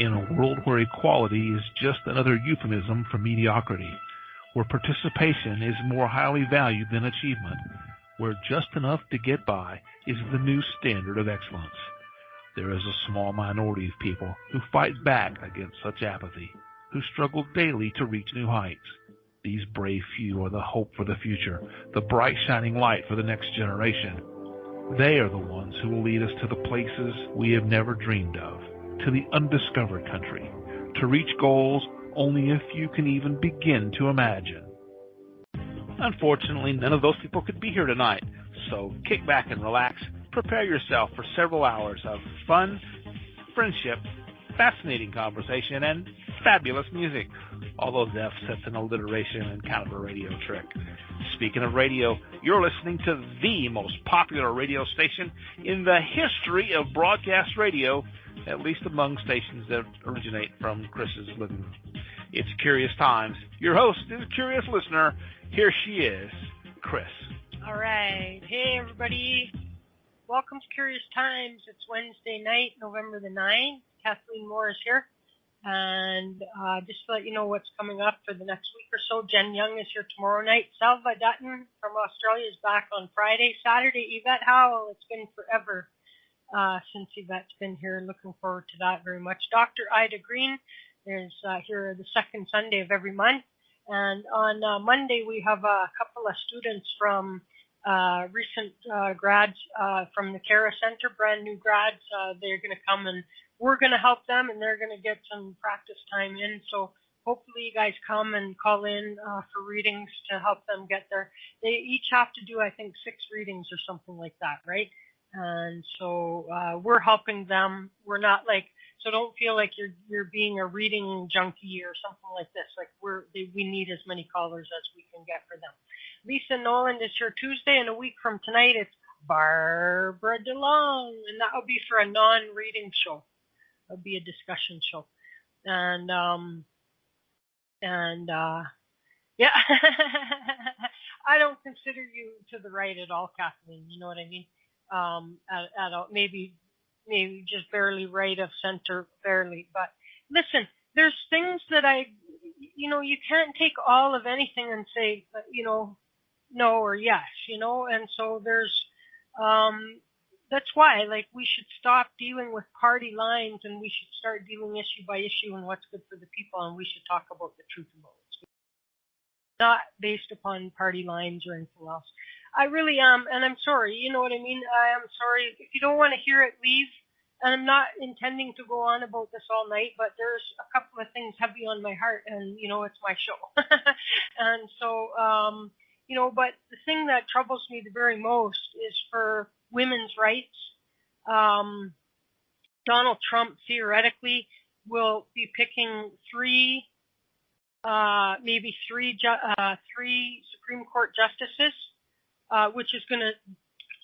in a world where equality is just another euphemism for mediocrity, where participation is more highly valued than achievement, where just enough to get by is the new standard of excellence. There is a small minority of people who fight back against such apathy, who struggle daily to reach new heights. These brave few are the hope for the future, the bright shining light for the next generation. They are the ones who will lead us to the places we have never dreamed of, to the undiscovered country, to reach goals only a few can even begin to imagine. Unfortunately, none of those people could be here tonight, so kick back and relax. Prepare yourself for several hours of fun, friendship, fascinating conversation, and fabulous music. All those F's, that's an alliteration and kind of a radio trick. Speaking of radio, you're listening to the most popular radio station in the history of broadcast radio, at least among stations that originate from Chris's living room. It's Curious Times. Your host is a curious listener. Here she is, Chris. All right. Hey, everybody. Welcome to Curious Times. It's Wednesday night, November the 9th. Kathleen Moore is here. And just to let you know what's coming up for the next week or so, Jen Young is here tomorrow night. Salva Dutton from Australia is back on Friday. Saturday, Yvette Howell. It's been forever since Yvette's been here. Looking forward to that very much. Dr. Ida Green is here the second Sunday of every month. And on Monday, we have a couple of students from recent grads from the Cara Center, brand new grads. They're going to come and we're going to help them, and they're going to get some practice time in. So hopefully you guys come and call in for readings to help them get there. They each have to do, I think, 6 readings or something like that, right? And so we're helping them. We're not like, so don't feel like you're being a reading junkie or something like this. Like we need as many callers as we can get for them. Lisa Noland is here Tuesday, and a week from tonight it's Barbara DeLong, and that will be for a non-reading show. It'll be a discussion show. And yeah, I don't consider you to the right at all, Kathleen. You know what I mean? At all, maybe just barely right of center, barely. But listen, there's things that you can't take all of anything and say, no or yes, and so there's, that's why, we should stop dealing with party lines and we should start dealing issue by issue and what's good for the people, and we should talk about the truth about what's good. Not based upon party lines or anything else. I really am, and I'm sorry, you know what I mean? I am sorry. If you don't want to hear it, leave. And I'm not intending to go on about this all night, but there's a couple of things heavy on my heart, and, it's my show. And so, but the thing that troubles me the very most is for women's rights. Donald Trump theoretically will be picking three Supreme Court justices, which is going to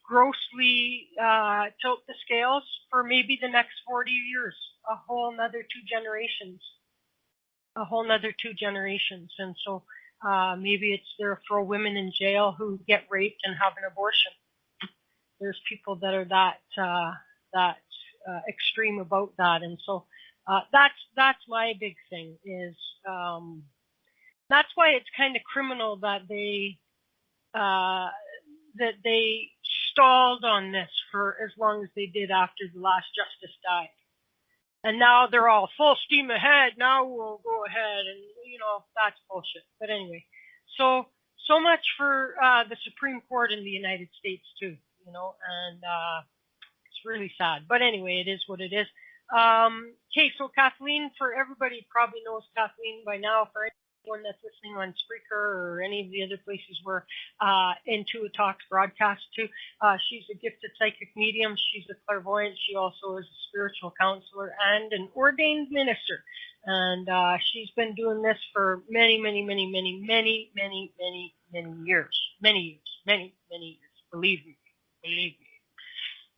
grossly tilt the scales for maybe the next 40 years, a whole nother 2 generations. And so maybe it's there for women in jail who get raped and have an abortion. There's people that are that extreme about that, and so that's my big thing is that's why it's kind of criminal that they stalled on this for as long as they did after the last justice died, and now they're all full steam ahead. Now we'll go ahead, and that's bullshit. But anyway, so much for the Supreme Court in the United States too. And it's really sad. But anyway, it is what it is. Okay, so Kathleen, for everybody probably knows Kathleen by now. For anyone that's listening on Spreaker or any of the other places where IntuiTalks broadcasts to, she's a gifted psychic medium. She's a clairvoyant. She also is a spiritual counselor and an ordained minister. And she's been doing this for many, many, many, many, many, many, many, many years. Many years. Believe me.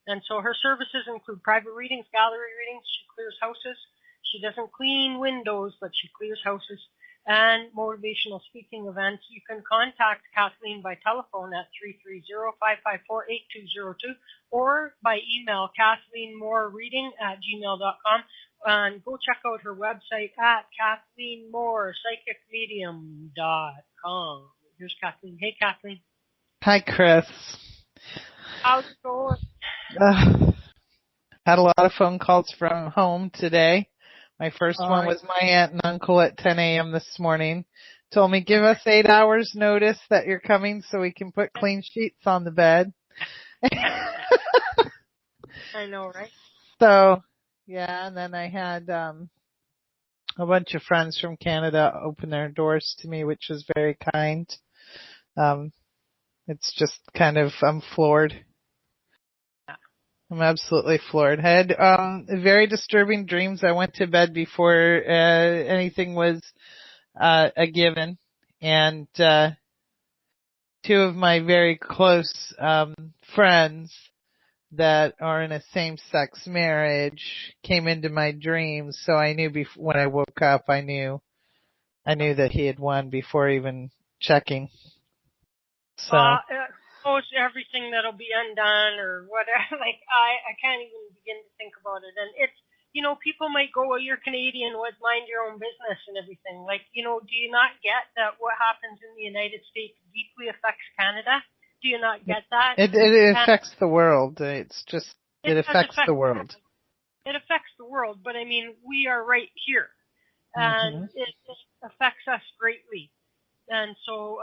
And so her services include private readings, gallery readings. She clears houses. She doesn't clean windows, but she clears houses, and motivational speaking events. You can contact Kathleen by telephone at 330-554-8202 or by email KathleenMooreReading@gmail.com. And go check out her website at Kathleen-Moore, psychic-medium.com. Here's Kathleen. Hey, Kathleen. Hi, Chris. How's it going? Had a lot of phone calls from home today. My first one was my aunt and uncle at 10 a.m. this morning. Told me, give us 8 hours notice that you're coming so we can put clean sheets on the bed. I know, right? So, yeah, and then I had a bunch of friends from Canada open their doors to me, which was very kind. It's just kind of, I'm floored. I'm absolutely floored. I had very disturbing dreams. I went to bed before anything was a given. And two of my very close friends that are in a same-sex marriage came into my dreams. So I knew when I woke up, I knew that he had won before even checking. So. Most everything that'll be undone or whatever. Like, I can't even begin to think about it. And it's, people might go, well, you're Canadian, mind your own business and everything. Like, do you not get that what happens in the United States deeply affects Canada? Do you not get that? It affects the world. It affects the world. It affects the world, but I mean, we are right here. And it affects us greatly. And so,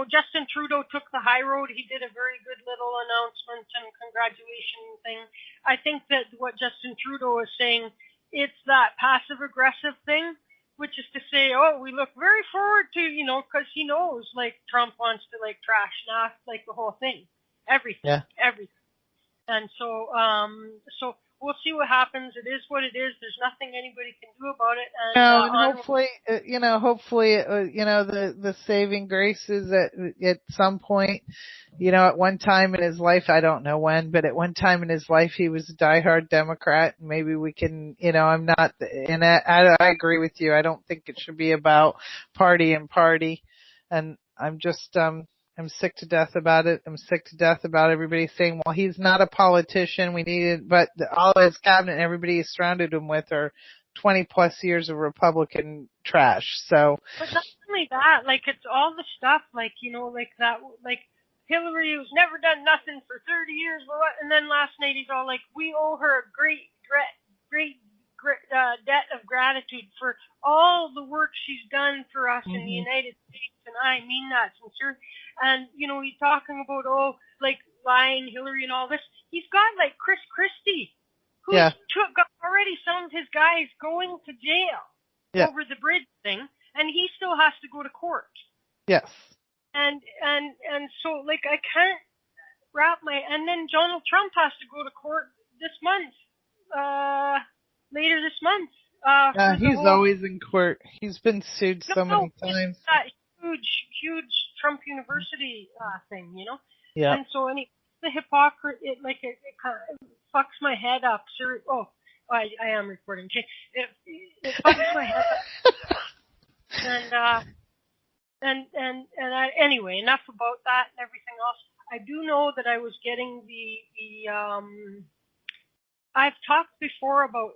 Justin Trudeau took the high road. He did a very good little announcement and congratulation thing. I think that what Justin Trudeau is saying, it's that passive-aggressive thing, which is to say, we look very forward to, because he knows, like, Trump wants to, like, trash the whole thing. Everything. And so we'll see what happens. It is what it is. There's nothing anybody can do about it. And hopefully, the saving grace is that at some point, at one time in his life, I don't know when, but at one time in his life, he was a diehard Democrat. And maybe we can, I'm not, and I agree with you. I don't think it should be about party. And I'm just, I'm sick to death about it. I'm sick to death about everybody saying, well, he's not a politician. We need it. But all of his cabinet and everybody he's surrounded him with are 20 plus years of Republican trash. So. But not only that, like, it's all the stuff, like, like that, like Hillary, who's never done nothing for 30 years, and then last night he's all like, we owe her a great debt of gratitude for all the work she's done for us in the United States, and I mean that sincerely. And, he's talking about, like, lying Hillary and all this. He's got, like, Chris Christie, who's got already some of his guys going to jail over the bridge thing, and he still has to go to court. Yes. And so, like, I can't and then Donald Trump has to go to court this month, later this month. He's always in court. He's been sued so many times. That huge Trump University thing, Yeah. And so the hypocrisy, it kind of fucks my head up. I am recording. It fucks my head up. Anyway, enough about that and everything else. I do know that I was getting I've talked before about,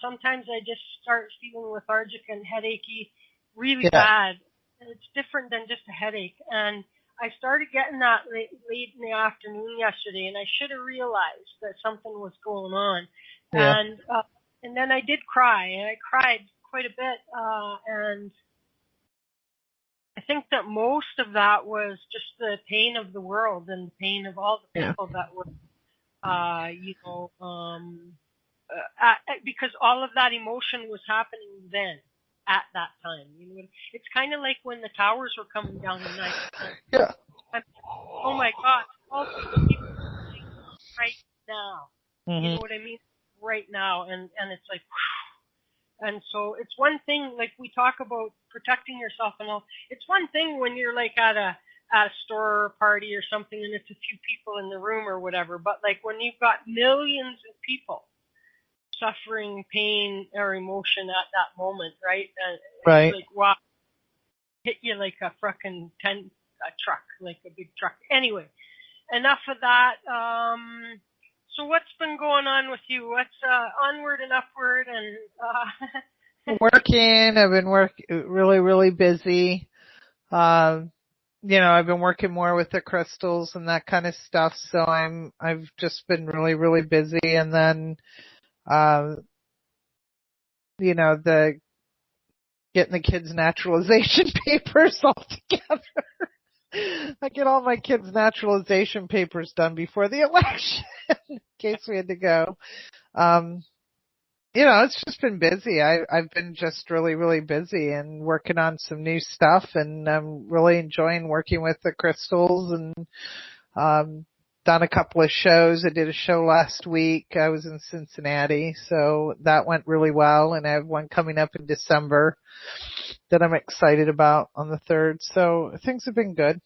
sometimes I just start feeling lethargic and headachy really bad. It's different than just a headache. And I started getting that late in the afternoon yesterday, and I should have realized that something was going on. Yeah. And then I did cry, and I cried quite a bit. And I think that most of that was just the pain of the world and the pain of all the people that were, because all of that emotion was happening then. At that time, it's kind of like when the towers were coming down the night. Yeah. Oh my God! All these people right now. You know what I mean? Right now, and it's like, and so it's one thing. Like we talk about protecting yourself and all. It's one thing when you're like at a store or party or something, and it's a few people in the room or whatever. But like when you've got millions of people suffering pain or emotion at that moment, right? Right. It's like, wow, hit you like a frickin' truck, like a big truck. Anyway, enough of that. So what's been going on with you? What's onward and upward and Working. I've been really busy. I've been working more with the crystals and that kind of stuff. So I've just been really busy. And then, getting the kids' naturalization papers all together. I get all my kids' naturalization papers done before the election in case we had to go. It's just been busy. I've been just really busy and working on some new stuff, and I'm really enjoying working with the crystals and done a couple of shows. I did a show last week. I was in Cincinnati, so that went really well, and I have one coming up in December that I'm excited about on the 3rd. So things have been good.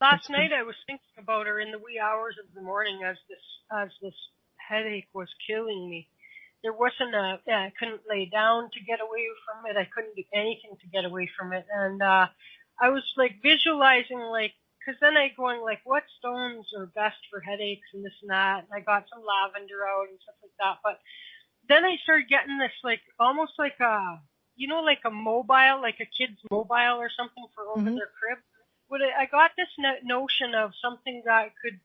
Last night I was thinking about her in the wee hours of the morning as this headache was killing me. There wasn't I couldn't lay down to get away from it. I couldn't do anything to get away from it. And I was like visualizing, like, because then I going like, what stones are best for headaches and this and that. And I got some lavender out and stuff like that. But then I started getting this like almost like like a mobile, like a kid's mobile or something for over their crib. I got this notion of something that could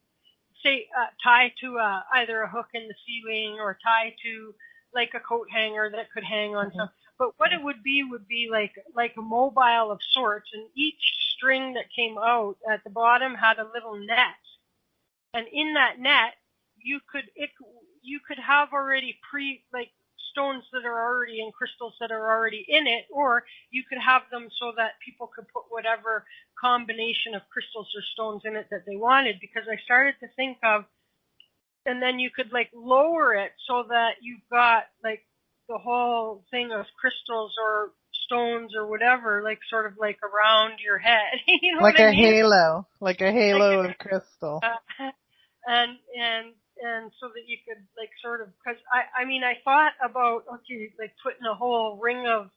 say tie to either a hook in the ceiling or tie to like a coat hanger that could hang on something. But what it would be like a mobile of sorts, and each string that came out at the bottom had a little net, and in that net you could have already stones that are already in crystals that are already in it, or you could have them so that people could put whatever combination of crystals or stones in it that they wanted, because I started to think of, and then you could like lower it so that you've got like the whole thing of crystals or stones or whatever, like sort of like around your head. You know like what I a mean? halo, like a halo of crystal. And so that you could like sort of, because I thought about, okay, like putting a whole ring of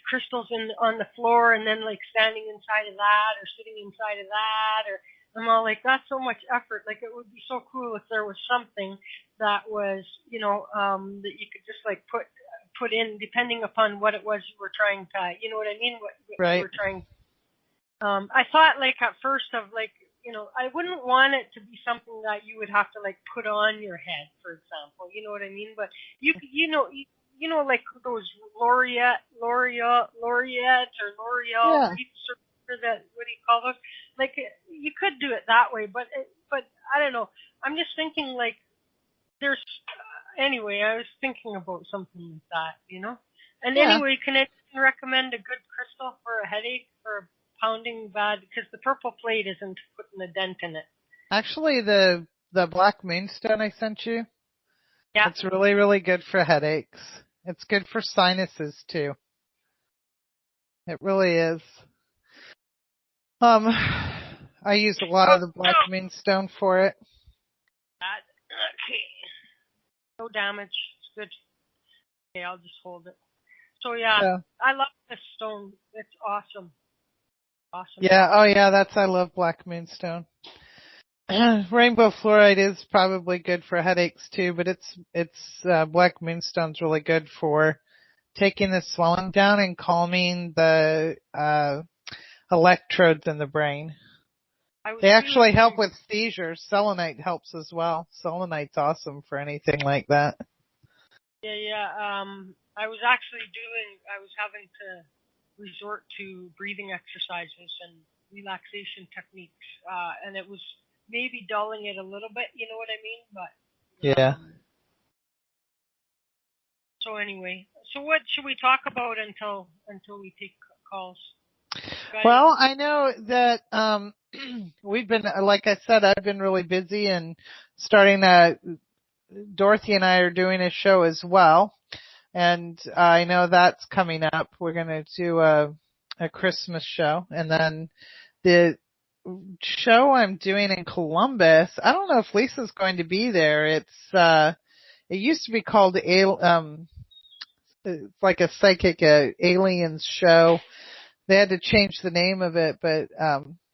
crystals on the floor and then like standing inside of that or sitting inside of that, or I'm all like, that's so much effort. Like it would be so cool if there was something that was, that you could just like put in depending upon what it was you were trying to, you know what I mean? What right. you were trying. I thought like at first of like, I wouldn't want it to be something that you would have to like put on your head, for example. You know what I mean? But like those L'Oreal or L'Oreal wreaths or that, what do you call those? Like you could do it that way, but I don't know. I'm just thinking like anyway, I was thinking about something like that, And anyway, can I recommend a good crystal for a headache, for a pounding bad, because the purple plate isn't putting a dent in it. Actually, the black moonstone I sent you, yeah, it's really good for headaches. It's good for sinuses too. It really is. I use a lot of the black moonstone for it. Okay. No damage. It's good. Okay, I'll just hold it. So yeah. I love this stone. It's awesome. Awesome. Yeah, I love black moonstone. Rainbow fluorite is probably good for headaches too, but it's black moonstone's really good for taking the swelling down and calming the electrodes in the brain. They actually help with seizures. Selenite helps as well. Selenite's awesome for anything like that. Yeah. I was having to resort to breathing exercises and relaxation techniques, and it was maybe dulling it a little bit, you know what I mean? But yeah. So anyway, what should we talk about until we take calls? Well, I know that we've been, like I said, I've been really busy and starting Dorothy and I are doing a show as well. And I know that's coming up. We're going to do a Christmas show. And then the show I'm doing in Columbus, I don't know if Lisa's going to be there. It used to be called it's like a psychic aliens show. They had to change the name of it, but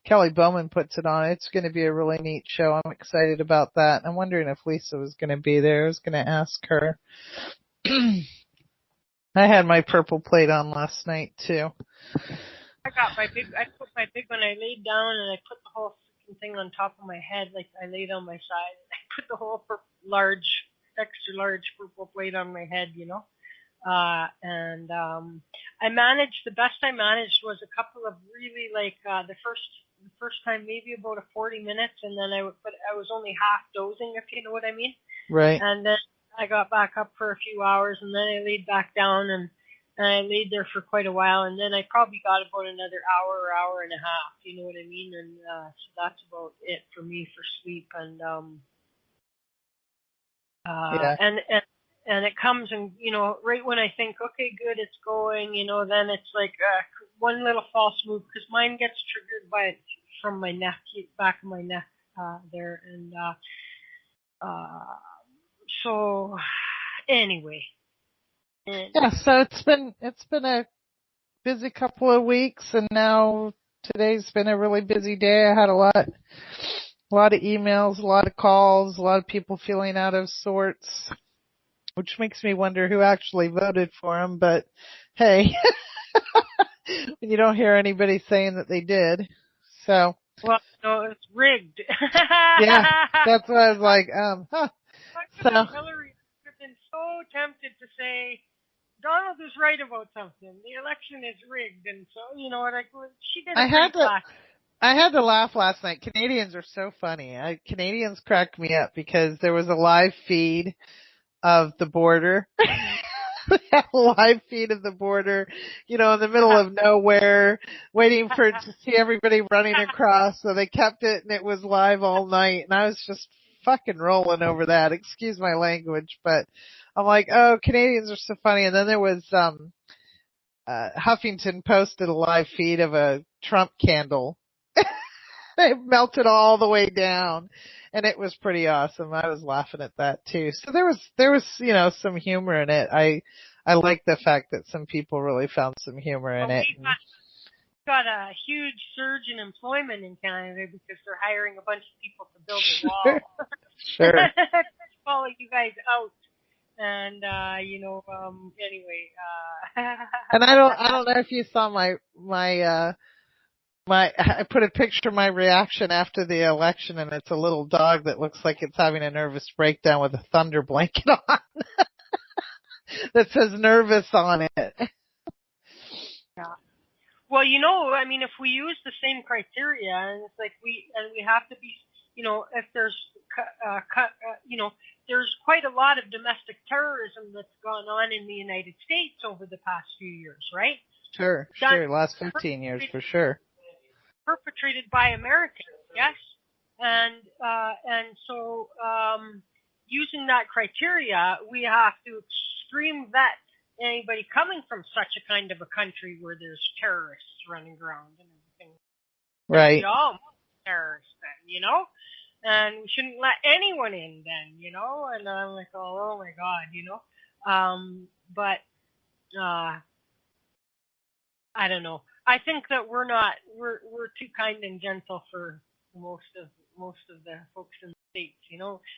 Kelly Bowman puts it on. It's going to be a really neat show. I'm excited about that. I'm wondering if Lisa was going to be there. I was going to ask her. I had my purple plate on last night too. I put my big one, I laid down and I put the whole freaking thing on top of my head, like I laid on my side and I put the whole extra large purple plate on my head, I managed, the best I managed was a couple of really the first time maybe about 40 minutes, and then I was only half dozing, if you know what I mean. Right. And then I got back up for a few hours, and then I laid back down, and I laid there for quite a while, and then I probably got about another hour and a half, you know what I mean? And so that's about it for me for sleep. And Yeah. and it comes, and right when I think, okay, good, it's going, then it's like one little false move, because mine gets triggered from my neck, back of my neck there, and so anyway. Yeah, so it's been a busy couple of weeks, and now today's been a really busy day. I had a lot of emails, a lot of calls, a lot of people feeling out of sorts, which makes me wonder who actually voted for him. But hey, you don't hear anybody saying that they did. So. Well, no, it's rigged. Yeah, that's what I was like. So Hillary would have been so tempted to say Donald is right about something. The election is rigged, and so she did. I had to laugh last night. Canadians are so funny. Canadians cracked me up because there was a live feed of the border. They had a live feed of the border, in the middle of nowhere, waiting to see everybody running across. So they kept it, and it was live all night. And I was just fucking rolling over that. Excuse my language, but I'm like, oh, Canadians are so funny. And then there was Huffington posted a live feed of a Trump candle. It melted all the way down, and it was pretty awesome. I was laughing at that too. So there was some humor in it. I like the fact that some people really found some humor in it. We've got a huge surge in employment in Canada because they're hiring a bunch of people to build a wall. Sure. Follow you guys out. And anyway. And I don't know if you saw I put a picture of my reaction after the election, and it's a little dog that looks like it's having a nervous breakdown with a thunder blanket on that says nervous on it. Yeah. Well, if we use the same criteria, and it's like we have to be, if there's, there's quite a lot of domestic terrorism that's gone on in the United States over the past few years, right? Sure. Last 15 years for sure. Perpetrated by Americans, yes, and so using that criteria, we have to extreme vet anybody coming from such a kind of a country where there's terrorists running around and everything. Right. Terrorists then, and we shouldn't let anyone in then, and I'm like, oh my God, but I don't know. I think that we're too kind and gentle for most of the folks in the States,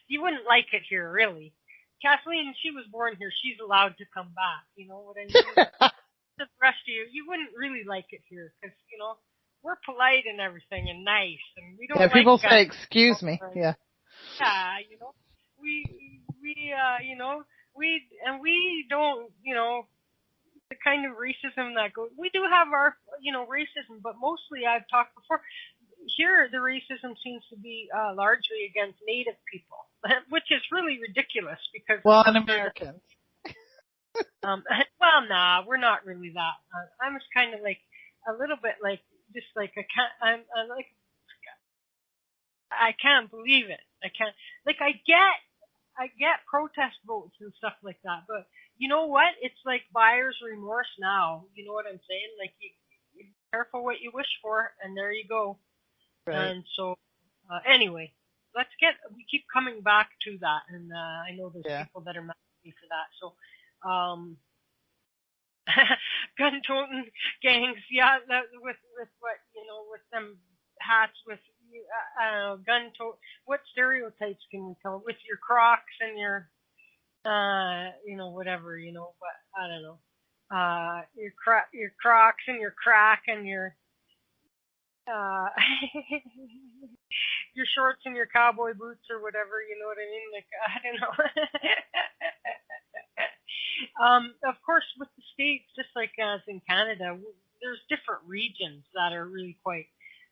You wouldn't like it here, really. Kathleen, she was born here. She's allowed to come back, you know what I mean? The rest of you wouldn't really like it here because, we're polite and everything and nice, and we don't like people guys. Say, excuse me. Yeah. Yeah, we don't, the kind of racism that goes. We do have our, racism, but mostly I've talked before. Here, the racism seems to be largely against Native people, which is really ridiculous because. Well, and Americans. Well, nah, we're not really that. I'm just kind of like a little bit like just like I can't believe it. I can't I get protest votes and stuff like that, but you know what? It's like buyer's remorse now. You know what I'm saying? Like you be careful what you wish for, and there you go. Right. And so, anyway, we keep coming back to that, and I know there's people that are mad at me for that. So, gun toting gangs, with what with them what stereotypes can we come up with? Your Crocs and your, whatever, but I don't know. Your Crocs and your crack and your, your shorts and your cowboy boots or whatever, you know what I mean? Like, I don't know. Of course, with the States, just like as in Canada, there's different regions that are really quite.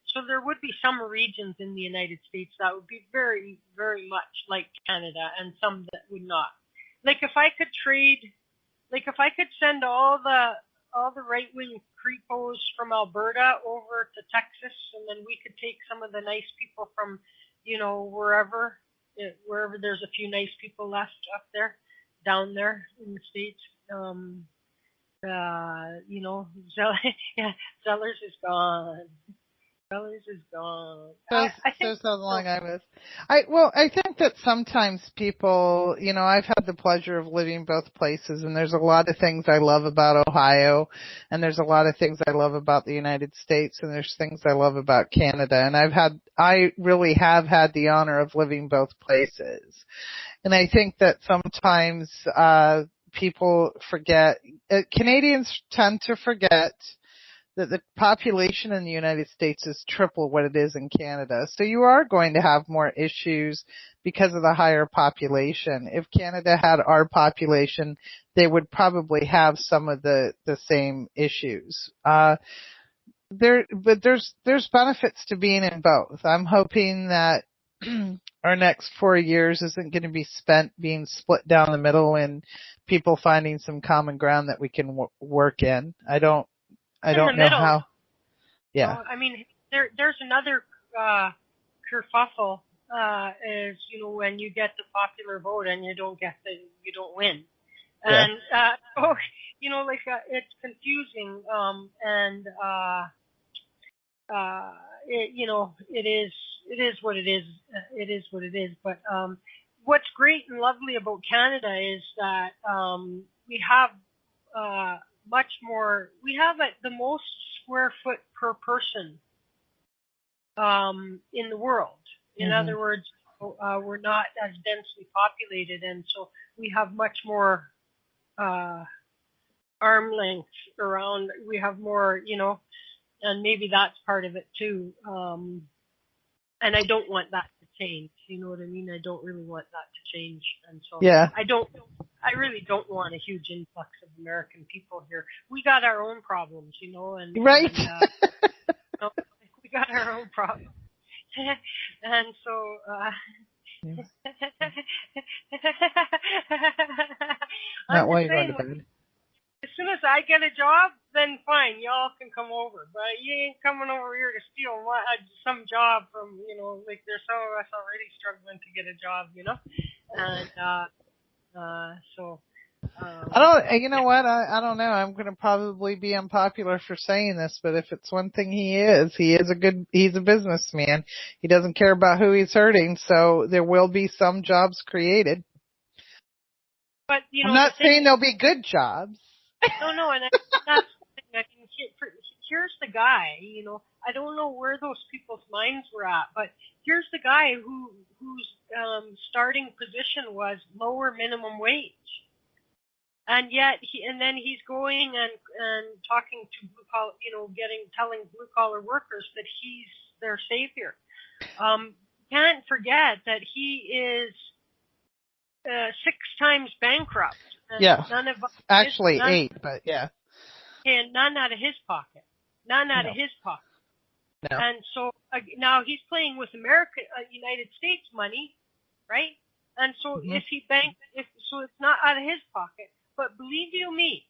So there would be some regions in the United States that would be very, very much like Canada, and some that would not. Like if I could send all the right-wing creepos from Alberta over to Texas, and then we could take some of the nice people from, wherever there's a few nice people left up there, down there in the States. Zellers is gone. Zellers is gone. I think so long I was. I think that sometimes people, I've had the pleasure of living both places, and there's a lot of things I love about Ohio, and there's a lot of things I love about the United States, and there's things I love about Canada, and I really have had the honor of living both places. And I think that sometimes, people forget, Canadians tend to forget that the population in the United States is triple what it is in Canada. So you are going to have more issues because of the higher population. If Canada had our population, they would probably have some of the same issues. But there's benefits to being in both. I'm hoping that our next 4 years isn't going to be spent being split down the middle and people finding some common ground that we can work in. I don't know how. Yeah. I mean, there's another kerfuffle is when you get the popular vote and you don't win, and it's confusing, and it is what it is. It is what it is. But what's great and lovely about Canada is that we have much more. We have the most square foot per person in the world. In other words, we're not as densely populated, and so we have much more arm length around. We have more, and maybe that's part of it too. And I don't want that to change. You know what I mean? I don't really want that to change, and so I really don't want a huge influx of American people here. We got our own problems, and right. And, we got our own problems, and so. Not why you're going to bed. As soon as I get a job, then fine, y'all can come over. But you ain't coming over here to steal some job from, there's some of us already struggling to get a job, And so. You know what? I don't know. I'm going to probably be unpopular for saying this, but if it's one thing he's a businessman. He doesn't care about who he's hurting, so there will be some jobs created. But, I'm not saying there'll be good jobs. No, and that's the thing. I mean, here's the guy, I don't know where those people's minds were at, but here's the guy whose starting position was lower minimum wage. And yet then he's going and talking to blue collar, telling blue collar workers that he's their savior. Can't forget that he is 6 times bankrupt. Yeah. Actually 8, but yeah. And none out of his pocket. None out of his pocket. No. And so now he's playing with United States money, right? And so so it's not out of his pocket. But believe you me,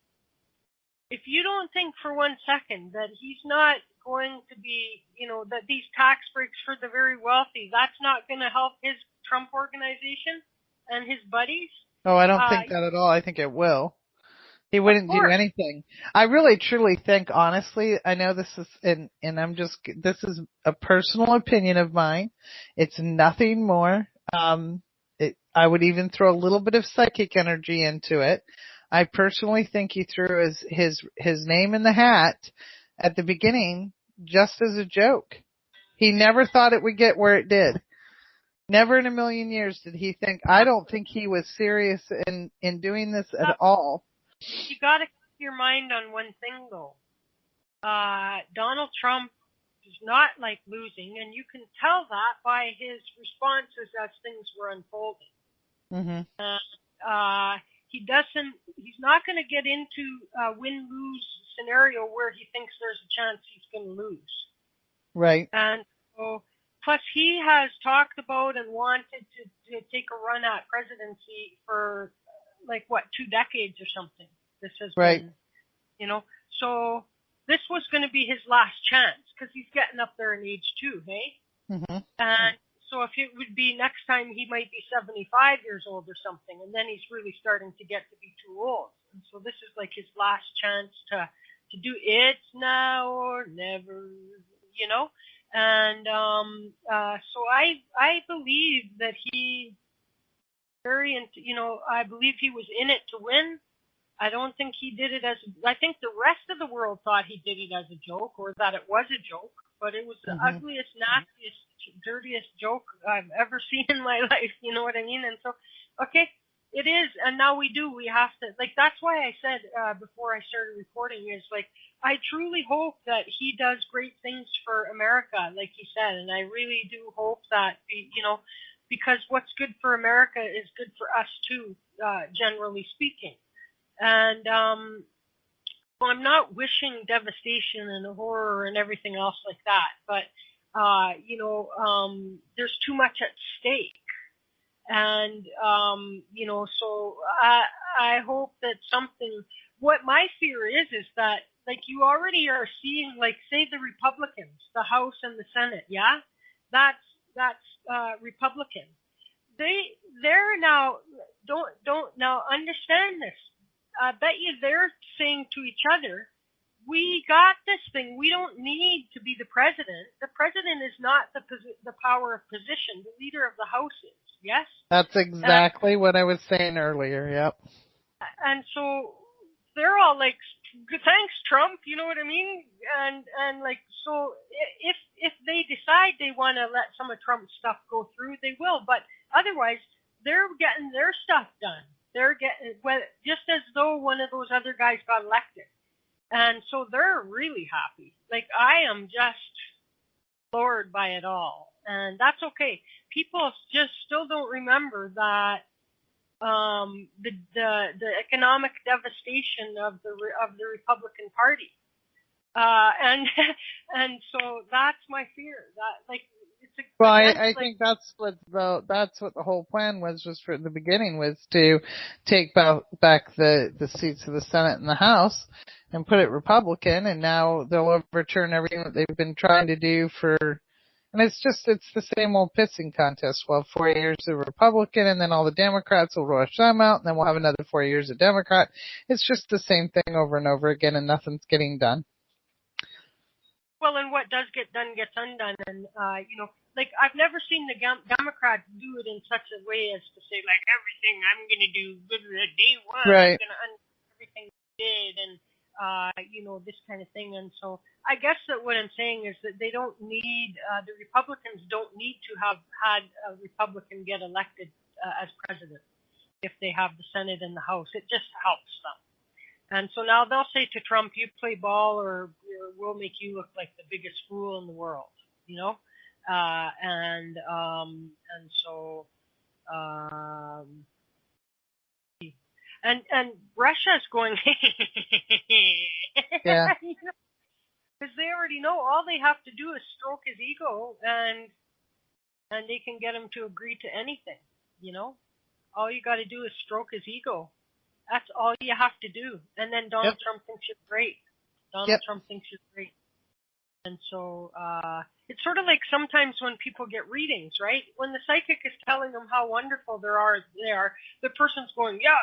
if you don't think for one second that he's not going to be, that these tax breaks for the very wealthy, that's not going to help his Trump organization and his buddies. Oh, I don't think that at all. I think it will. He wouldn't do anything. I really truly think, honestly, I know this is, and this is a personal opinion of mine. It's nothing more. I would even throw a little bit of psychic energy into it. I personally think he threw his name in the hat at the beginning just as a joke. He never thought it would get where it did. Never in a million years did he think. I don't think he was serious in doing this at all. You got to keep your mind on one thing, though. Donald Trump does not like losing, and you can tell that by his responses as things were unfolding. Mm-hmm. He's not going to get into a win-lose scenario where he thinks there's a chance he's going to lose. Right. And so, plus he has talked about and wanted to take a run at presidency for 2 decades or something. This has been, so this was going to be his last chance because he's getting up there in age too, hey? Mm-hmm. And so if it would be next time, he might be 75 years old or something, and then he's really starting to get to be too old. And so this is like his last chance to do it's now or never, And so I believe that he I believe he was in it to win. I don't think he did it I think the rest of the world thought he did it as a joke or that it was a joke, but it was the ugliest, nastiest, dirtiest joke I've ever seen in my life, you know what I mean? And so, okay, it is, and now we have to, that's why I said before I started recording is, I truly hope that he does great things for America, like he said, and I really do hope that, because what's good for America is good for us too, generally speaking. And I'm not wishing devastation and horror and everything else like that, but there's too much at stake. And so I hope that what my fear is that you already are seeing, say the Republicans, the House and the Senate, yeah? That's Republican. They're now don't now understand this. I bet you they're saying to each other, we got this thing. We don't need to be the president. The president is not the power of position. The leader of the House is. Yes? That's exactly what I was saying earlier. Yep. And so they're all like, thanks, Trump. You know what I mean? And so if they decide they want to let some of Trump's stuff go through, they will. But otherwise, they're getting their stuff done. They're getting, just as though one of those other guys got elected. And so they're really happy. I am just floored by it all. And that's okay. People just still don't remember that the economic devastation of the Republican Party. And so that's my fear. That well, I think that's what the whole plan was for the beginning, was to take back the seats of the Senate and the House and put it Republican, and now they'll overturn everything that they've been trying to do and it's the same old pissing contest. We'll have 4 years of Republican, and then all the Democrats will rush them out, and then we'll have another 4 years of Democrat. It's just the same thing over and over again, and nothing's getting done. Well, and what does get done gets undone, and I've never seen the Democrats do it in such a way as to say, everything I'm going to do day one, right. I'm going to undo everything they did, and this kind of thing. And so I guess that what I'm saying is that they don't need, the Republicans don't need to have had a Republican get elected as president if they have the Senate and the House. It just helps them. And so now they'll say to Trump, you play ball or we'll make you look like the biggest fool in the world, and so, and Russia's going, yeah, because they already know all they have to do is stroke his ego, and they can get him to agree to anything. All you got to do is stroke his ego. That's all you have to do, and then Donald Trump thinks you're great. Donald Trump thinks you're great. And so it's sort of like sometimes when people get readings, right? When the psychic is telling them how wonderful they are, the person's going, yeah,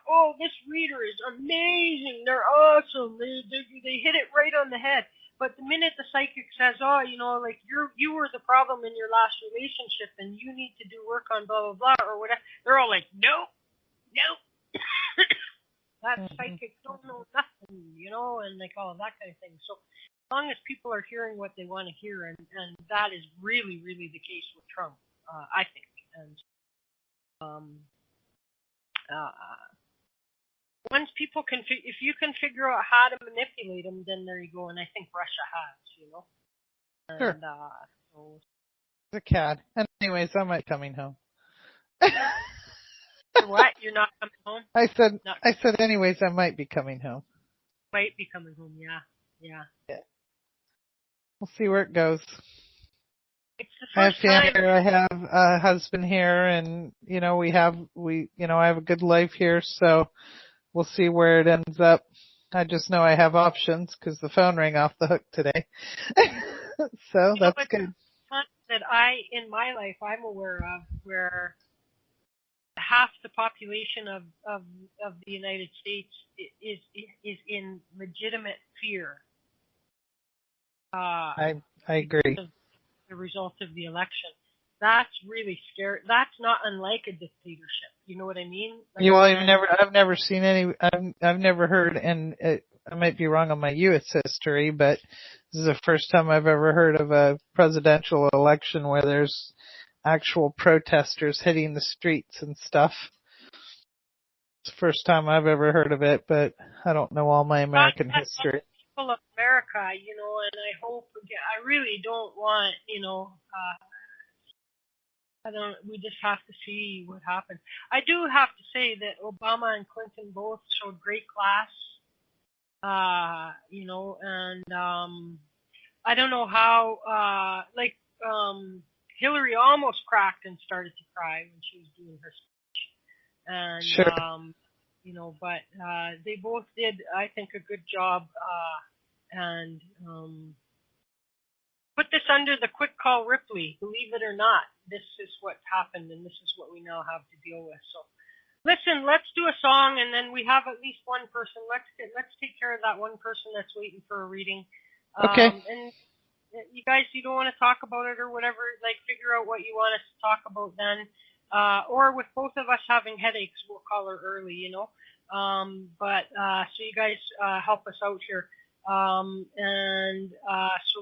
oh, this reader is amazing. They're awesome. They hit it right on the head. But the minute the psychic says, oh, you were the problem in your last relationship and you need to do work on blah, blah, blah, or whatever, they're all like, no. That psychic don't know nothing, and all that kind of thing. So long as people are hearing what they want to hear, and that is really, really the case with Trump, I think. And once people can, if you can figure out how to manipulate them, then there you go. And I think Russia has, And, Sure. So. The cat. Anyways, I might be coming home. What? You're not coming home? I said, anyways, I might be coming home. Might be coming home, yeah. We'll see where it goes. It's the I have first family time. here. I have a husband here, and I have a good life here. So we'll see where it ends up. I just know I have options because the phone rang off the hook today. So that's good. That in my life, I'm aware of where half the population of the United States is in legitimate fear. I agree. Of the result of the election. That's really scary. That's not unlike a dictatorship. You know what I mean? I've never seen any. I've never heard, and I might be wrong on my U.S. history, but this is the first time I've ever heard of a presidential election where there's actual protesters hitting the streets and stuff. It's the first time I've ever heard of it, but I don't know all my American history. People of America, and I hope, I really don't want, we just have to see what happens. I do have to say that Obama and Clinton both showed great class, and I don't know how, Hillary almost cracked and started to cry when she was doing her speech. And, sure. But they both did, I think, a good job, and put this under the quick call Ripley. Believe it or not, this is what happened, and this is what we now have to deal with. So, listen, let's do a song, and then we have at least one person. Let's take care of that one person that's waiting for a reading. Okay. And you guys, you don't want to talk about it or whatever, figure out what you want us to talk about then. Or with both of us having headaches, we'll call her early, so you guys, help us out here. So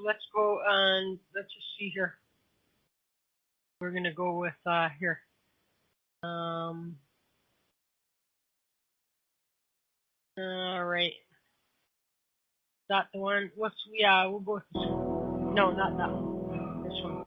let's go and let's just see here. We're going to go with, here. All right. Is that the one? We'll go with this one. No, not that one. This one.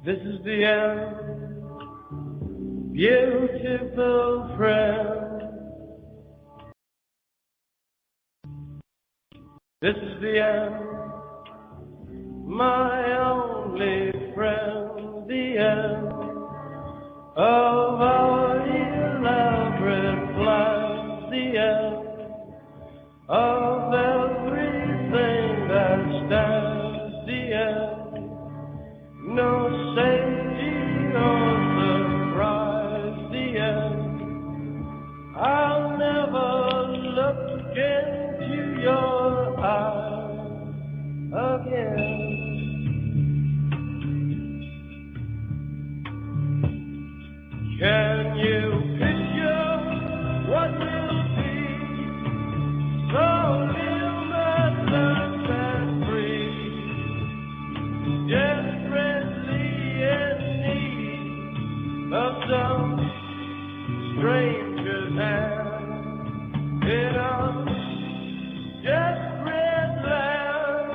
This is the end, beautiful friend. This is the end, my only friend, the end of our elaborate plans, the end of everything that stands, the end. No safety or surprise, the end. I'll never look into your eyes again. Can you picture what will be so limitless and free? Desperately in need of some stranger's hand in a desperate land.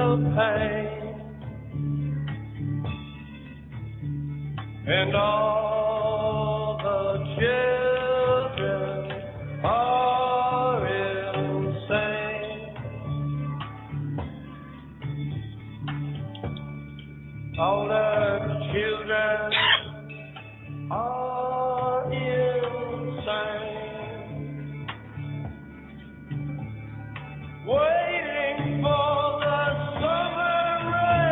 the pain, and all the children are insane. All the children are insane, waiting for the summer rain.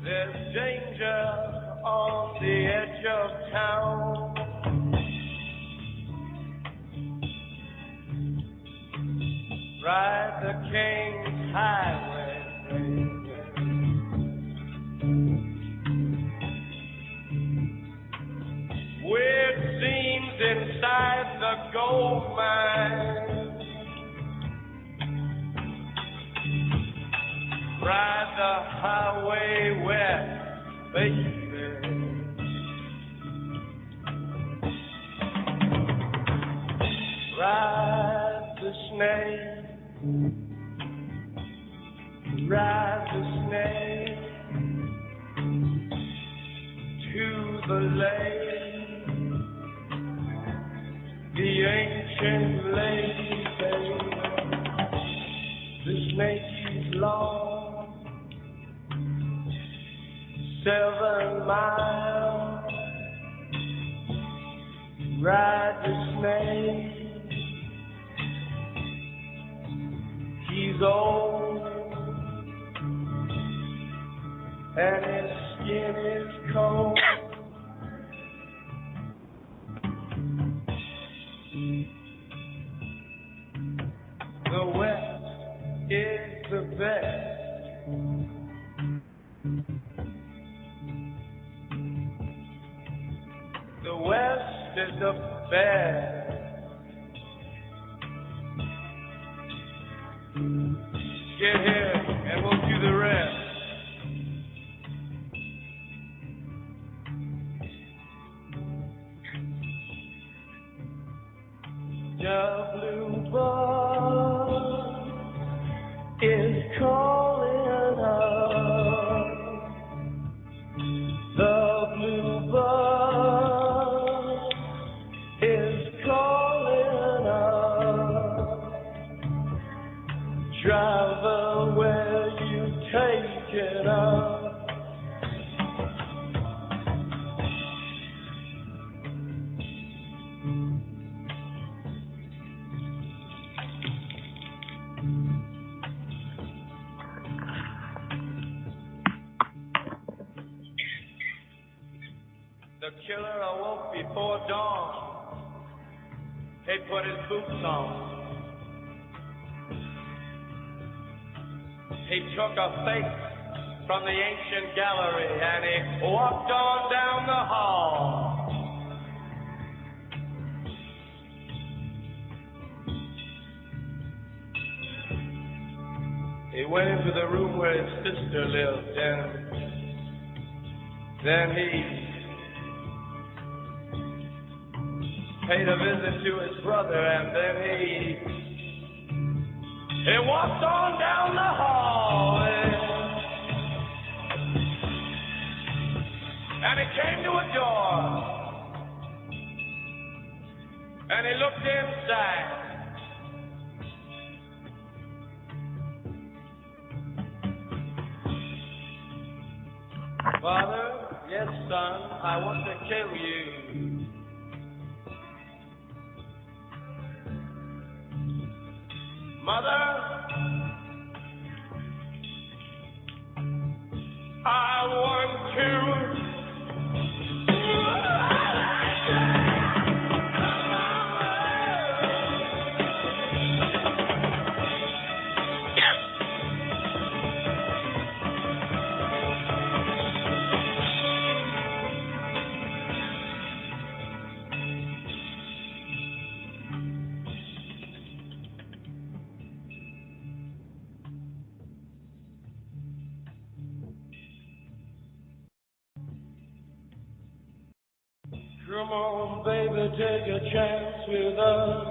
There's danger on the edge of town. Ride the King's Highway. Weird scenes inside the gold mine. Ride the highway west, baby. Ride the snake, ride the snake to the lake, the ancient lake, baby. The snake is long, 7 miles. Ride the snake. He's old and his skin is cold. The West is the best. The West is the best. Get here and we'll do the rest. The blue bird is calling us. The blue bird is calling us. Driver, where you taking us? The killer awoke before dawn. He put his boots on. He took a face from the ancient gallery and he walked on down the hall. He went into the room where his sister lived, and then he paid a visit to his brother, and then he walked on down the hall, and he came to a door, and he looked inside. Father, yes, son, I want to kill you. Mother, I want to. Come on, baby, take a chance with us.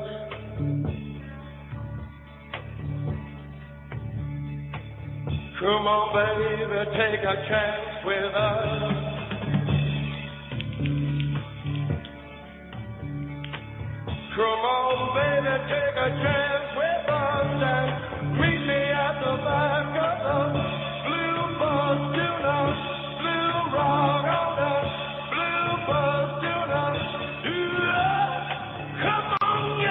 Come on, baby, take a chance with us. Come on, baby, take a chance with us and meet me at the back of the blue bus tuna, blue rock on the blue bus tuna. Come on, yeah.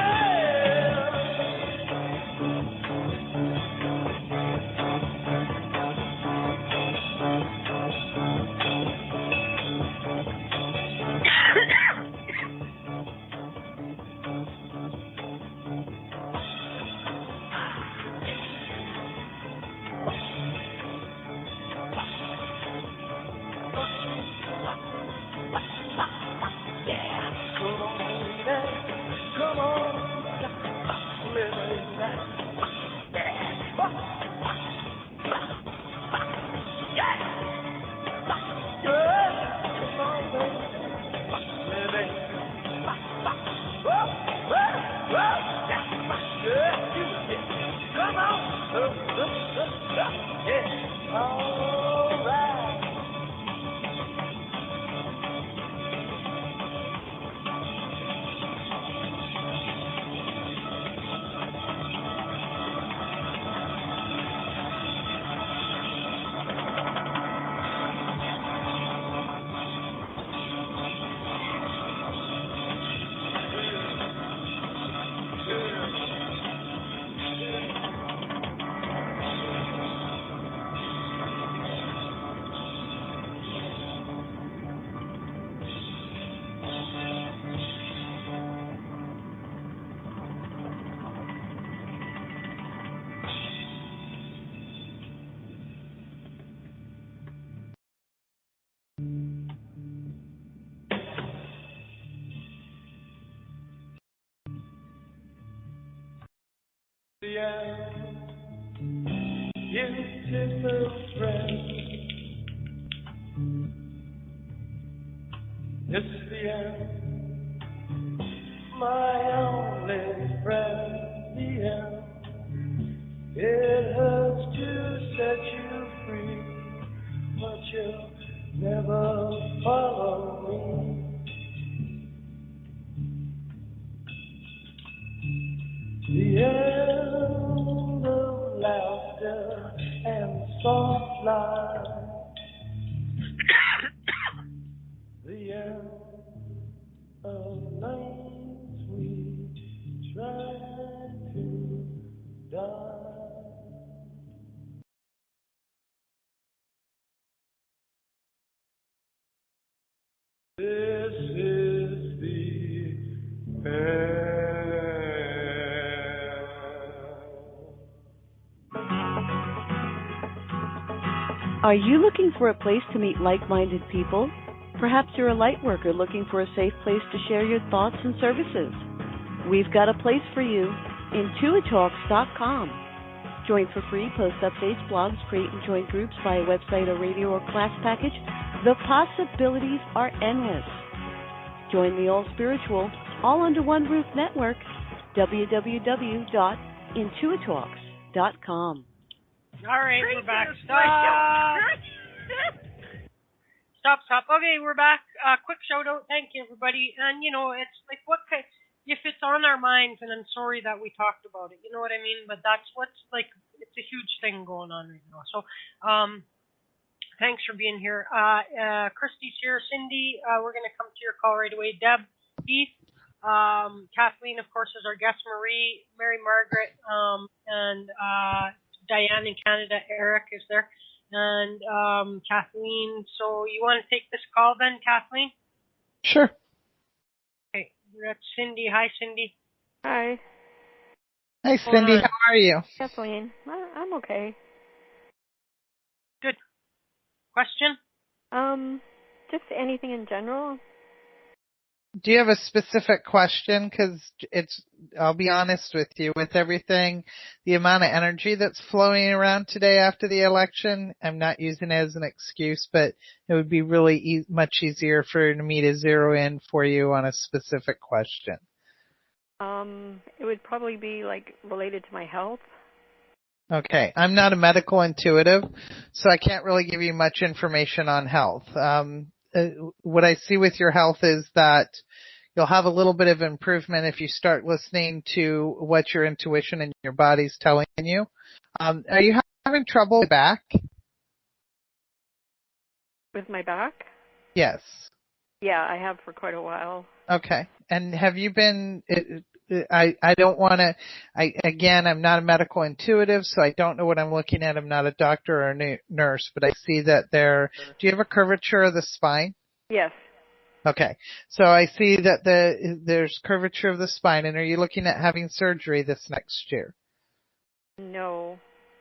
The end, beautiful friend. It's the end, my only friend. The end, it hurts to set you free, but you'll never follow me. The end of laughter and soft light. The end of nights we try to die. This is the end. Are you looking for a place to meet like-minded people? Perhaps you're a light worker looking for a safe place to share your thoughts and services. We've got a place for you, IntuiTalks.com. Join for free, post updates, blogs, create and join groups via website or radio or class package. The possibilities are endless. Join the all-spiritual, all-under-one-roof network, www.IntuiTalks.com. All right, we're back. Stop. Okay, we're back. Quick shout out. Thank you, everybody. And, it's like, if it's on our minds, and I'm sorry that we talked about it, you know what I mean? But that's what's like, it's a huge thing going on right now. So, thanks for being here. Christy's here. Cindy, we're going to come to your call right away. Deb, Keith, Kathleen, of course, is our guest. Marie, Mary Margaret, and Diane in Canada. Eric is there. And Kathleen. So you want to take this call then, Kathleen? Sure. Okay, that's Cindy. Hi, Cindy. Hi. Hi, Cindy. How are you? Kathleen. I'm okay. Good. Question? Just anything in general? Do you have a specific question? Because I'll be honest with you, with everything, the amount of energy that's flowing around today after the election, I'm not using it as an excuse, but it would be really much easier for me to zero in for you on a specific question. It would probably be like related to my health. Okay. I'm not a medical intuitive, so I can't really give you much information on health. What I see with your health is that you'll have a little bit of improvement if you start listening to what your intuition and your body's telling you. Are you having trouble with back? With my back? Yes. Yeah, I have for quite a while. Okay. And have you been, I don't want to, again, I'm not a medical intuitive, so I don't know what I'm looking at. I'm not a doctor or a nurse, but I see that do you have a curvature of the spine? Yes. Okay. So I see that there's curvature of the spine, and are you looking at having surgery this next year? No.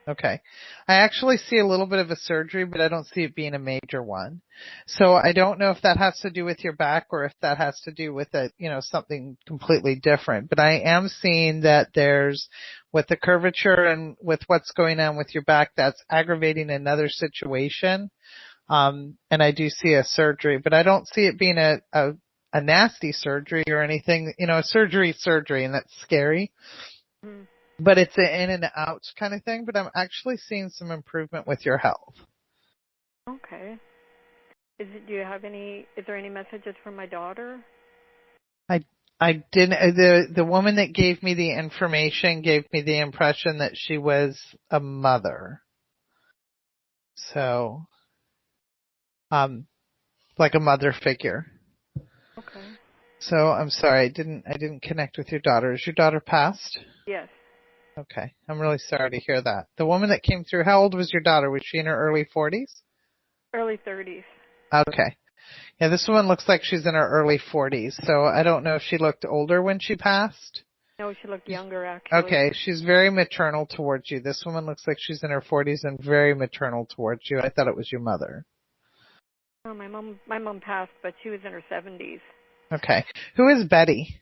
Okay. I actually see a little bit of a surgery, but I don't see it being a major one. So I don't know if that has to do with your back or if that has to do with something completely different. But I am seeing that there's, with the curvature and with what's going on with your back, that's aggravating another situation. And I do see a surgery, but I don't see it being a nasty surgery or anything. A surgery, and that's scary. Mm-hmm. But it's an in and out kind of thing, but I'm actually seeing some improvement with your health. Okay. Is there any messages from my daughter? I didn't, the woman that gave me the information gave me the impression that she was a mother. So, like a mother figure. Okay. So I'm sorry, I didn't connect with your daughter. Is your daughter passed? Yes. Okay. I'm really sorry to hear that. The woman that came through, how old was your daughter? Was she in her early 40s? Early 30s. Okay. Yeah, this woman looks like she's in her early 40s, so I don't know if she looked older when she passed. No, she looked younger, actually. Okay, she's very maternal towards you. This woman looks like she's in her 40s and very maternal towards you. I thought it was your mother. Oh, my mom passed, but she was in her 70s. Okay. Who is Betty?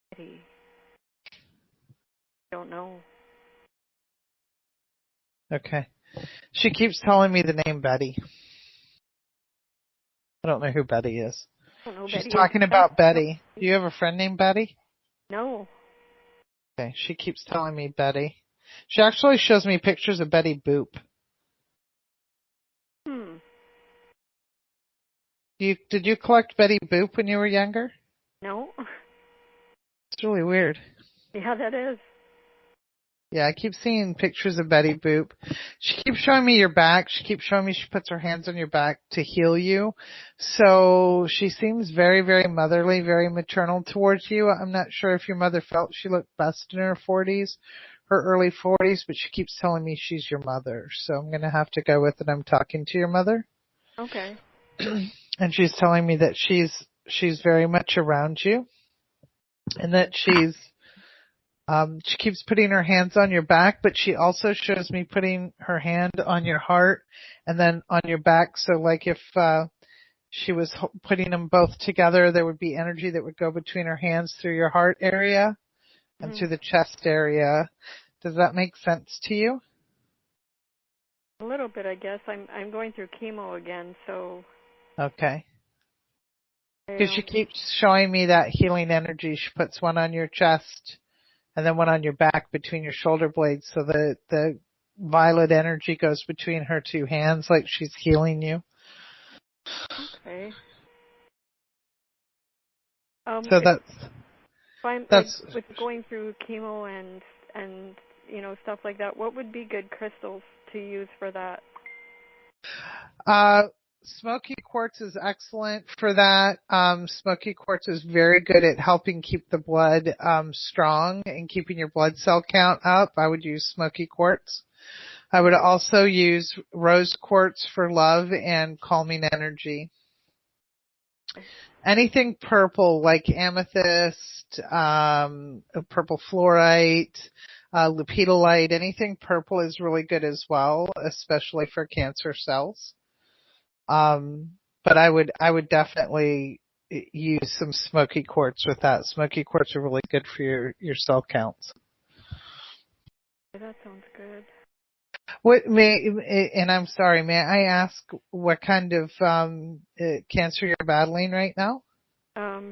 Betty. Don't know. Okay. She keeps telling me the name Betty. I don't know who Betty is. I don't know She's Betty talking about Betty. Do you have a friend named Betty? No. Okay. She keeps telling me Betty. She actually shows me pictures of Betty Boop. Did you collect Betty Boop when you were younger? No. It's really weird. Yeah, that is. Yeah, I keep seeing pictures of Betty Boop. She keeps showing me your back. She keeps showing me she puts her hands on your back to heal you. So she seems very, very motherly, very maternal towards you. I'm not sure if your mother felt she looked best in her 40s, her early 40s, but she keeps telling me she's your mother. So I'm going to have to go with it. I'm talking to your mother. Okay. And she's telling me that she's very much around you and that she keeps putting her hands on your back, but she also shows me putting her hand on your heart and then on your back. So like if she was putting them both together, there would be energy that would go between her hands through your heart area and through the chest area. Does that make sense to you? A little bit, I guess. I'm going through chemo again, so. Okay. Because she keeps showing me that healing energy. She puts one on your chest and then one on your back between your shoulder blades, so the violet energy goes between her two hands like she's healing you. Okay. So that's with going through chemo and stuff like that, what would be good crystals to use for that? Smoky quartz is excellent for that. Smoky quartz is very good at helping keep the blood strong and keeping your blood cell count up. I would use smoky quartz. I would also use rose quartz for love and calming energy. Anything purple like amethyst, purple fluorite, lepidolite, anything purple is really good as well, especially for cancer cells. But But I would definitely use some smoky quartz with that. Smoky quartz are really good for your cell counts. That sounds good. And I'm sorry, may I ask what kind of cancer you're battling right now?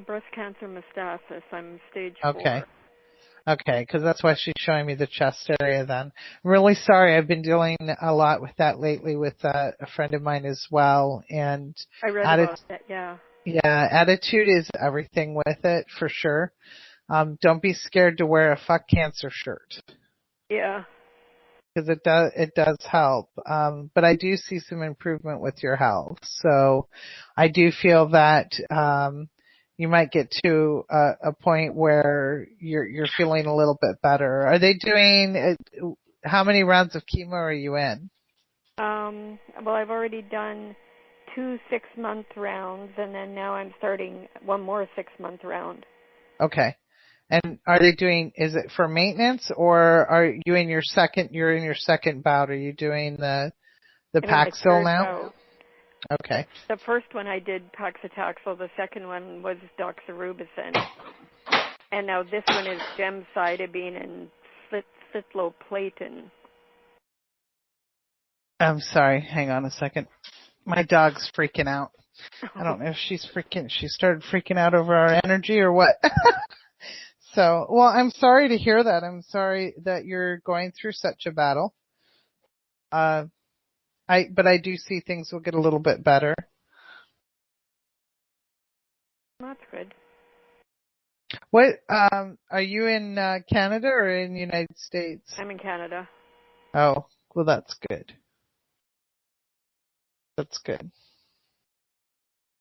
Breast cancer metastasis. I'm stage 4. Okay, because that's why she's showing me the chest area then. I'm really sorry. I've been dealing a lot with that lately with a friend of mine as well. And I read about that, yeah. Yeah, attitude is everything with it, for sure. Don't be scared to wear a fuck cancer shirt. Yeah. Because it does help. But I do see some improvement with your health. So I do feel that, you might get to a point where you're feeling a little bit better. Are they doing, how many rounds of chemo are you in? Well, I've already done 2 6-month rounds, and then now I'm starting one more 6-month round. Okay. And are they doing, is it for maintenance, or are you in your second bout? Are you doing the Paxil now? Bout. Okay. The first one I did paclitaxel. The second one was doxorubicin. And now this one is gemcitabine and citalopladin. I'm sorry. Hang on a second. My dog's freaking out. I don't know if she started freaking out over our energy or what. So, well, I'm sorry to hear that. I'm sorry that you're going through such a battle. But I do see things will get a little bit better. That's good. What, are you in Canada or in the United States? I'm in Canada. Oh, well, that's good. That's good.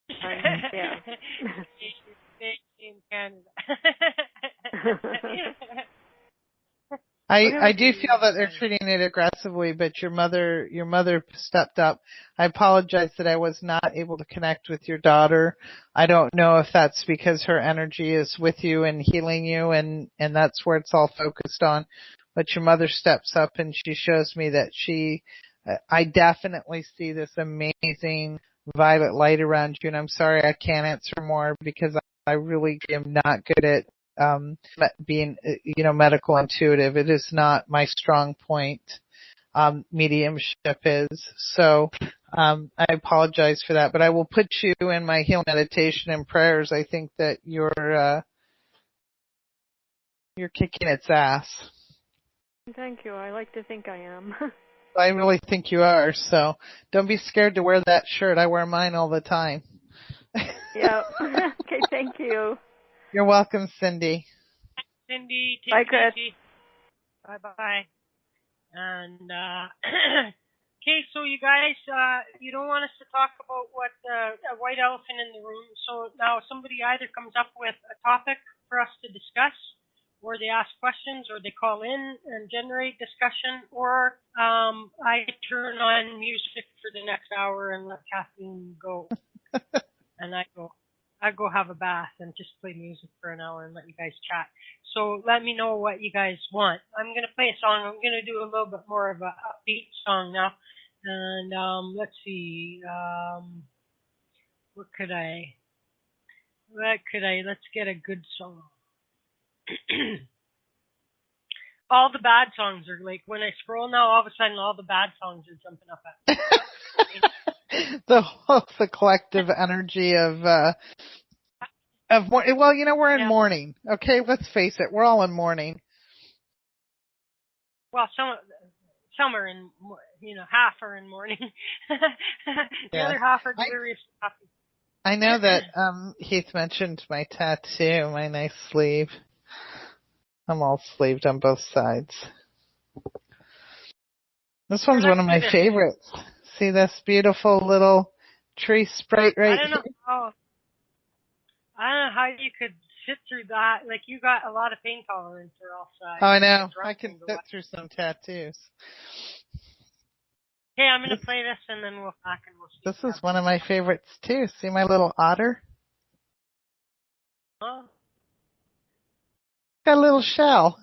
Yeah. In Canada. I do feel that they're treating it aggressively, but your mother stepped up. I apologize that I was not able to connect with your daughter. I don't know if that's because her energy is with you and healing you, and that's where it's all focused on. But your mother steps up and she shows me that I definitely see this amazing violet light around you, and I'm sorry I can't answer more because I really am not good at being, medical intuitive. It is not my strong point. Mediumship is. So, I apologize for that, but I will put you in my healing meditation and prayers. I think that you're kicking its ass. Thank you. I like to think I am. I really think you are. So don't be scared to wear that shirt. I wear mine all the time. Yeah. Okay. Thank you. You're welcome, Cindy. Cindy, take Bye, Chris. Bye-bye. And, okay, so you guys, you don't want us to talk about what a white elephant in the room. So now somebody either comes up with a topic for us to discuss, or they ask questions, or they call in and generate discussion, or I turn on music for the next hour and let Kathleen go. And I go have a bath and just play music for an hour and let you guys chat. So let me know what you guys want. I'm going to play a song. I'm going to do a little bit more of a upbeat song now. And let's see. Let's get a good song. All the bad songs are like, when I scroll now, all of a sudden all the bad songs are jumping up at me. the collective energy of well, we're in mourning. Okay, let's face it, we're all in mourning. Well, some are in, half are in mourning. The other half are delirious. I know that Heath mentioned my tattoo, my nice sleeve. I'm all sleeved on both sides. This one's one of my favorites. See this beautiful little tree sprite right here? I don't know how you could sit through that. Like, you got a lot of pain tolerance or else. Oh, I know. I can sit through some tattoos. Okay, I'm going to play this and then we'll back and we'll see. This is one of my favorites too. See my little otter? Oh. Got a little shell.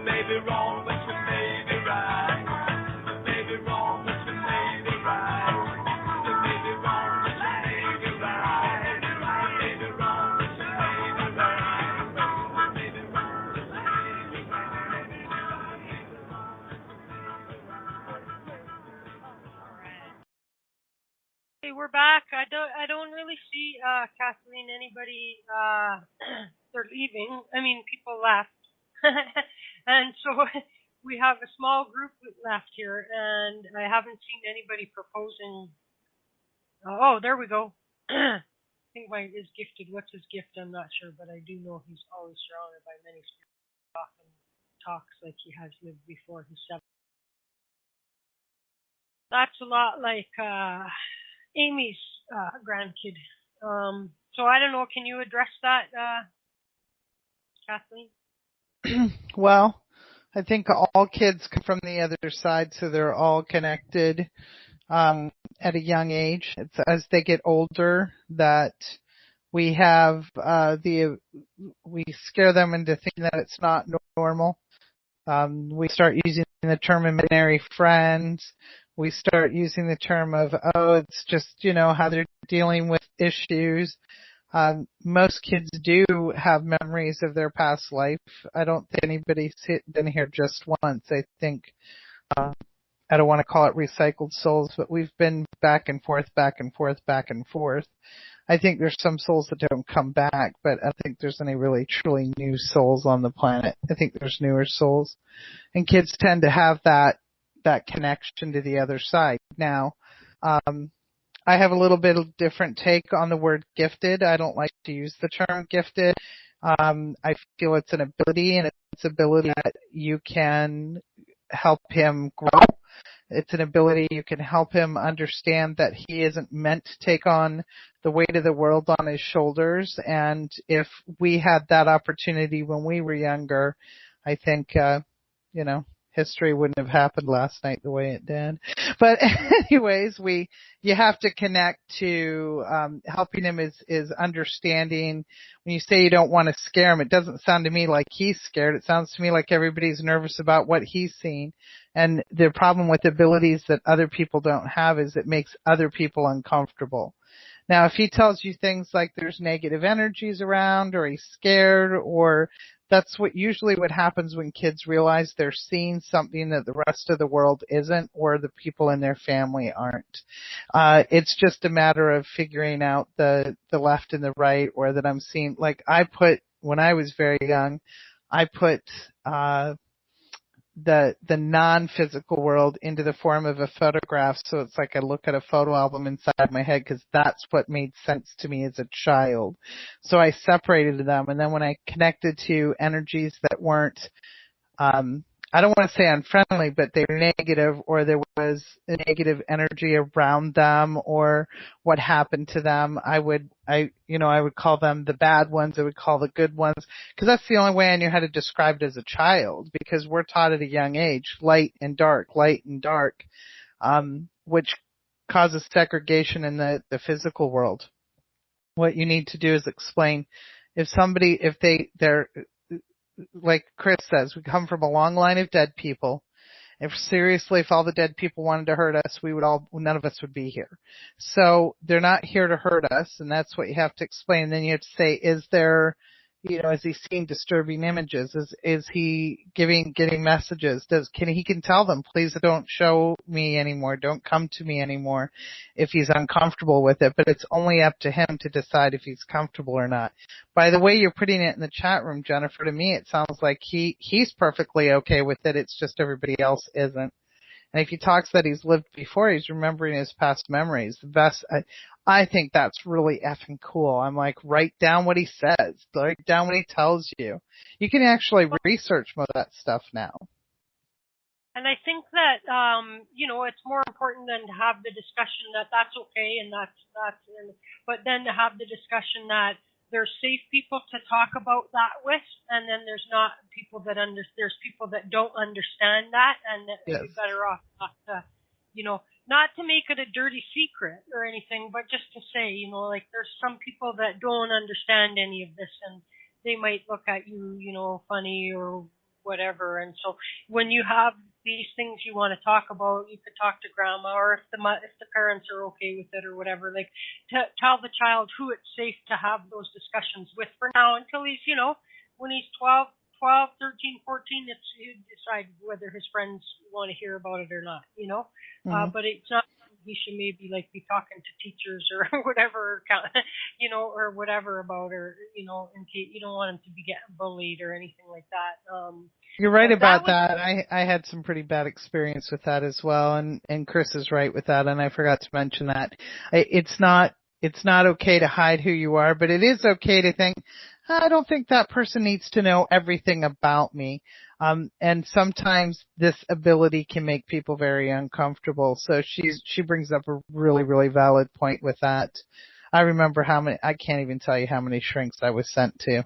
may be wrong, but you may be right. You may be wrong, but you may be right. You may be wrong, but you may be right. You may be wrong, but you may be right. You may be wrong, but you may be Hey, we're back. I don't really see Kathleen, anybody they're leaving. I mean, people left. And so we have a small group left here, and I haven't seen anybody proposing. Oh, there we go. I think mine is gifted. What's his gift? I'm not sure, but I do know he's always surrounded by many spirits. Often talks like he has lived before. He's 7. That's a lot like Amy's grandkid. So I don't know. Can you address that, Kathleen? Well, I think all kids come from the other side, so they're all connected at a young age. It's as they get older that we have we scare them into thinking that it's not normal. We start using the term imaginary friends. We start using the term of, it's just, how they're dealing with issues. Most kids do have memories of their past life. I don't think anybody's been here just once. I think, I don't want to call it recycled souls, but we've been back and forth, back and forth, back and forth. I think there's some souls that don't come back, but I don't think there's any really truly new souls on the planet. I think there's newer souls. And kids tend to have that connection to the other side. Now, I have a little bit of different take on the word gifted. I don't like to use the term gifted. I feel it's an ability, and it's an ability that you can help him grow. It's an ability you can help him understand that he isn't meant to take on the weight of the world on his shoulders. And if we had that opportunity when we were younger, I think, history wouldn't have happened last night the way it did. But anyways, you have to connect to, helping him is understanding. When you say you don't want to scare him, it doesn't sound to me like he's scared. It sounds to me like everybody's nervous about what he's seeing. And the problem with abilities that other people don't have is it makes other people uncomfortable. Now, if he tells you things like there's negative energies around, or he's scared, or that's usually what happens when kids realize they're seeing something that the rest of the world isn't, or the people in their family aren't. It's just a matter of figuring out the left and the right, or that I'm seeing, when I was very young, I put, the non-physical world into the form of a photograph, so it's like I look at a photo album inside my head, because that's what made sense to me as a child. So I separated them, and then when I connected to energies that weren't, I don't want to say unfriendly, but they were negative, or there was a negative energy around them, or what happened to them, I would call them the bad ones. I would call the good ones, because that's the only way I knew how to describe it as a child, because we're taught at a young age, light and dark, which causes segregation in the physical world. What you need to do is explain, if they're, like Chris says, we come from a long line of dead people. If all the dead people wanted to hurt us, none of us would be here. So they're not here to hurt us, and that's what you have to explain. And then you have to say, is he seeing disturbing images? Is he getting messages? He can tell them, please don't show me anymore, don't come to me anymore, if he's uncomfortable with it. But it's only up to him to decide if he's comfortable or not. By the way you're putting it in the chat room, Jennifer, to me it sounds like he's perfectly okay with it. It's just everybody else isn't. And if he talks that he's lived before, he's remembering his past memories. The best, I think that's really effing cool. I'm like, write down what he says. Write down what he tells you. You can actually research most of that stuff now. And I think that, it's more important than to have the discussion that that's okay and but then to have the discussion that there's safe people to talk about that with, and then there's not people there's people that don't understand that, and that Yes. you're better off not to make it a dirty secret or anything, but just to say, there's some people that don't understand any of this, and they might look at you, funny or whatever. And so when you have these things you want to talk about, you could talk to grandma, or if the parents are okay with it or whatever, like tell the child who it's safe to have those discussions with for now until he's, when he's 12, 13, 14, you decide whether his friends want to hear about it or not, Mm-hmm. But it's not, he should maybe like be talking to teachers or whatever, or whatever about, or, in case you don't want him to be getting bullied or anything like that. You're right about that. I had some pretty bad experience with that as well, and Chris is right with that, and I forgot to mention that. It's not okay to hide who you are, but it is okay to think, I don't think that person needs to know everything about me. And sometimes this ability can make people very uncomfortable. So she brings up a really, really valid point with that. I remember I can't even tell you how many shrinks I was sent to.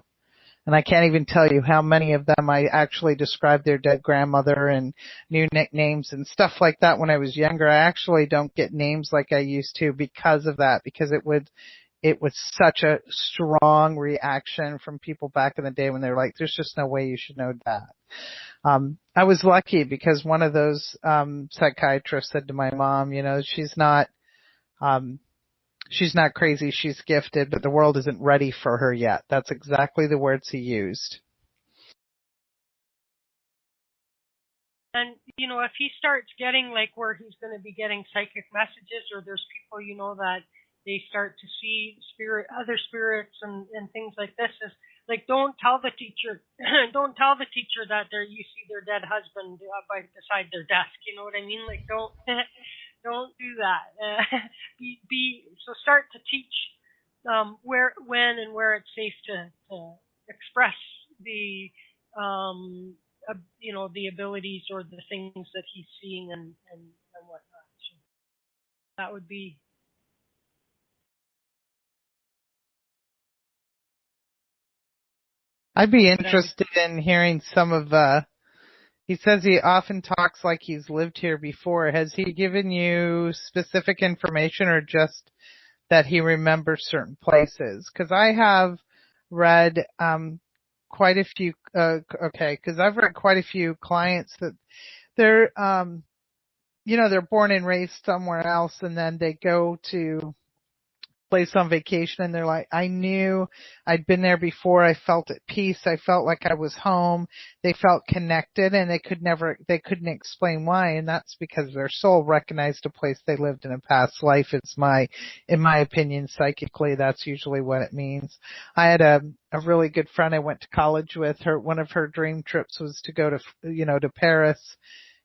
And I can't even tell you how many of them I actually described their dead grandmother and new nicknames and stuff like that when I was younger. I actually don't get names like I used to because of that, because it was such a strong reaction from people back in the day when they're like, there's just no way you should know that. I was lucky because one of those psychiatrists said to my mom, she's not crazy, she's gifted, but the world isn't ready for her yet. That's exactly the words he used. And, if he starts getting like where he's going to be getting psychic messages, or there's people, that they start to see other spirits and things like this, is like, don't tell the teacher that you see their dead husband beside their desk. You know what I mean? Like, don't do that. So start to teach when and where it's safe to express the the abilities or the things that he's seeing and whatnot. So that would be. I'd be interested in hearing some of he says he often talks like he's lived here before. Has he given you specific information or just that he remembers certain places? Because I have read quite a few, because I've read quite a few clients that they're, they're born and raised somewhere else, and then they go to place on vacation and they're like, I knew I'd been there before. I felt at peace. I felt like I was home. They felt connected, and they couldn't explain why. And that's because their soul recognized a place they lived in a past life. In my opinion, psychically, that's usually what it means. I had a really good friend I went to college with. One of her dream trips was to go to Paris,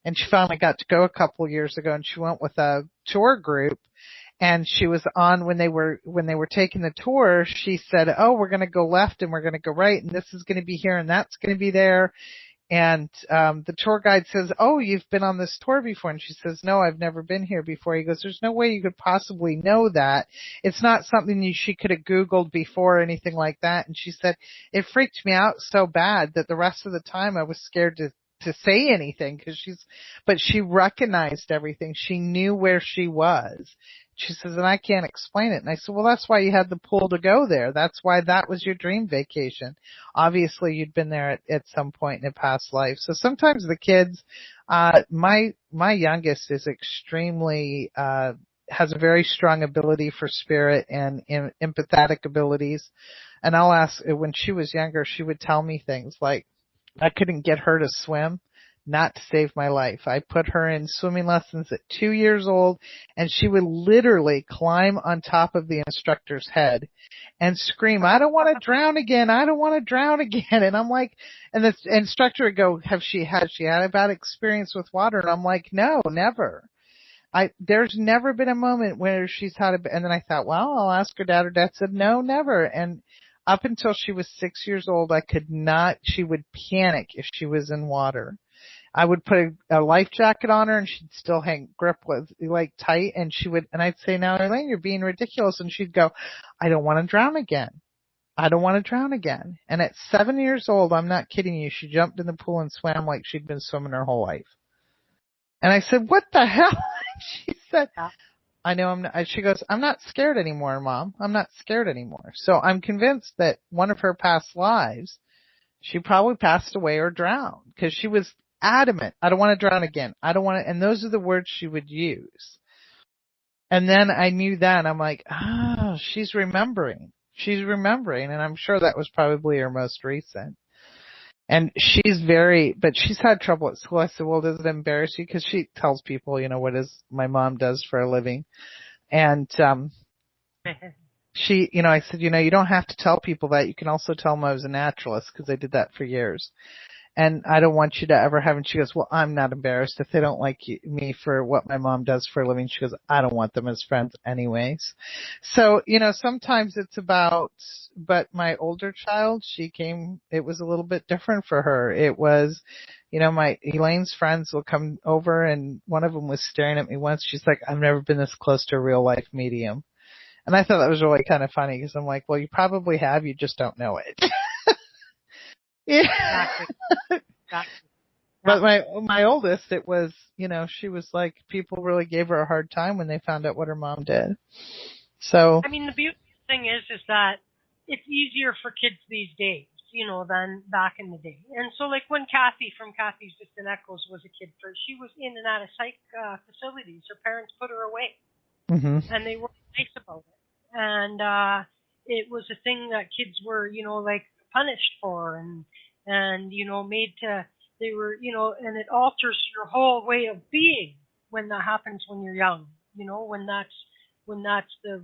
and she finally got to go a couple years ago, and she went with a tour group. And she was on when they were taking the tour, she said, oh, we're going to go left and we're going to go right, and this is going to be here and that's going to be there. And the tour guide says, oh, you've been on this tour before? And she says, no, I've never been here before. He goes, there's no way you could possibly know that. It's not something she could have Googled before or anything like that. And she said, it freaked me out so bad that the rest of the time I was scared to say anything, but she recognized everything. She knew where she was. She says, and I can't explain it. And I said, well, that's why you had the pull to go there. That's why that was your dream vacation. Obviously, you'd been there at some point in a past life. So sometimes the kids, my youngest is extremely, has a very strong ability for spirit and empathetic abilities. And I'll ask, when she was younger, she would tell me things like, I couldn't get her to swim, not to save my life. I put her in swimming lessons at 2 years old, and she would literally climb on top of the instructor's head and scream, I don't want to drown again. I don't want to drown again. And I'm like, and the instructor would go, has she had a bad experience with water? And I'm like, no, never. There's never been a moment where she's had and then I thought, well, I'll ask her dad. Her dad said, no, never. And up until she was 6 years old, she would panic if she was in water. I would put a life jacket on her and she'd still grip with tight, and I'd say, now, Elaine, you're being ridiculous. And she'd go, I don't want to drown again. I don't want to drown again. And at 7 years old, I'm not kidding you, she jumped in the pool and swam like she'd been swimming her whole life. And I said, what the hell? She said, I know I'm not. She goes, I'm not scared anymore, Mom. I'm not scared anymore. So I'm convinced that one of her past lives, she probably passed away or drowned because she was adamant. I don't want to drown again. I don't want to, and those are the words she would use. And then I knew that. I'm like, oh, she's remembering. She's remembering. And I'm sure that was probably her most recent. And she's but she's had trouble at school. I said, well, does it embarrass you? Because she tells people, what my mom does for a living. And, I said, you don't have to tell people that. You can also tell them I was a naturalist because I did that for years. And I don't want you to ever have, and she goes, well, I'm not embarrassed if they don't like me for what my mom does for a living. She goes, I don't want them as friends anyways. So, sometimes it's but my older child, it was a little bit different for her. It was, Elaine's friends will come over and one of them was staring at me once. She's like, I've never been this close to a real life medium. And I thought that was really kind of funny because I'm like, well, you probably have, you just don't know it. Yeah. Exactly. But my oldest, it was, she was like, people really gave her a hard time when they found out what her mom did. So. I mean, the beautiful thing is that it's easier for kids these days, than back in the day. And so like when Kathy from Kathy's Distant Echoes was a kid first, she was in and out of psych facilities. Her parents put her away. Mm-hmm. And they were nice about it. And it was a thing that kids were, punished for and made to, they were, and it alters your whole way of being when that happens when you're young, when that's the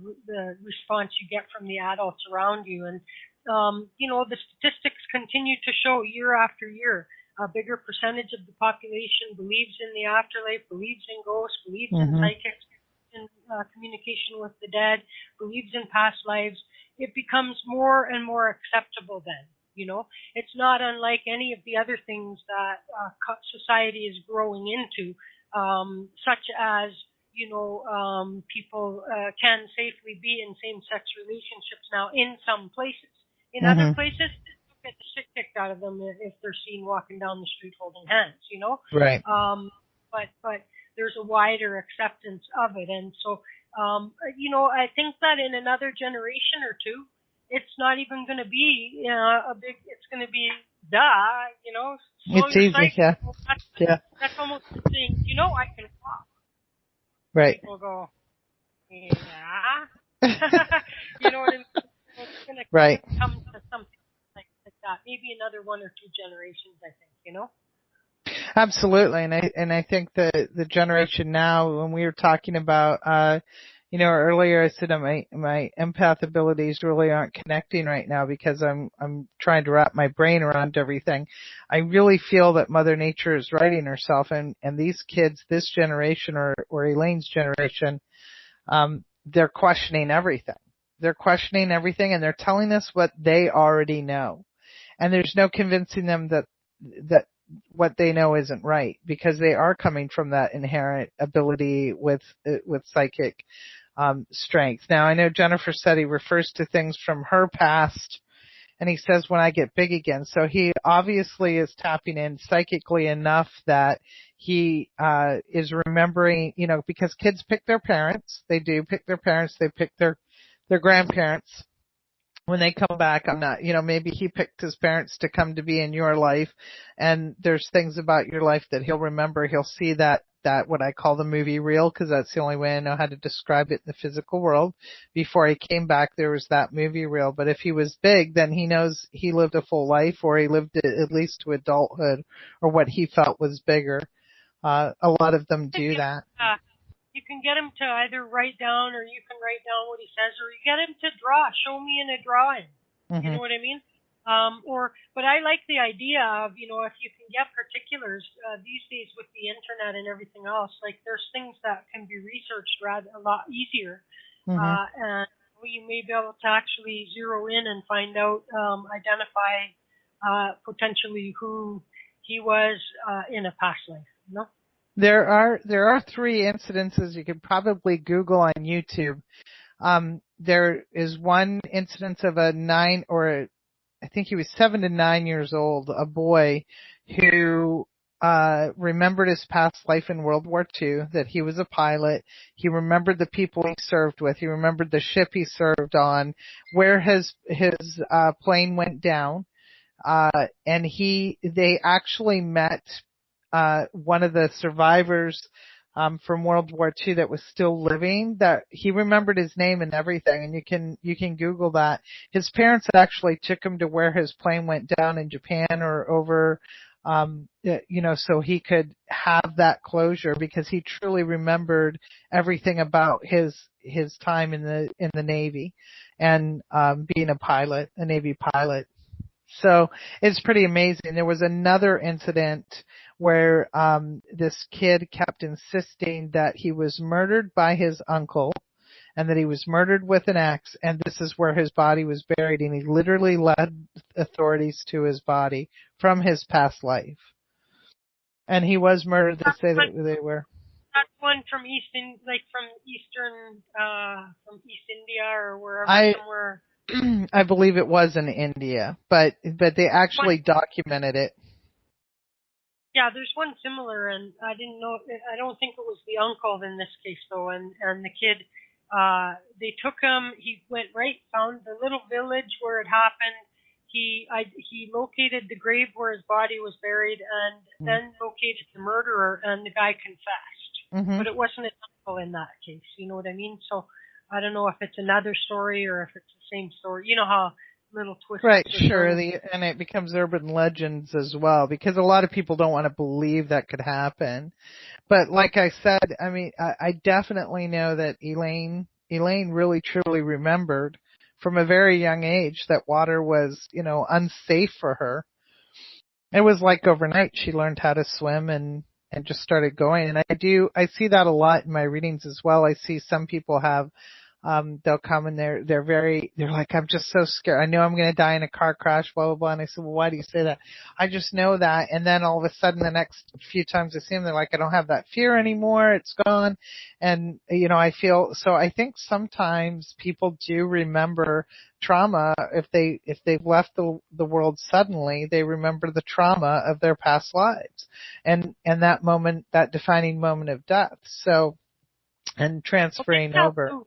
response you get from the adults around you. And, the statistics continue to show year after year, a bigger percentage of the population believes in the afterlife, believes in ghosts, believes in psychics, in communication with the dead, believes in past lives. It becomes more and more acceptable then. It's not unlike any of the other things that society is growing into, such as, people can safely be in same-sex relationships now in some places. In other places, they'll get the shit kicked out of them if they're seen walking down the street holding hands, Right. But there's a wider acceptance of it. And so, I think that in another generation or two, it's not even going to be it's going to be, It's easy, yeah. That's almost the thing, I can walk. Right. People go, yeah. You know what I mean? It's going to come to something like that. Maybe another 1 or 2 generations, I think, Absolutely. And I think the generation now, when we were talking about, earlier I said my empath abilities really aren't connecting right now because I'm trying to wrap my brain around everything. I really feel that Mother Nature is righting herself and these kids, this generation or Elaine's generation, they're questioning everything. They're questioning everything and they're telling us what they already know. And there's no convincing them that what they know isn't right because they are coming from that inherent ability with psychic strength. Now I know Jennifer said he refers to things from her past and he says when I get big again. So he obviously is tapping in psychically enough that he is remembering, because kids pick their parents. They do pick their parents. They pick their grandparents. When they come back, I'm not, maybe he picked his parents to come to be in your life and there's things about your life that he'll remember. He'll see that what I call the movie reel because that's the only way I know how to describe it in the physical world. Before he came back, there was that movie reel. But if he was big, then he knows he lived a full life or he lived at least to adulthood or what he felt was bigger. A lot of them do that. You can get him to either write down or you can write down what he says or you get him to draw. Show me in a drawing. Mm-hmm. You know what I mean? But I like the idea of, if you can get particulars these days with the internet and everything else, like there's things that can be researched a lot easier. And you may be able to actually zero in and find out, identify potentially who he was in a past life, There are 3 incidences you could probably Google on YouTube. There is one incidence of I think he was 7 to 9 years old, a boy who remembered his past life in World War II, that he was a pilot. He remembered the people he served with. He remembered the ship he served on, where his plane went down. And they actually met, one of the survivors, from World War II that was still living, that he remembered his name and everything. And you can Google that. His parents actually took him to where his plane went down in Japan or over, so he could have that closure, because he truly remembered everything about his time in the Navy and, being a Navy pilot. So it's pretty amazing. There was another incident where this kid kept insisting that he was murdered by his uncle and that he was murdered with an axe, and this is where his body was buried, and he literally led authorities to his body from his past life. And he was murdered. They say that they were. That's one from East India or wherever somewhere. I believe it was in India, but they actually documented it. Yeah, there's one similar, and I don't think it was the uncle in this case though, and the kid, they took him, he went found the little village where it happened, he located the grave where his body was buried, and then located the murderer, and the guy confessed. Mm-hmm. But it wasn't his uncle in that case, you know what I mean? So I don't know if it's another story or if it's the same story. You know how little twists. Right, sure. And it becomes urban legends as well, because a lot of people don't want to believe that could happen. But like I said, I mean, I definitely know that Elaine really truly remembered from a very young age that water was, unsafe for her. It was like overnight she learned how to swim and just started going. And I see that a lot in my readings as well. I see some people have, they'll come and they're like, I'm just so scared. I know I'm going to die in a car crash, blah, blah, blah. And I said, well, why do you say that? I just know that. And then all of a sudden the next few times I see them, they're like, I don't have that fear anymore. It's gone. And, I think sometimes people do remember trauma. If they've left the world suddenly, they remember the trauma of their past lives and that moment, that defining moment of death. So, and transferring over.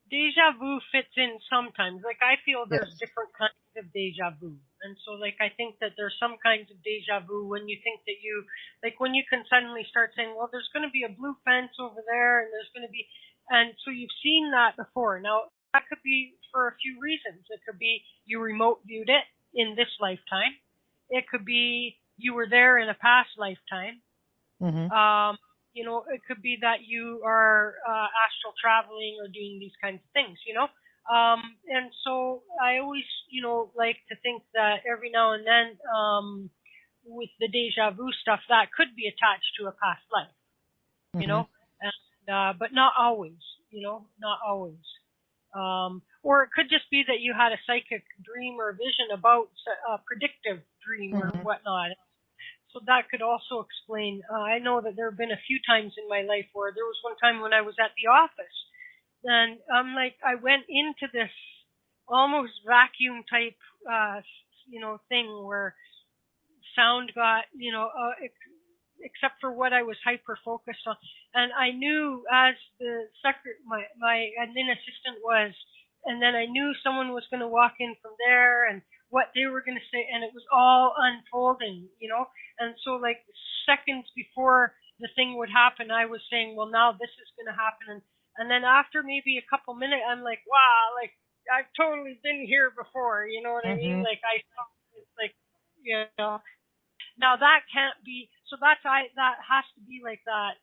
Deja vu fits in sometimes. Like, I feel there's different kinds of deja vu. And so, I think that there's some kinds of deja vu when you think that when you can suddenly start saying, well, there's going to be a blue fence over there, and there's going to be, and so you've seen that before. Now, that could be for a few reasons. It could be you remote viewed it in this lifetime. It could be you were there in a past lifetime. Mm-hmm. It could be that you are astral traveling or doing these kinds of things, And so I always, like to think that every now and then, with the deja vu stuff, that could be attached to a past life, and, but not always, not always. Or it could just be that you had a psychic dream or vision about a predictive dream or whatnot. So that could also explain, I know that there have been a few times in my life where there was one time when I was at the office, and I went into this almost vacuum type, thing where sound got, except for what I was hyper focused on. And I knew as the my admin assistant was, and then I knew someone was going to walk in from there and what they were going to say, and it was all unfolding, And so seconds before the thing would happen, I was saying, well, now this is going to happen. And then after maybe a couple minutes, I'm like, wow, I've totally been here before, you know what I mean? Now that can't be, so that has to be like that.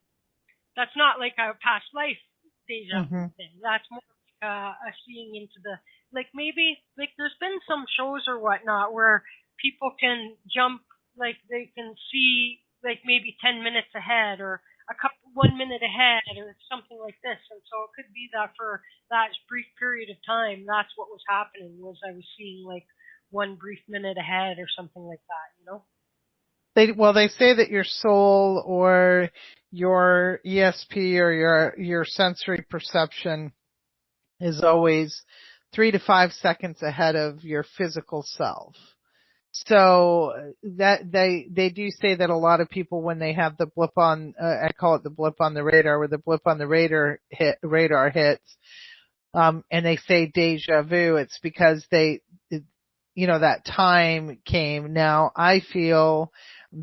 That's not like a past life deja vu thing. That's more a seeing into the, maybe, there's been some shows or whatnot where people can jump, they can see, maybe 10 minutes ahead or 1 minute ahead or something like this. And so it could be that for that brief period of time, that's what was happening, was I was seeing, one brief minute ahead or something like that, They say that your soul or your ESP or your sensory perception is always 3 to 5 seconds ahead of your physical self. So that they do say that a lot of people, when they have the blip on, I call it the blip on the radar, where the blip on the radar hits, and they say deja vu, it's because that time came. Now I feel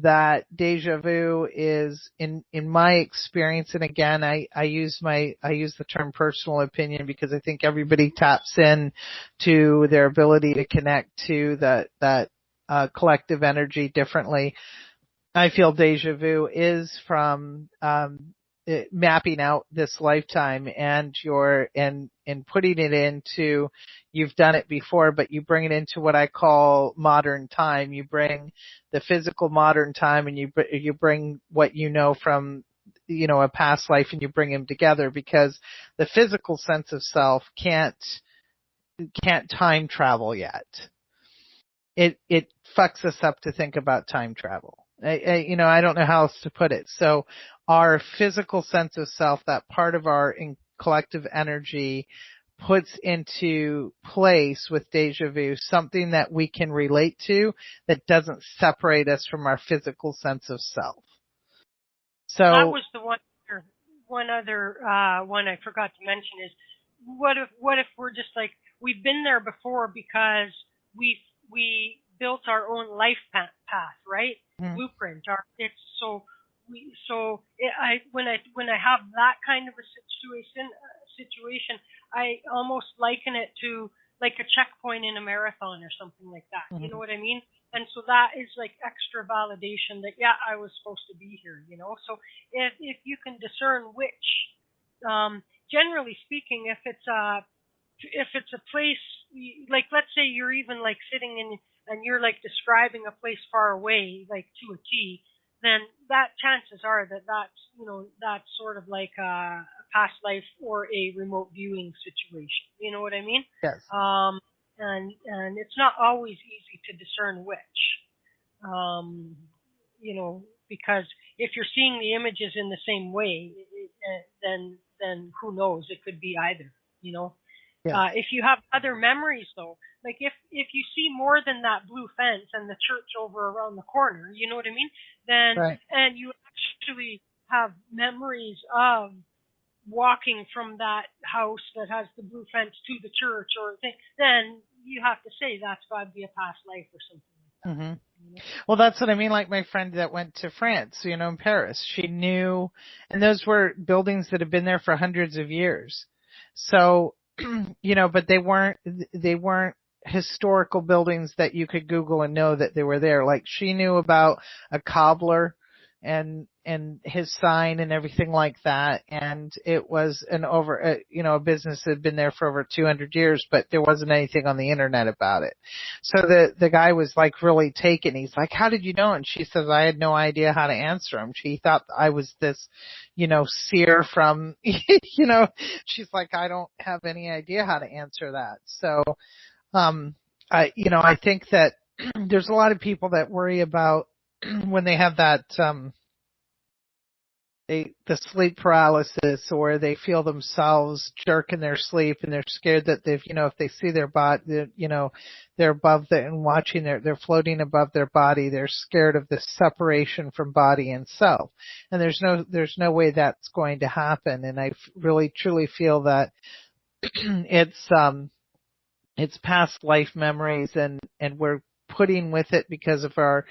that deja vu is in my experience, and again, I use the term personal opinion because I think everybody taps in to their ability to connect to that collective energy differently. I feel deja vu is from mapping out this lifetime and putting it into, you've done it before, but you bring it into what I call modern time. You bring the physical modern time, and you bring what you know from a past life, and you bring them together, because the physical sense of self can't time travel yet. It fucks us up to think about time travel. I don't know how else to put it. So our physical sense of self, that part of our collective energy, puts into place with deja vu something that we can relate to that doesn't separate us from our physical sense of self. So that was the one other one I forgot to mention is, what if we're just like, we've been there before because we built our own life path, right? Mm-hmm. Blueprint. When I have that kind of a situation, I almost liken it to like a checkpoint in a marathon or something like that. Mm-hmm. You know what I mean? And so that is like extra validation that, yeah, I was supposed to be here, So if you can discern which, generally speaking, if it's a place, like let's say you're even like sitting in and you're like describing a place far away, like to a T, then that chances are that's sort of like a past life or a remote viewing situation. You know what I mean? Yes. And it's not always easy to discern which, because if you're seeing the images in the same way, then who knows? It could be either, Yes. If you have other memories, though, like if you see more than that blue fence and the church over around the corner, you know what I mean? Then, right. And you actually have memories of walking from that house that has the blue fence to the church or thing, then you have to say that's got to be a past life or something like that. Mm-hmm. Well, that's what I mean. Like my friend that went to France, in Paris, she knew, and those were buildings that have been there for hundreds of years. So, but they weren't historical buildings that you could Google and know that they were there. Like she knew about a cobbler and his sign and everything like that. And it was a business that had been there for over 200 years, but there wasn't anything on the internet about it. So the guy was like really taken. He's like, how did you know? And she says, I had no idea how to answer him. She thought I was this, seer from, she's like, I don't have any idea how to answer that. So, I think that there's a lot of people that worry about when they have that, the sleep paralysis, or they feel themselves jerk in their sleep and they're scared that if they see their body, they're above and watching they're floating above their body. They're scared of the separation from body and self. And there's no way that's going to happen. And I really truly feel that it's past life memories and we're putting with it because of our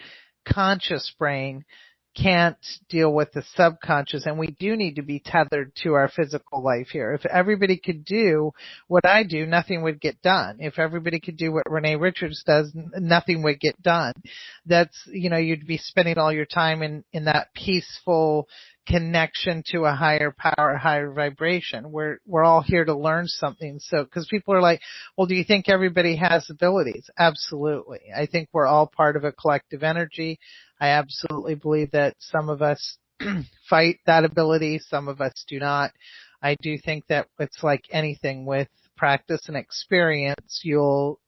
conscious brain can't deal with the subconscious, and we do need to be tethered to our physical life here. If everybody could do what I do, nothing would get done. If everybody could do what Renee Richards does, nothing would get done. That's, you'd be spending all your time in that peaceful connection to a higher power, higher vibration. We're all here to learn something. So, because people are like, well, do you think everybody has abilities? Absolutely. I think we're all part of a collective energy. I absolutely believe that some of us fight that ability, some of us do not. I do think that it's like anything, with practice and experience, you'll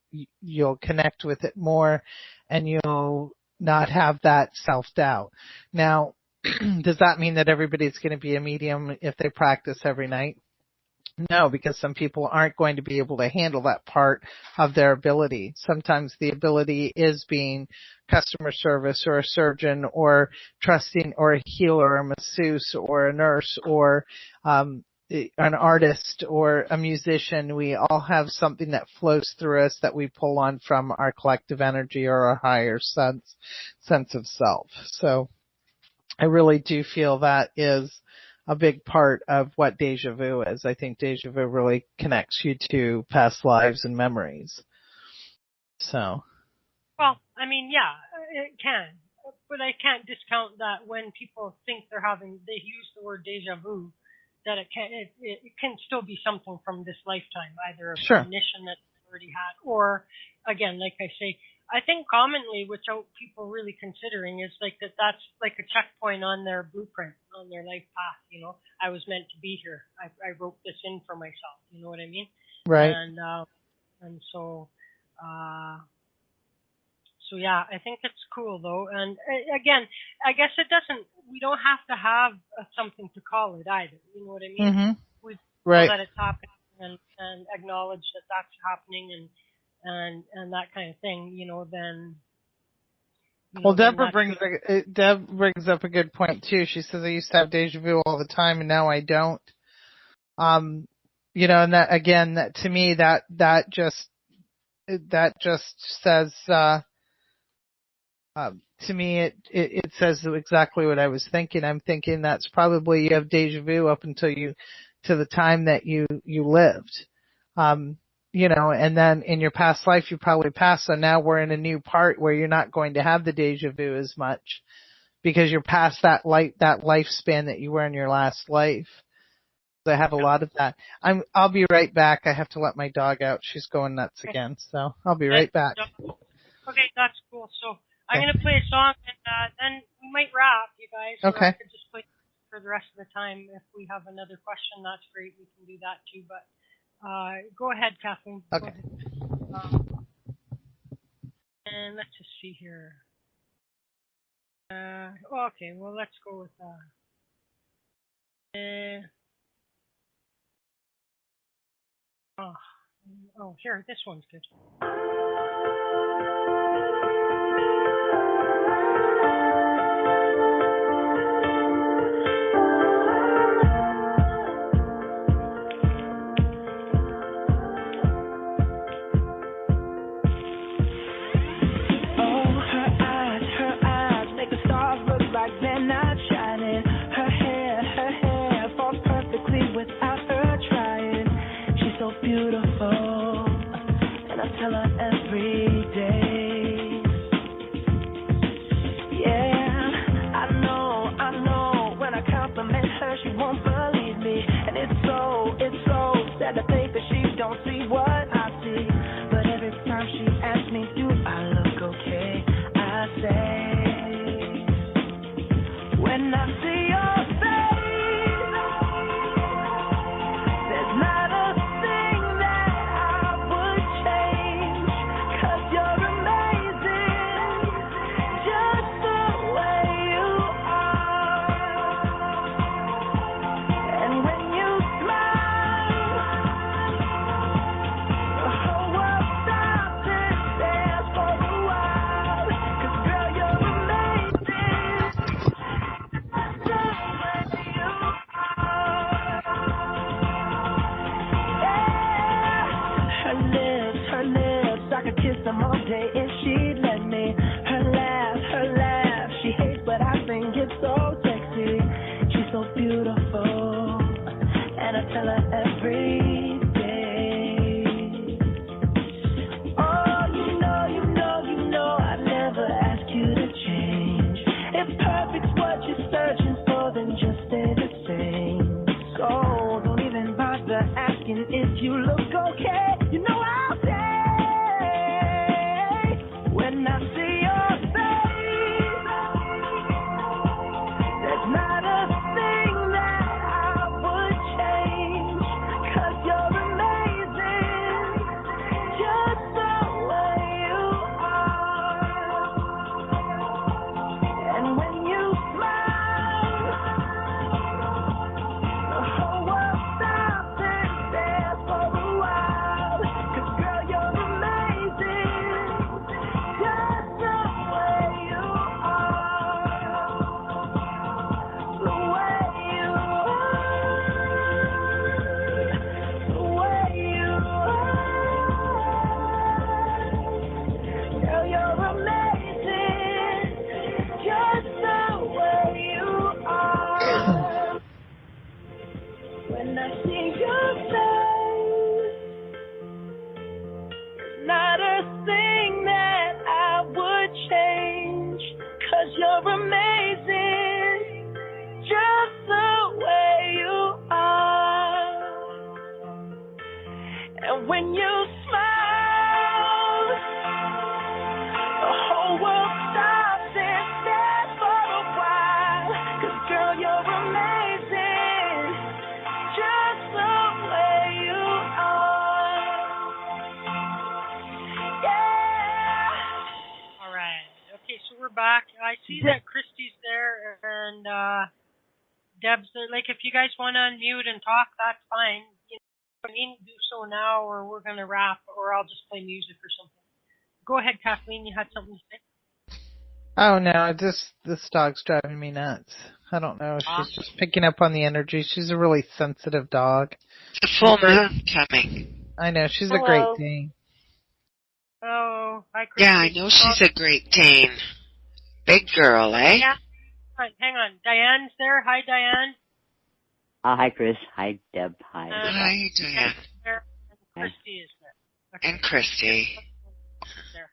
connect with it more and you'll not have that self-doubt. Now, does that mean that everybody's going to be a medium if they practice every night? No, because some people aren't going to be able to handle that part of their ability. Sometimes the ability is being customer service or a surgeon or trusting or a healer or a masseuse or a nurse or an artist or a musician, we all have something that flows through us that we pull on from our collective energy or our higher sense of self. So I really do feel that is a big part of what deja vu is. I think deja vu really connects you to past lives and memories. So. Well, I mean, yeah, it can. But I can't discount that when people think they use the word deja vu, that it can still be something from this lifetime, either a premonition that they already had, or, again, like I say, I think commonly, without people really considering, is like that's like a checkpoint on their blueprint, on their life path. I was meant to be here. I wrote this in for myself. You know what I mean? Right. And so. So yeah, I think it's cool though. And again, I guess we don't have to have something to call it either. You know what I mean? Mm-hmm. We know that it's happening and acknowledge that that's happening and that kind of thing, then. Well, Deb brings up a good point too. She says, I used to have deja vu all the time and now I don't. And that, again, that to me, that just says, to me, it says exactly what I was thinking. I'm thinking that's probably you have deja vu up until to the time that you lived. And then in your past life you probably passed. So now we're in a new part where you're not going to have the deja vu as much because you're past that lifespan that you were in your last life. So I have a lot of that. I'll be right back. I have to let my dog out. She's going nuts again. So I'll be right back. Okay, that's cool. So I'm going to play a song, and then we might wrap, you guys. Okay. Or I could just play for the rest of the time. If we have another question, that's great. We can do that too. But go ahead, Kathleen. Okay. And let's just see here. Okay, well, let's go with here, this one's good. They're not shining. Her hair falls perfectly without her trying. She's so beautiful, and I tell her every day. you're amazing, just the way you are. And when you smile, the whole world stops and stares for a while. 'Cause girl, you're amazing, just the way you are. Yeah. All right. Okay, so we're back. I see that Christy's there and Deb's there. Like, if you guys want to unmute and talk, that's fine. You know, you can do so now, or we're going to wrap, or I'll just play music or something. Go ahead, Kathleen. You had something to say? Oh no, this dog's driving me nuts. I don't know. She's just picking up on the energy. She's a really sensitive dog. The full moon coming. I know. She's Hello. a great Dane. Oh, hi, Christy. Yeah, I know she's a Great Dane. Big girl, eh? Yeah. Hang on. Diane's there. Hi, Diane. Hi, Chris. Hi, Deb. Hi. Hi, Diane. There. And Christy is there. Okay. And Christy. There.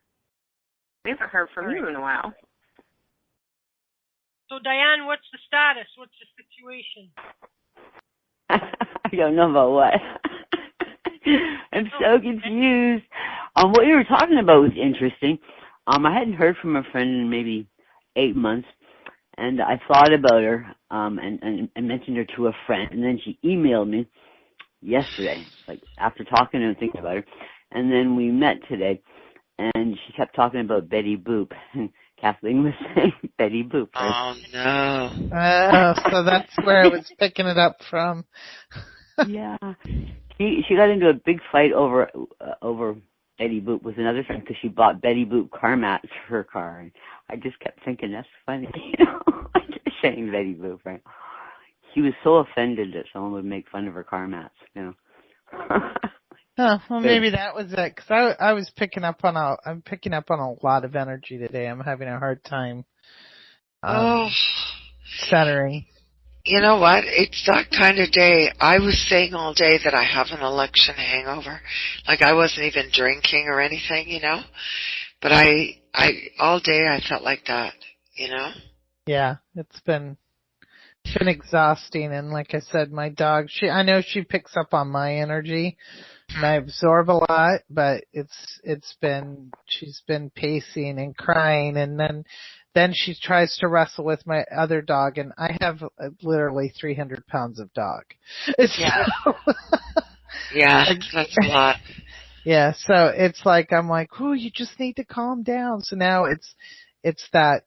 We haven't heard from you in a while. So, Diane, what's the status? What's the situation? I don't know about what. I'm so confused. What you were talking about was interesting. I hadn't heard from a friend in maybe 8 months, and I thought about her and mentioned her to a friend, and then she emailed me yesterday, like after talking to her and thinking about her, and then we met today, and she kept talking about Betty Boop, and Kathleen was saying Betty Boop. Right? Oh, no. So that's where I was picking it up from. Yeah. She got into a big fight over Betty Boop with another friend because she bought Betty Boop car mats for her car. And I just kept thinking, that's funny, you know, just saying Betty Boop, right? She was so offended that someone would make fun of her car mats, you know. Oh, well, maybe that was it. Because I was picking up on I'm picking up on a lot of energy today. I'm having a hard time centering. You know what? It's that kind of day. I was saying all day that I have an election hangover. Like, I wasn't even drinking or anything, you know? But I all day I felt like that, you know? Yeah, it's been exhausting. And like I said, my dog, I know she picks up on my energy and I absorb a lot, but she's been pacing and crying, and then she tries to wrestle with my other dog, and I have literally 300 pounds of dog. Yeah. Yeah, that's a lot. Yeah, so it's like, I'm like, oh, you just need to calm down. So now it's that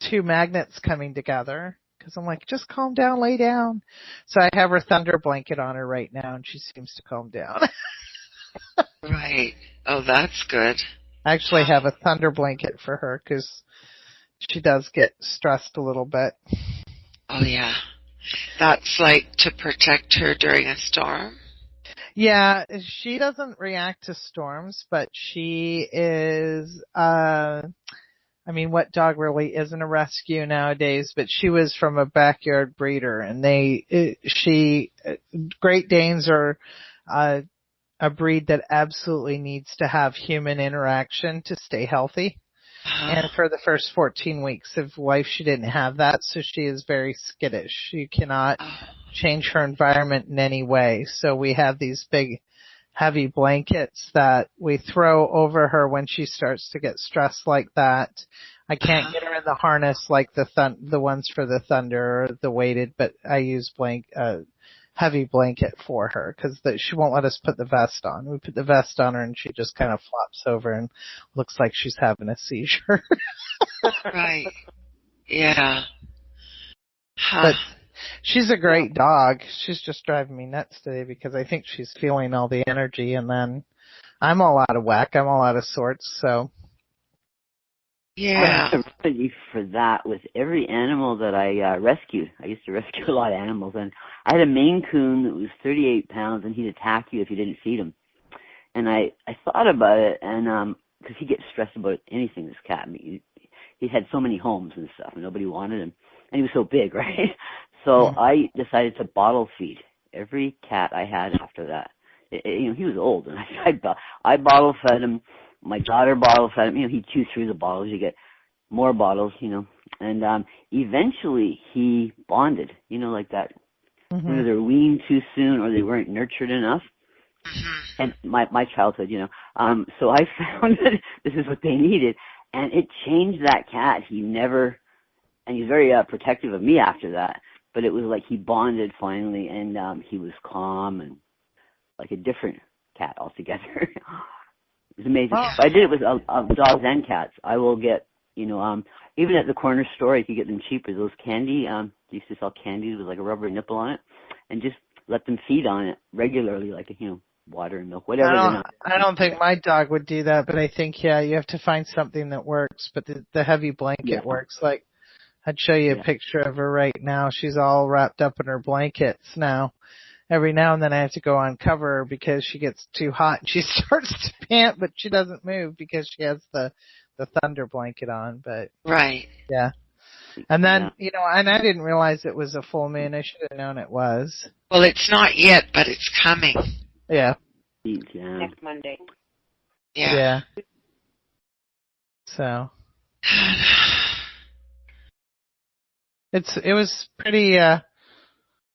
two magnets coming together, because I'm like, just calm down, lay down. So I have her thunder blanket on her right now, and she seems to calm down. Right. Oh, that's good. I actually have a thunder blanket for her because she does get stressed a little bit. Oh, yeah. That's like to protect her during a storm? Yeah, she doesn't react to storms, but she is, what dog really isn't a rescue nowadays, but she was from a backyard breeder, and Great Danes are, a breed that absolutely needs to have human interaction to stay healthy. And for the first 14 weeks of life, she didn't have that, so she is very skittish. You cannot change her environment in any way. So we have these big, heavy blankets that we throw over her when she starts to get stressed like that. I can't get her in the harness like the ones for the thunder or the weighted, but I use heavy blanket for her because she won't let us put the vest on. We put the vest on her and she just kind of flops over and looks like she's having a seizure. Right. Yeah. But she's a great dog. She's just driving me nuts today because I think she's feeling all the energy, and then I'm all out of whack. I'm all out of sorts, so. Yeah. I'm ready for that with every animal that I rescued. I used to rescue a lot of animals, and I had a Maine Coon that was 38 pounds, and he'd attack you if you didn't feed him. And I thought about it, and because he gets stressed about anything, this cat. I mean, he had so many homes and stuff, and nobody wanted him, and he was so big, right? So I decided to bottle feed every cat I had after that. He was old, and I bottle fed him. My daughter bottle fed him. He'd chew through the bottles. You get more bottles, and eventually he bonded, like that. Mm-hmm. Either they're weaned too soon or they weren't nurtured enough. And my childhood, so I found that this is what they needed, and it changed that cat. And he's very protective of me after that, but it was like he bonded finally, and he was calm and like a different cat altogether. It was amazing. Oh. But I did it with dogs and cats. I will get, even at the corner store, you could get them cheaper. Those candy, they used to sell candies with like a rubber nipple on it, and just let them feed on it regularly, like, water and milk, whatever. I don't think my dog would do that, but I think, you have to find something that works. But the heavy blanket works. Like, I'd show you a picture of her right now. She's all wrapped up in her blankets now. Every now and then I have to go uncover her because she gets too hot and she starts to pant, but she doesn't move because she has the thunder blanket on. But right. Yeah. And then, and I didn't realize it was a full moon. I should have known it was. Well, it's not yet, but it's coming. Yeah. Next Monday. Yeah. So it was pretty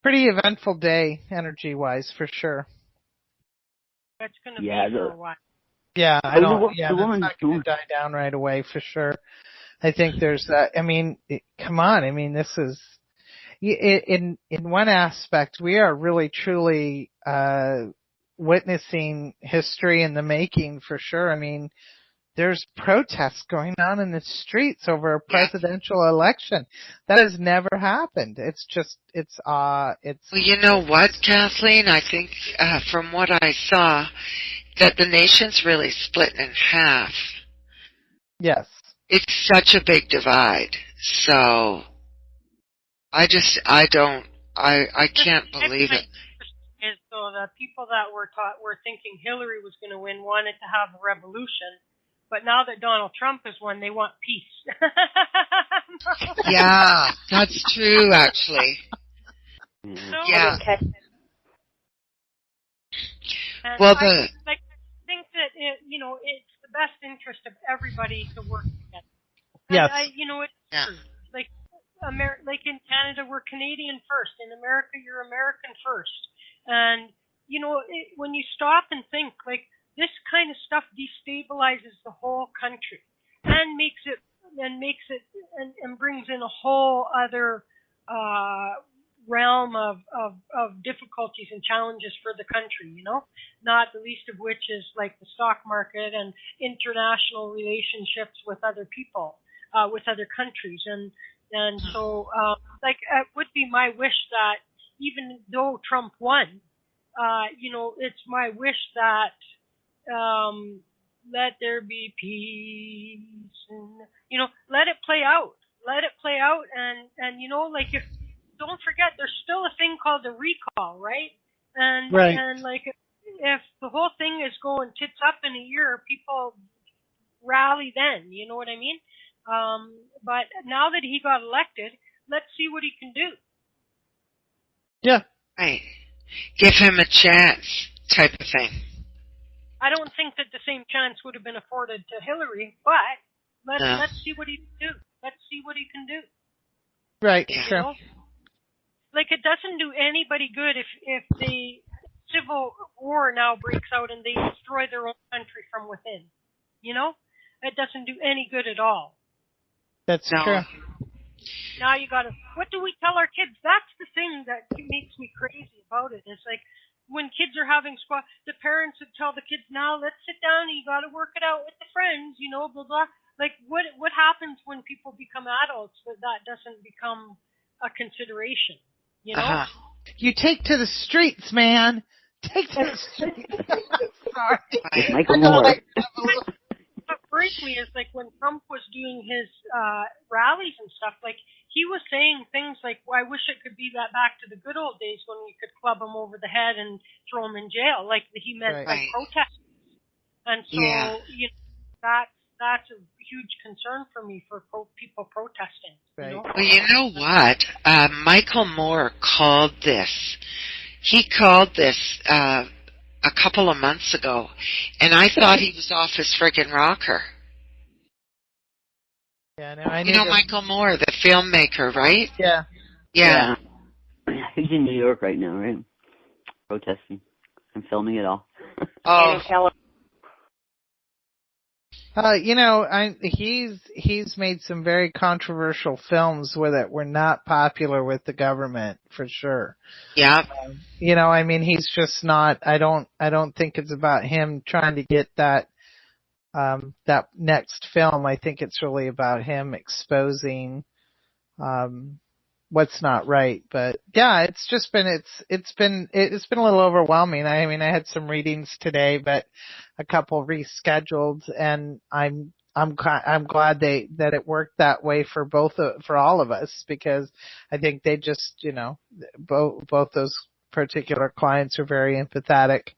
eventful day, energy-wise, for sure. That's going to be for a while. Yeah, that's not going to die down right away, for sure. I think there's that. I mean, come on. I mean, this is, in one aspect, we are really, truly, witnessing history in the making, for sure. I mean, there's protests going on in the streets over a presidential election. That has never happened. Well, you know what, Kathleen? I think, from what I saw, that the nation's really split in half. Yes. It's such a big divide. So, I can't believe it. Is so the people that were thinking Hillary was going to win wanted to have a revolution, but now that Donald Trump has won, they want peace. Yeah, that's true, actually. Yeah. Well, I think that it's the best interest of everybody to work together. Yes. Like in Canada, we're Canadian first. In America, you're American first. And, when you stop and think, like, this kind of stuff destabilizes the whole country and brings in a whole other, realm of difficulties and challenges for the country, not the least of which is like the stock market and international relationships with other people, with other countries. And so, it would be my wish that even though Trump won, it's my wish that, let there be peace and, let it play out. Let it play out. And if, don't forget, there's still a thing called a recall, right? And, right. And if the whole thing is going tits up in a year, people rally then, you know what I mean? But now that he got elected, let's see what he can do. Yeah. Right. Give him a chance, type of thing. I don't think that the same chance would have been afforded to Hillary, but let's see what he can do. Let's see what he can do. Right, sure. Like, it doesn't do anybody good if the civil war now breaks out and they destroy their own country from within. It doesn't do any good at all. That's true. Now what do we tell our kids? That's the thing that makes me crazy about it. It's like, when kids are having the parents would tell the kids, now let's sit down and you got to work it out with the friends, blah, blah. Like, what happens when people become adults that doesn't become a consideration, Uh-huh. You take to the streets, man. Take to the streets. Sorry. Michael Moore. What breaks me is, like, when Trump was doing his rallies and stuff, like, he was saying things like, well, I wish it could be back to the good old days when we could club him over the head and throw him in jail. Like, he meant, like, protest. And so, that's a huge concern for me, for people protesting. Right. Well, you know what? Michael Moore called this. He called this a couple of months ago, and I thought he was off his friggin' rocker. Yeah, no, I You need know to. Michael Moore, the filmmaker, right? Yeah. Yeah. He's in New York right now, right? Protesting and filming it all. Oh, He's made some very controversial films that were not popular with the government for sure. yeah. He's just not. I don't think it's about him trying to get that next film. I think it's really about him exposing what's not right. But yeah, it's been a little overwhelming. I had some readings today, but a couple rescheduled, and I'm glad that it worked that way for for all of us, because I think they just, both those particular clients are very empathetic,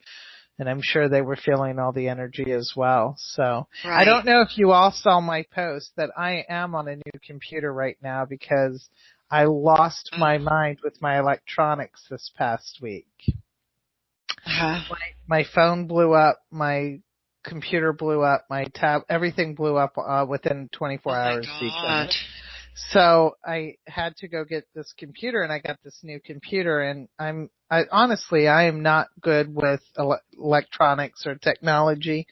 and I'm sure they were feeling all the energy as well. So Right. I don't know if you all saw my post that I am on a new computer right now because I lost my mind with my electronics this past week. Uh-huh. My phone blew up, my computer blew up, my tab, everything blew up within 24 hours. Oh my God. So I had to go get this computer, and I got this new computer, and honestly, I am not good with electronics or technology.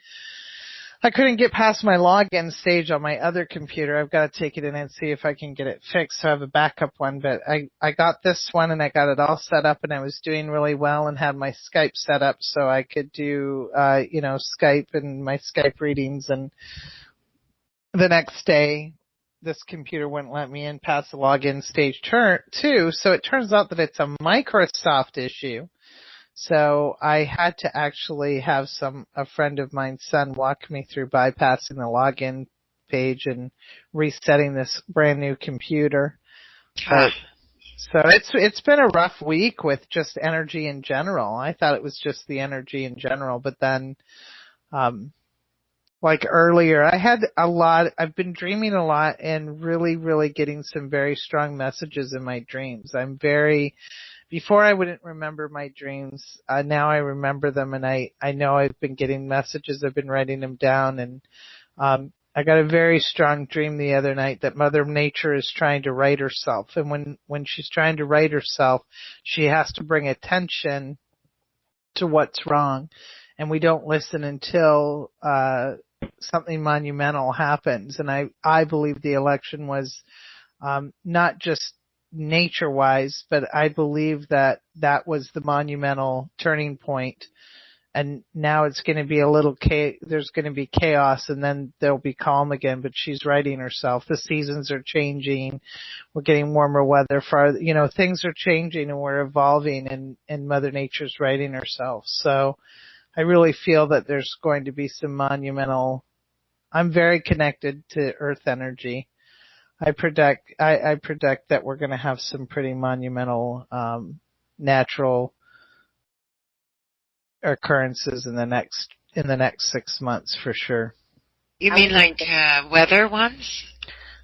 I couldn't get past my login stage on my other computer. I've got to take it in and see if I can get it fixed. So I have a backup one, but I got this one, and I got it all set up, and I was doing really well and had my Skype set up so I could do, Skype and my Skype readings. And the next day, this computer wouldn't let me in past the login stage 2. So it turns out that it's a Microsoft issue. So I had to actually have a friend of mine's son walk me through bypassing the login page and resetting this brand new computer. So it's been a rough week with just energy in general. I thought it was just the energy in general, but then, like earlier, I've been dreaming a lot and really, really getting some very strong messages in my dreams. Before I wouldn't remember my dreams, now I remember them, and I know I've been getting messages, I've been writing them down, and I got a very strong dream the other night that Mother Nature is trying to right herself, and when she's trying to right herself, she has to bring attention to what's wrong, and we don't listen until something monumental happens. And I believe the election was not just nature-wise, but I believe that was the monumental turning point. And now it's going to be there's going to be chaos, and then there'll be calm again, but she's righting herself. The seasons are changing. We're getting warmer weather. Things are changing, and we're evolving, and Mother Nature's righting herself. So I really feel that there's going to be some I'm very connected to Earth energy. I predict that we're going to have some pretty monumental natural occurrences in the next 6 months for sure. You mean like weather ones?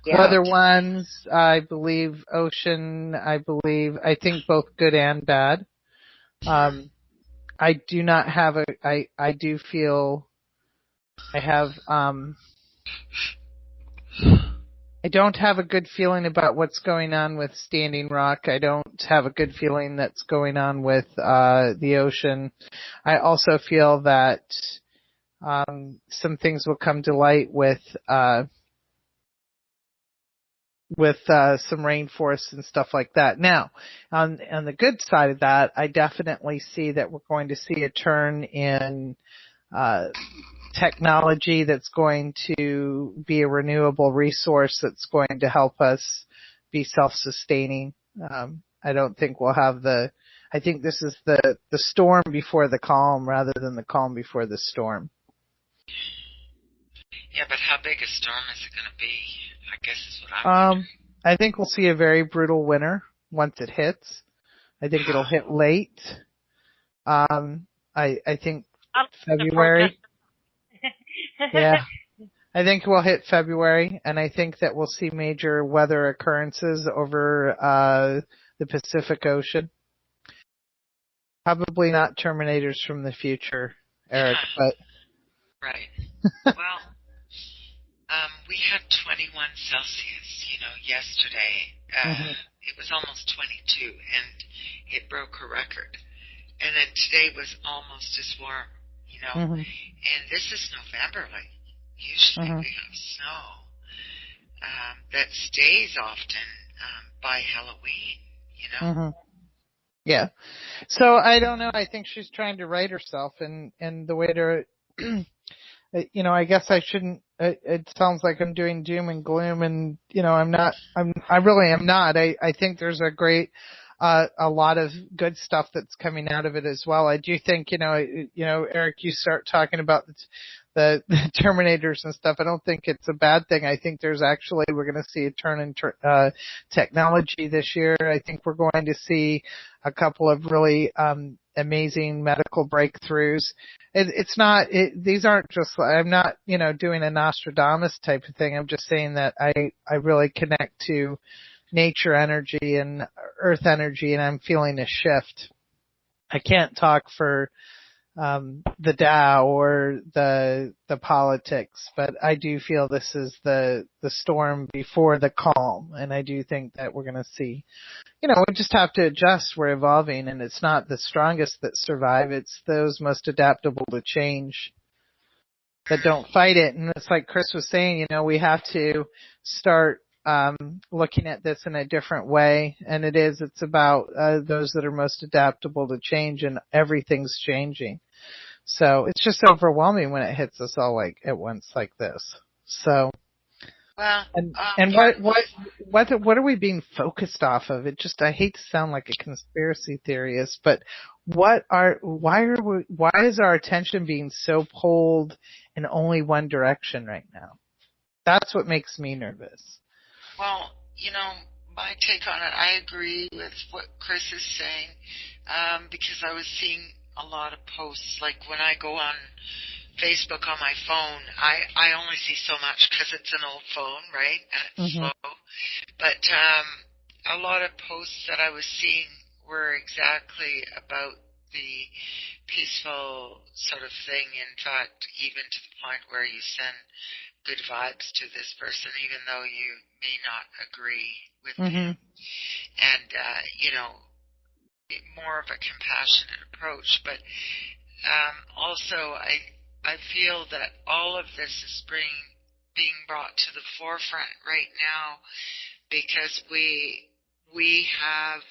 Yeah. Weather ones, I believe ocean, I think both good and bad. I do not have I do feel I have I don't have a good feeling about what's going on with Standing Rock. I don't have a good feeling that's going on with the ocean. I also feel that some things will come to light with some rainforests and stuff like that. Now, on the good side of that, I definitely see that we're going to see a turn in technology that's going to be a renewable resource that's going to help us be self-sustaining. I don't think we'll have I think this is the storm before the calm rather than the calm before the storm. Yeah, but how big a storm is it going to be? I guess is what I'm wondering. I think we'll see a very brutal winter once it hits. I think it'll hit late. I think February. Yeah. I think we'll hit February, and I think that we'll see major weather occurrences over the Pacific Ocean. Probably not Terminators from the future, Eric, but... Right. Well, We had 21 Celsius, yesterday. It was almost 22, and it broke a record. And then today was almost as warm, And this is November. Like, usually we have snow that stays often by Halloween, Yeah. So I don't know. I think she's trying to right herself, and the way to, I guess I shouldn't. It sounds like I'm doing doom and gloom, and I'm not. I really am not. I think there's a lot of good stuff that's coming out of it as well. I do think, Eric, you start talking about the Terminators and stuff. I don't think it's a bad thing. I think we're going to see a turn in technology this year. I think we're going to see a couple of really amazing medical breakthroughs. These aren't just, I'm not, doing a Nostradamus type of thing. I'm just saying that I really connect to nature energy and earth energy, and I'm feeling a shift. I can't talk for the Tao or the politics, but I do feel this is the storm before the calm, and I do think that we're going to see, we just have to adjust. We're evolving, and it's not the strongest that survive, it's those most adaptable to change that don't fight it. And it's like Chris was saying, we have to start looking at this in a different way, and it's about those that are most adaptable to change, and everything's changing. So it's just overwhelming when it hits us all like at once like this. So, well, and what are we being focused off of? I hate to sound like a conspiracy theorist, but why is our attention being so pulled in only one direction right now? That's what makes me nervous. Well, my take on it, I agree with what Chris is saying, because I was seeing a lot of posts. Like when I go on Facebook on my phone, I only see so much because it's an old phone, right? And it's slow. But a lot of posts that I was seeing were exactly about the peaceful sort of thing. In fact, even to the point where you send good vibes to this person, even though you may not agree with him. And, more of a compassionate approach. But also, I feel that all of this is being brought to the forefront right now because we have,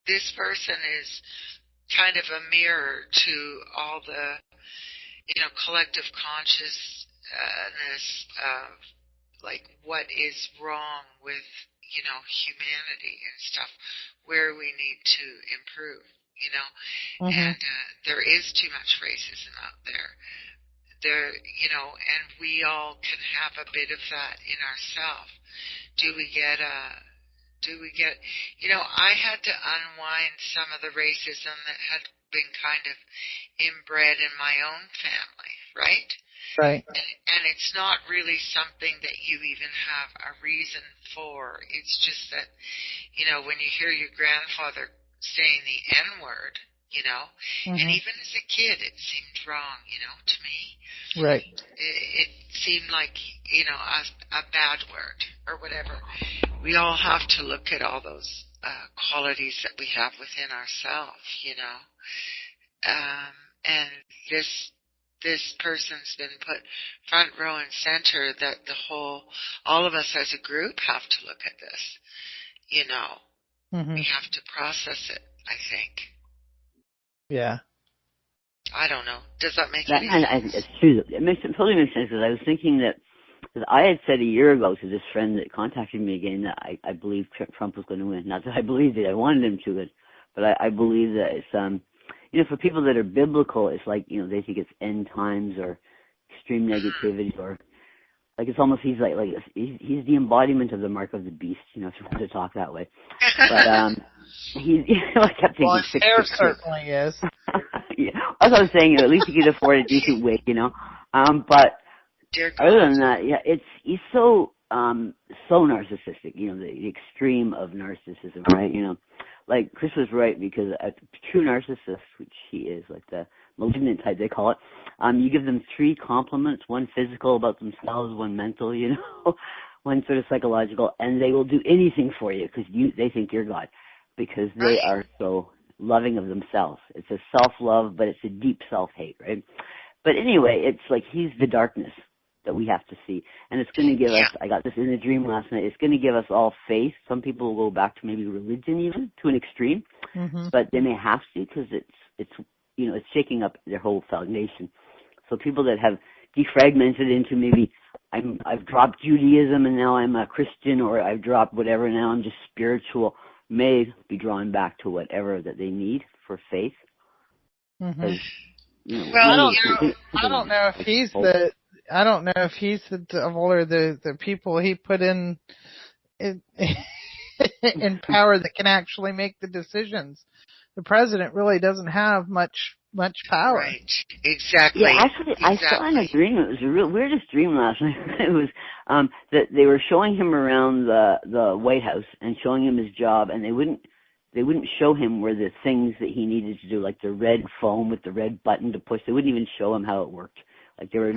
this person is kind of a mirror to all the, collective consciousness of like what is wrong with, humanity and stuff, where we need to improve, and there is too much racism out there. And we all can have a bit of that in ourselves. I had to unwind some of the racism that had been kind of inbred in my own family, right? Right. And it's not really something that you even have a reason for. It's just that, when you hear your grandfather saying the N-word, and even as a kid it seemed wrong, to me. Right. It seemed like, a bad word or whatever. We all have to look at all those qualities that we have within ourselves, and this person's been put front row and center, that all of us as a group have to look at this, We have to process it, I think. Yeah. I don't know. Does that make any sense? It's true. It totally makes sense, because I was thinking that, because I had said a year ago to this friend that contacted me again that I believed Trump was going to win. Not that I believed it, I wanted him to, but I believe that it's, for people that are biblical, it's like, they think it's end times or extreme negativity, or like it's almost, he's he's the embodiment of the mark of the beast, if you want to talk that way. But he's, I kept thinking, his hair certainly is. Yeah, as I was saying, at least he could afford a decent wig, But other than that, yeah, he's so narcissistic, the extreme of narcissism, right? like Chris was right, because a true narcissist, which he is, like the malignant type they call it, you give them 3 compliments, one physical about themselves, one mental, one sort of psychological, and they will do anything for you because they think you're God, because they are so loving of themselves. It's a self-love, but it's a deep self-hate, right? But anyway, it's like he's the darkness that we have to see. And it's going to give us, I got this in a dream last night, it's going to give us all faith. Some people will go back to maybe religion even, to an extreme, but they may have to, because it's shaking up their whole foundation. So people that have defragmented into maybe I've dropped Judaism and now I'm a Christian, or I've dropped whatever, now I'm just spiritual, may be drawn back to whatever that they need for faith. Well, I don't know if he's the devil or the people he put in power that can actually make the decisions. The president really doesn't have much power. Right. Exactly. Yeah, actually, I saw in a dream. It was the real weirdest dream last night. It was that they were showing him around the White House and showing him his job, and they wouldn't show him where the things that he needed to do, like the red phone with the red button to push. They wouldn't even show him how it worked. Like they were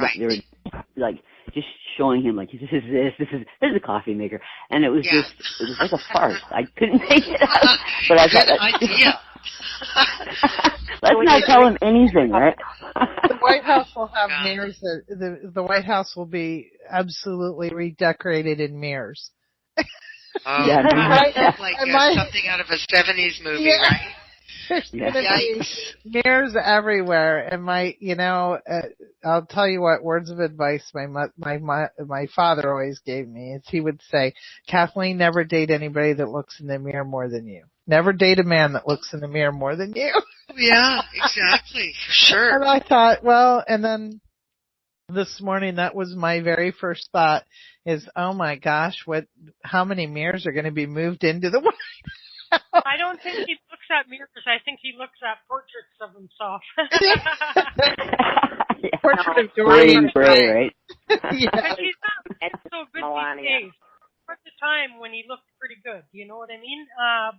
like just showing him, like, this is a coffee maker, and it was it was like a farce. I couldn't make it out, but I thought idea. Let's not tell him anything, right? The White House will have mirrors. The White House will be absolutely redecorated in mirrors. Oh, like something out of a 70s movie, right? There's going to be mirrors everywhere, and I'll tell you what words of advice my father always gave me is he would say, Kathleen, never date anybody that looks in the mirror more than you. Never date a man that looks in the mirror more than you. Yeah, exactly, for sure. And I thought, well, and then this morning that was my very first thought is, oh my gosh, how many mirrors are going to be moved into the White House? I don't think he looks at mirrors. I think he looks at portraits of himself. Portrait of Dorian Gray, right? Yeah. But he's not so good these days. At the time when he looked pretty good, you know what I mean?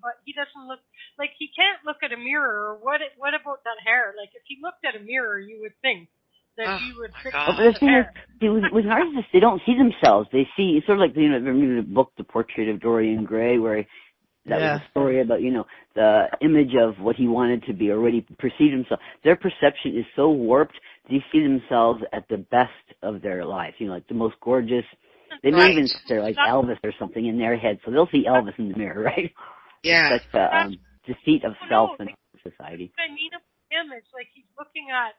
But he doesn't look like he can't look at a mirror. What about that hair? Like if he looked at a mirror, you would think that he would fix his hair. With narcissists, they don't see themselves. They see sort of like remember the book, The Portrait of Dorian Gray, where that was a story about the image of what he wanted to be or what he perceived himself. Their perception is so warped. They see themselves at the best of their lives. Like the most gorgeous. They may even they're like Elvis or something in their head, so they'll see Elvis in the mirror, right? Yeah. But deceit of self in society. I mean, him, it's like he's looking at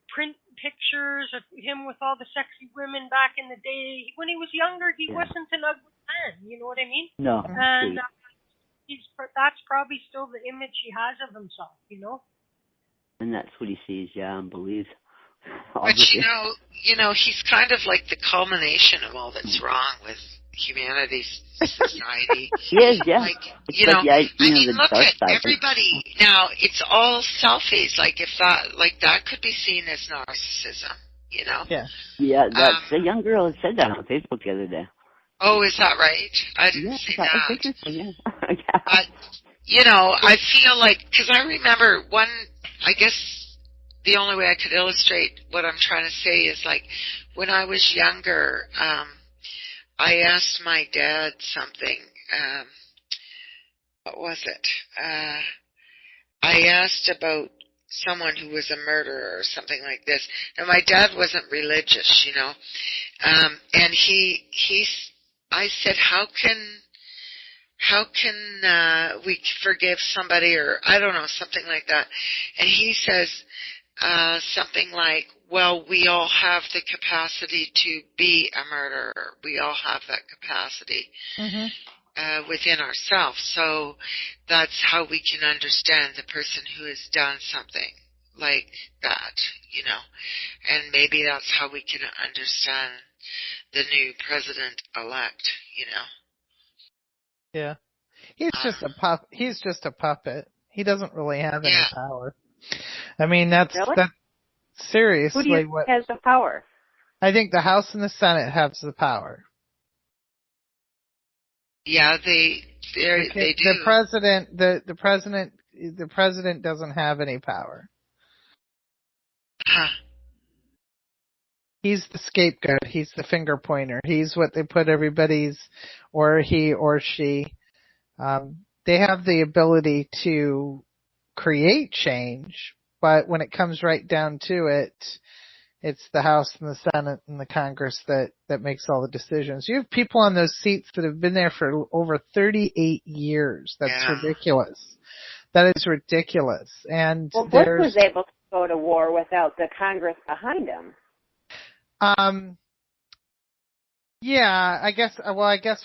print pictures of him with all the sexy women back in the day. When he was younger, he wasn't an ugly man. You know what I mean? No. And that's probably still the image he has of himself. And that's what he sees, and believes. But he's kind of like the culmination of all that's wrong with humanity's society. Yes, yeah. Like, look at everybody now. It's all selfies. Like if that could be seen as narcissism. Yeah. Yeah, that's a young girl that said that on Facebook the other day. Oh, is that right? I didn't see that. That's interesting, yeah. But I feel like because I remember I guess. The only way I could illustrate what I'm trying to say is like when I was younger, I asked my dad something. What was it? I asked about someone who was a murderer or something like this. Now my dad wasn't religious, and I said, how can we forgive somebody, or I don't know, something like that. And he says, something like, well, we all have the capacity to be a murderer. We all have that capacity within ourselves. So that's how we can understand the person who has done something like that, And maybe that's how we can understand the new president-elect, Yeah. He's just a puppet. He doesn't really have any power. I mean, that's seriously Who has the power? I think the House and the Senate have the power. Yeah, They do. The president doesn't have any power. Huh. He's the scapegoat. He's the finger pointer. He's what they put everybody's, or he or she. They have the ability to create change, but when it comes right down to it, it's the House and the Senate and the Congress that makes all the decisions. You have people on those seats that have been there for over 38 years. That's ridiculous. That is ridiculous. And Bush was able to go to war without the Congress behind him. Yeah, I guess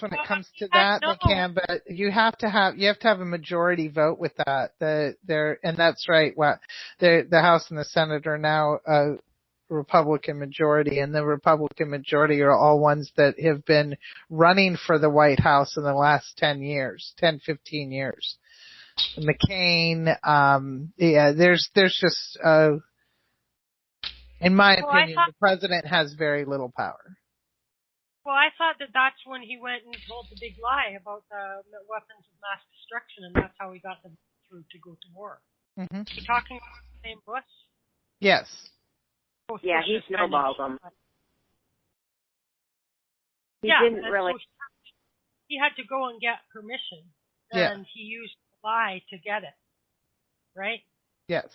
when it comes to that, they can, but you have to have a majority vote with that. And that's right. The House and the Senate are now a Republican majority, and the Republican majority are all ones that have been running for the White House in the last 10, 15 years. McCain, there's just, in my opinion, the president has very little power. Well, I thought that's when he went and told the big lie about the weapons of mass destruction, and that's how he got them through to go to war. Mm-hmm. You talking about the same Bush? Yes. Both yeah, he Bushes snowballed them. He yeah, didn't really. So he had to go and get permission, and he used the lie to get it. Right? Yes.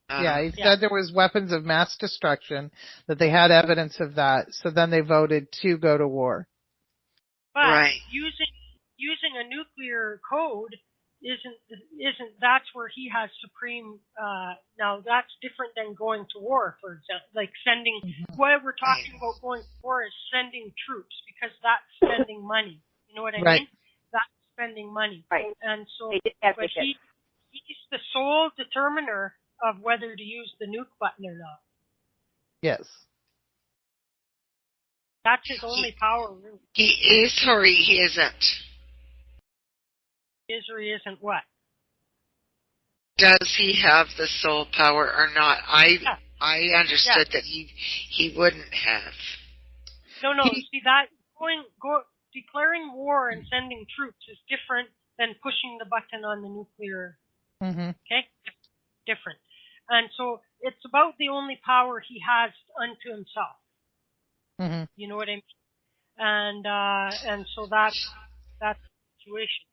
Yeah, he said there was weapons of mass destruction, that they had evidence of that, so then they voted to go to war. But using a nuclear code isn't that's where he has supreme now that's different than going to war, for example. Like sending what we're talking about going to war is sending troops, because that's spending money. You know what I mean? That's spending money. Right. And so but he's the sole determiner of whether to use the nuke button or not. Yes. That's his only power, really. He is or he isn't? Is or he isn't what? Does he have the sole power or not? I understood that he wouldn't have. No. See, that declaring war and sending troops is different than pushing the button on the nuclear. Mm-hmm. Okay? Different. And so it's about the only power he has unto himself. Mm-hmm. You know what I mean? And so that's the situation.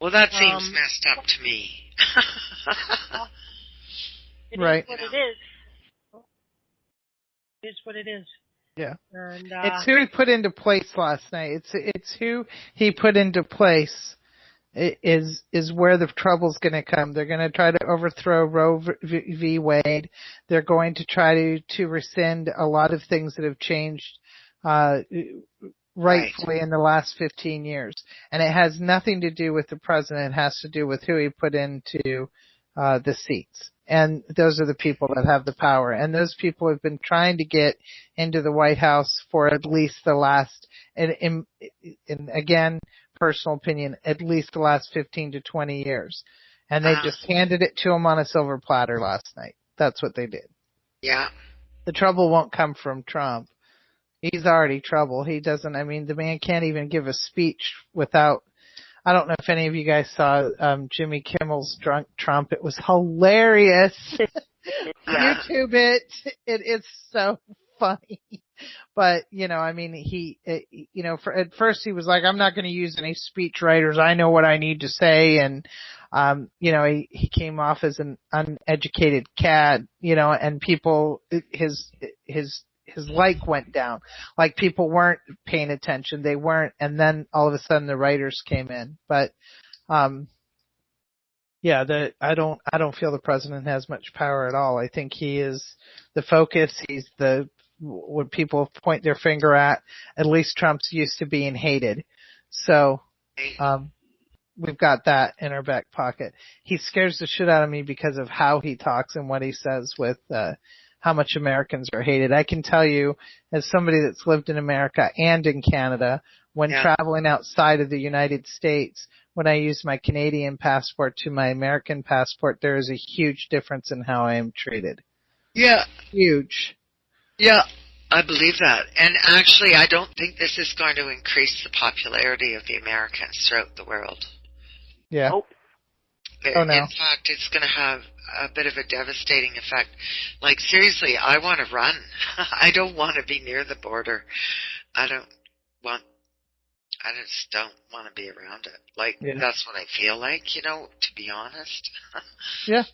Well, that seems messed up to me. It is what it is. It is what it is. Yeah. And it's who he put into place last night. It's who he put into place is where the trouble's going to come. They're going to try to overthrow Roe v. Wade. They're going to try to rescind a lot of things that have changed rightfully in the last 15 years. And it has nothing to do with the president. It has to do with who he put into the seats. And those are the people that have the power. And those people have been trying to get into the White House for at least the last, and again, personal opinion, at least the last 15 to 20 years. And they just handed it to him on a silver platter last night. That's what they did. Yeah. The trouble won't come from Trump. He's already trouble. He doesn't, the man can't even give a speech without, I don't know if any of you guys saw Jimmy Kimmel's Drunk Trump. It was hilarious. YouTube it. It's so funny. But, at first he was like, I'm not going to use any speech writers. I know what I need to say. And, he came off as an uneducated cad, and people, his like went down. Like people weren't paying attention. They weren't. And then all of a sudden the writers came in. But, I don't feel the president has much power at all. I think he is the focus. He's what people point their finger at least Trump's used to being hated. So, we've got that in our back pocket. He scares the shit out of me because of how he talks and what he says with, how much Americans are hated. I can tell you, as somebody that's lived in America and in Canada, when traveling outside of the United States, when I use my Canadian passport to my American passport, there is a huge difference in how I am treated. Yeah. Huge. Yeah. I believe that. And actually, I don't think this is going to increase the popularity of the Americans throughout the world. Yeah. Nope. Oh, no. In fact, it's going to have a bit of a devastating effect. Like, seriously, I want to run. I don't want to be near the border. I just don't want to be around it. Like, Yeah. that's what I feel like, to be honest. Yeah.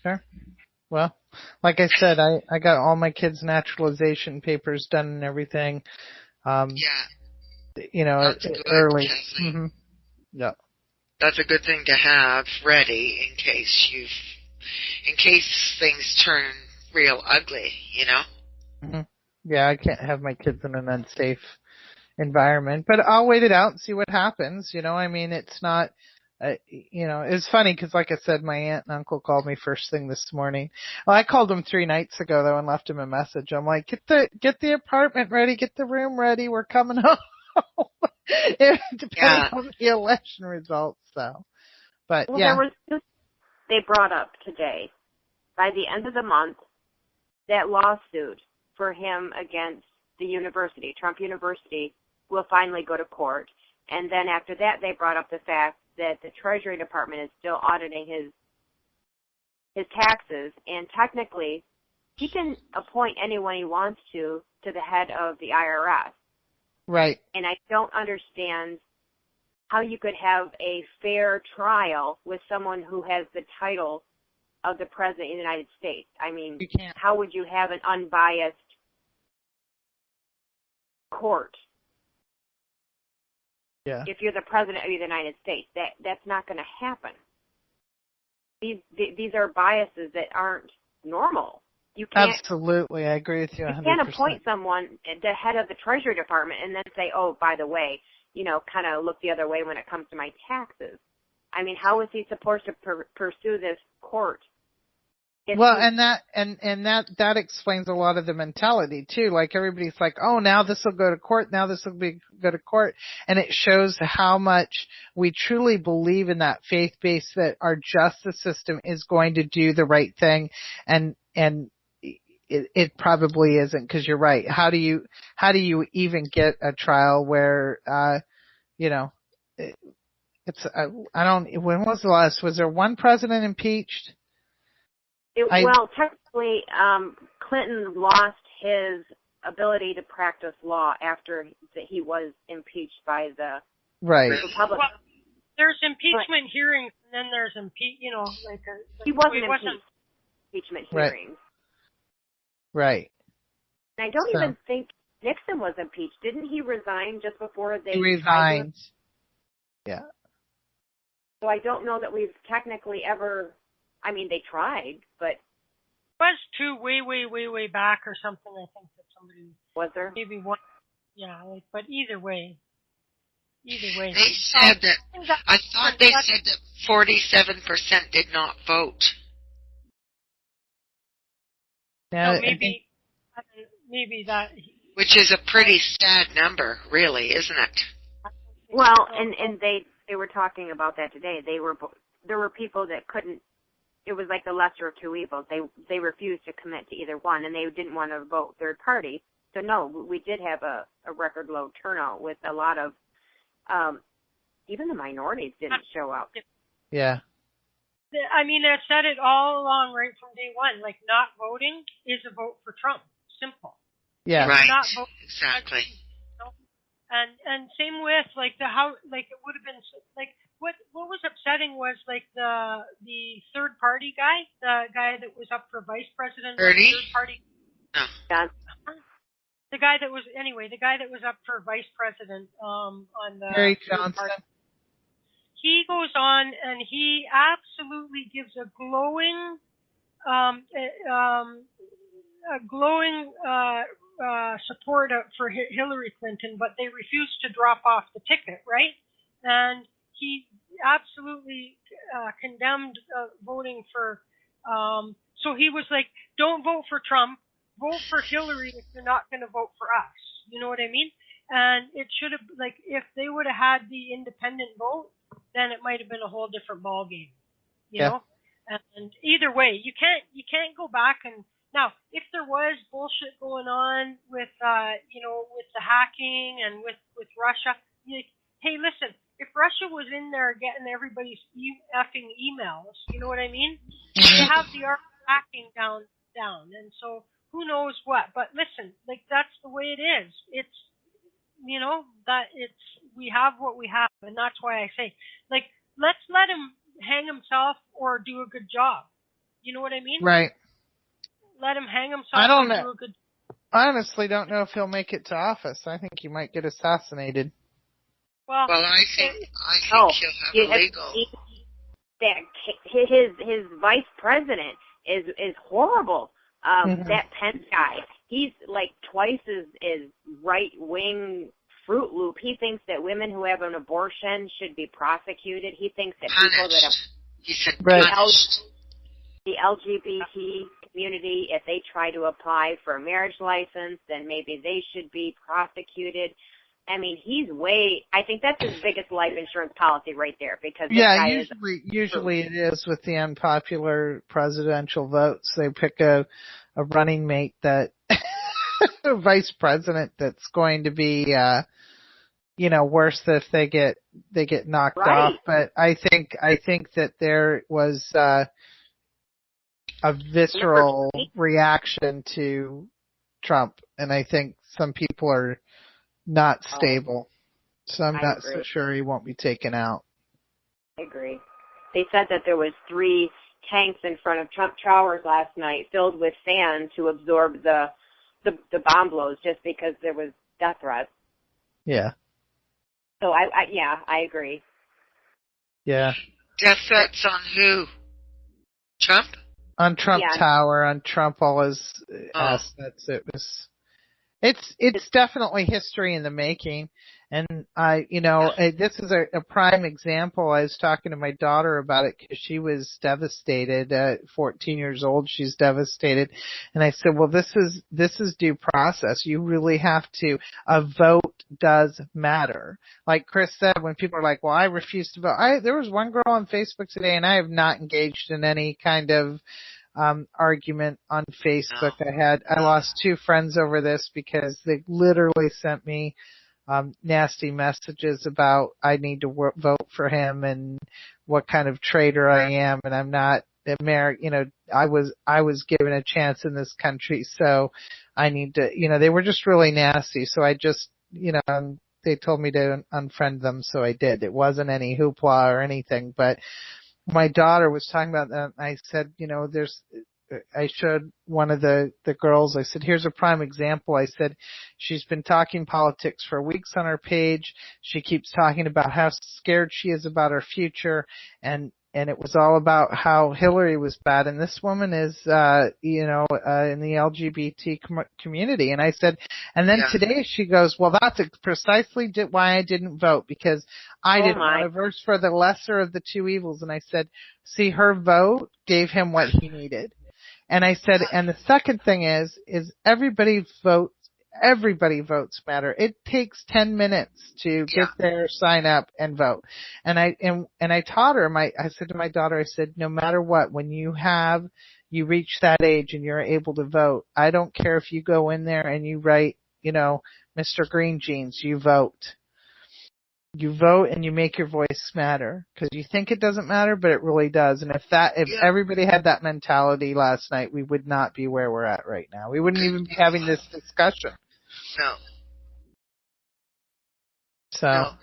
Sure. Well, like I said, I got all my kids' naturalization papers done and everything. Yeah. That's good, early. Kathleen. Mm-hmm. Yeah. That's a good thing to have ready in case things turn real ugly, Mm-hmm. Yeah, I can't have my kids in an unsafe environment, but I'll wait it out and see what happens. I mean, it's not, it's funny because, like I said, my aunt and uncle called me first thing this morning. Well, I called them 3 nights ago though and left them a message. I'm like, get the apartment ready, get the room ready. We're coming home. Depending on the election results, though. But Well, yeah, there was they brought up today. By the end of the month, that lawsuit for him against the university, Trump University, will finally go to court. And then after that, they brought up the fact that the Treasury Department is still auditing his taxes, and technically, he can appoint anyone he wants to the head of the IRS. right. And I don't understand how you could have a fair trial with someone who has the title of the President of the United States. I mean, You can't. how would you have an unbiased court Yeah. if you're the President of the United States? That's not going to happen. These are biases that aren't normal. You can't. Absolutely, I agree with you 100%. You can't appoint someone, the head of the Treasury Department, and then say, oh, by the way, kind of look the other way when it comes to my taxes. I mean, how is he supposed to pursue this court? Well, and that explains a lot of the mentality too. Like everybody's like, oh, now this will go to court. Now this will go to court. And it shows how much we truly believe in that faith base that our justice system is going to do the right thing. And it probably isn't, because you're right. How do you even get a trial where, when was the last, was there one president impeached? Well, technically, Clinton lost his ability to practice law after he was impeached by the Republicans. Well, there's impeachment hearings, and then there's he wasn't impeachment hearings. Right. And I don't even think Nixon was impeached. Didn't he resign just before they? He resigned. Yeah. So I don't know that we've technically ever. I mean, they tried, but it was way back or something. I think that somebody was there. Maybe one. Yeah, but either way. They said that. I thought they said that 47% did not vote. Yeah, so maybe that. Which is a pretty sad number, really, isn't it? Well, and they were talking about that today. There were people that couldn't. It was like the lesser of two evils. They refused to commit to either one, and they didn't want to vote third party. So no, we did have a record low turnout with a lot of, even the minorities didn't show up. Yeah. I mean, I've said it all along right from day one. Like, not voting is a vote for Trump. Simple. Yeah. Right. Not voting, exactly. And same with like it would have been like what was upsetting was like the third party guy, the guy that was up for vice president. Third party. No. The guy that was up for vice president on the Harry Johnson. He goes on and he absolutely gives a glowing support for Hillary Clinton, but they refused to drop off the ticket, right? And he absolutely condemned voting for. So he was like, "Don't vote for Trump. Vote for Hillary if you're not going to vote for us." You know what I mean? And it should have, like, if they would have had the independent vote, then it might have been a whole different ball game. You know? And either way, you can't go back and Now, if there was bullshit going on with, with the hacking and with Russia, hey, listen, if Russia was in there getting everybody's effing emails, you know what I mean? They have the art of hacking down, and so who knows what. But listen, like, that's the way it is. It's, we have what we have, and that's why I say, like, let's let him hang himself or do a good job. You know what I mean? Right. Let him hang himself I don't or know. do a good job. I honestly don't know if he'll make it to office. I think he might get assassinated. Well, I think he'll have a legal. His vice president is horrible. That Pence guy, he's like twice as right wing Fruit Loop. He thinks that women who have an abortion should be prosecuted. He thinks that people that have He said the LGBT community, if they try to apply for a marriage license, then maybe they should be prosecuted. I mean, I think that's his biggest life insurance policy right there, because usually it is with the unpopular presidential votes. They pick a running mate that a vice president that's going to be worse if they get knocked off. But I think that there was a visceral reaction to Trump, and I think some people are not stable. So I'm not so sure he won't be taken out. I agree. They said that there was 3 tanks in front of Trump Towers last night filled with sand to absorb the bomb blows, just because there was death threats. Yeah. So I agree. Yeah. Death threats on who? Trump? On Trump Tower, on Trump, all his assets. It's definitely history in the making. And this is a prime example. I was talking to my daughter about it because she was devastated. 14 years old, she's devastated. And I said, well, this is due process. You really have to. A vote does matter. Like Chris said, when people are like, well, I refuse to vote. There was one girl on Facebook today, and I have not engaged in any kind of argument on Facebook. I lost 2 friends over this because they literally sent me nasty messages about I need to vote for him and what kind of traitor I am, and I'm not American. I was given a chance in this country, so I need to. They were just really nasty. So I just, they told me to unfriend them, so I did. It wasn't any hoopla or anything, but my daughter was talking about that, and I said, I showed one of the girls, I said, here's a prime example. I said, she's been talking politics for weeks on her page. She keeps talking about how scared she is about her future, and it was all about how Hillary was bad. And this woman is, in the LGBT community. And I said, and then today she goes, well, that's precisely why I didn't vote, because I didn't want to vote for the lesser of the 2 evils. And I said, see, her vote gave him what he needed. And I said, and the second thing is everybody votes matter. It takes 10 minutes to get there, sign up, and vote. And I taught her, I said to my daughter, I said, no matter what, when you reach that age and you're able to vote, I don't care if you go in there and you write, Mr. Green Jeans, you vote. You vote and you make your voice matter, because you think it doesn't matter, but it really does. And if everybody had that mentality last night, we would not be where we're at right now. We wouldn't even be having this discussion. No. So. No.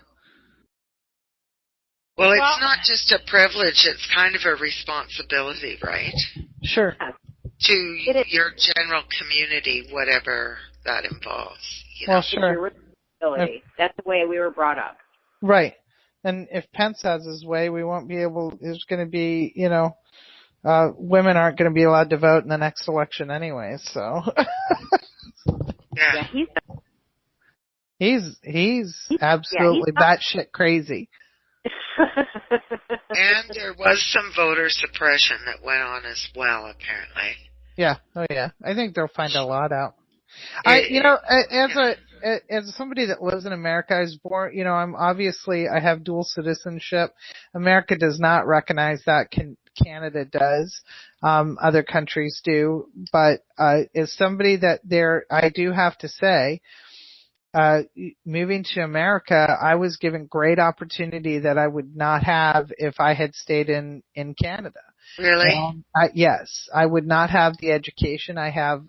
Well, it's not just a privilege, it's kind of a responsibility, right? Sure. To your general community, whatever that involves. Well, sure. That's the way we were brought up. Right. And if Pence has his way, we won't be able, there's going to be, women aren't going to be allowed to vote in the next election anyway, so. Yeah, he's absolutely batshit crazy. And there was some voter suppression that went on as well, apparently. Yeah. Oh, yeah. I think they'll find a lot out. as somebody that lives in America, I was born, I have dual citizenship. America does not recognize that. Canada does. Other countries do. But, as somebody I do have to say, moving to America, I was given great opportunity that I would not have if I had stayed in Canada. Really? Yes, I would not have the education. I have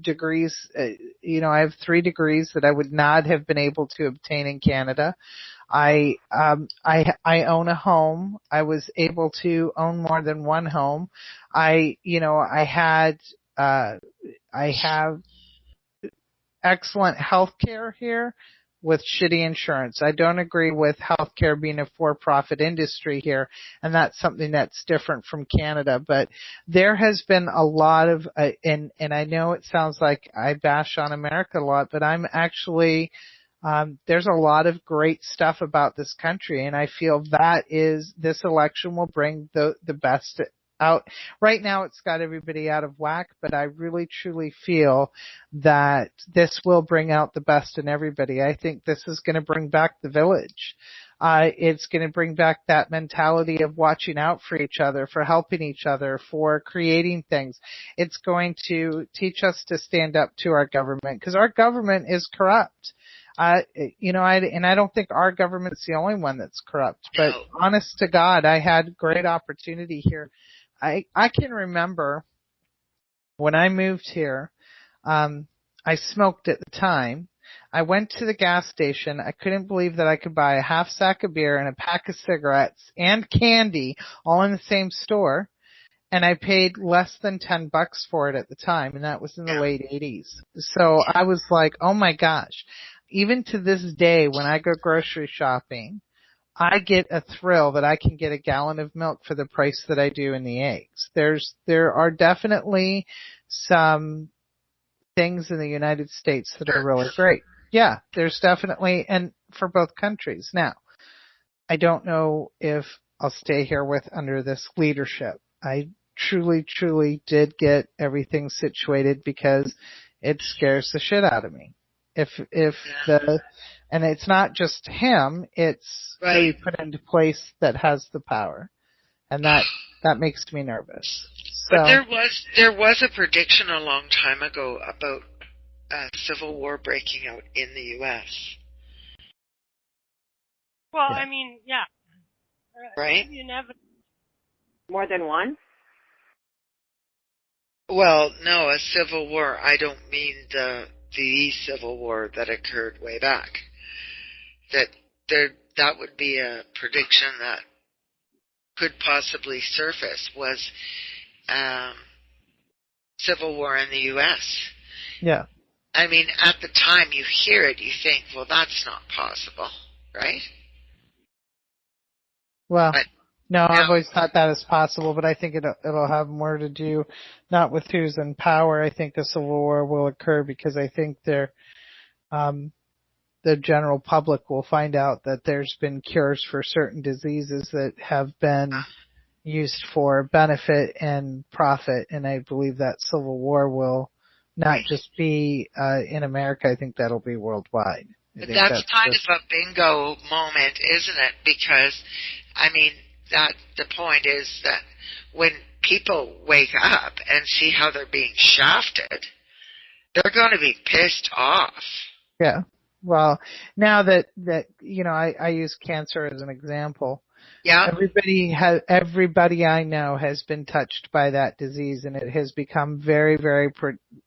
degrees. I have 3 degrees that I would not have been able to obtain in Canada. I own a home. I was able to own more than one home. I have excellent health care here with shitty insurance. I don't agree with healthcare being a for-profit industry here, and that's something that's different from Canada. But there has been a lot of, and I know it sounds like I bash on America a lot, but I'm actually, there's a lot of great stuff about this country, and I feel this election will bring the best out. Right now it's got everybody out of whack, but I really truly feel that this will bring out the best in everybody. I think this is going to bring back the village. It's going to bring back that mentality of watching out for each other, for helping each other, for creating things. It's going to teach us to stand up to our government, because our government is corrupt. I don't think our government's the only one that's corrupt, but honest to God, I had great opportunity here. I can remember when I moved here, I smoked at the time. I went to the gas station. I couldn't believe that I could buy a half sack of beer and a pack of cigarettes and candy all in the same store. And I paid less than $10 for it at the time. And that was in the late 80s. So I was like, oh my gosh, even to this day, when I go grocery shopping, I get a thrill that I can get a gallon of milk for the price that I do in the eggs. There are definitely some things in the United States that are really great. Yeah, there's definitely, and for both countries. Now, I don't know if I'll stay here under this leadership. I truly, truly did get everything situated because it scares the shit out of me. And it's not just him, it's who he put into place that has the power. And that makes me nervous. So, but there was a prediction a long time ago about civil war breaking out in the U.S. Well, yeah. I mean, yeah. Right? You never. More than one? Well, no, a civil war. I don't mean the civil war that occurred way back. That would be a prediction that could possibly surface was civil war in the U.S. Yeah. I mean, at the time you hear it, you think, well, that's not possible, right? Well, I've always thought that is possible, but I think it'll have more to do not with who's in power. I think the civil war will occur because I think the general public will find out that there's been cures for certain diseases that have been used for benefit and profit, and I believe that civil war will not just be in America. I think that'll be worldwide. But that's kind of a bingo moment, isn't it? Because, I mean, the point is that when people wake up and see how they're being shafted, they're going to be pissed off. Yeah. Well, now that I use cancer as an example. Yeah. Everybody I know has been touched by that disease, and it has become very, very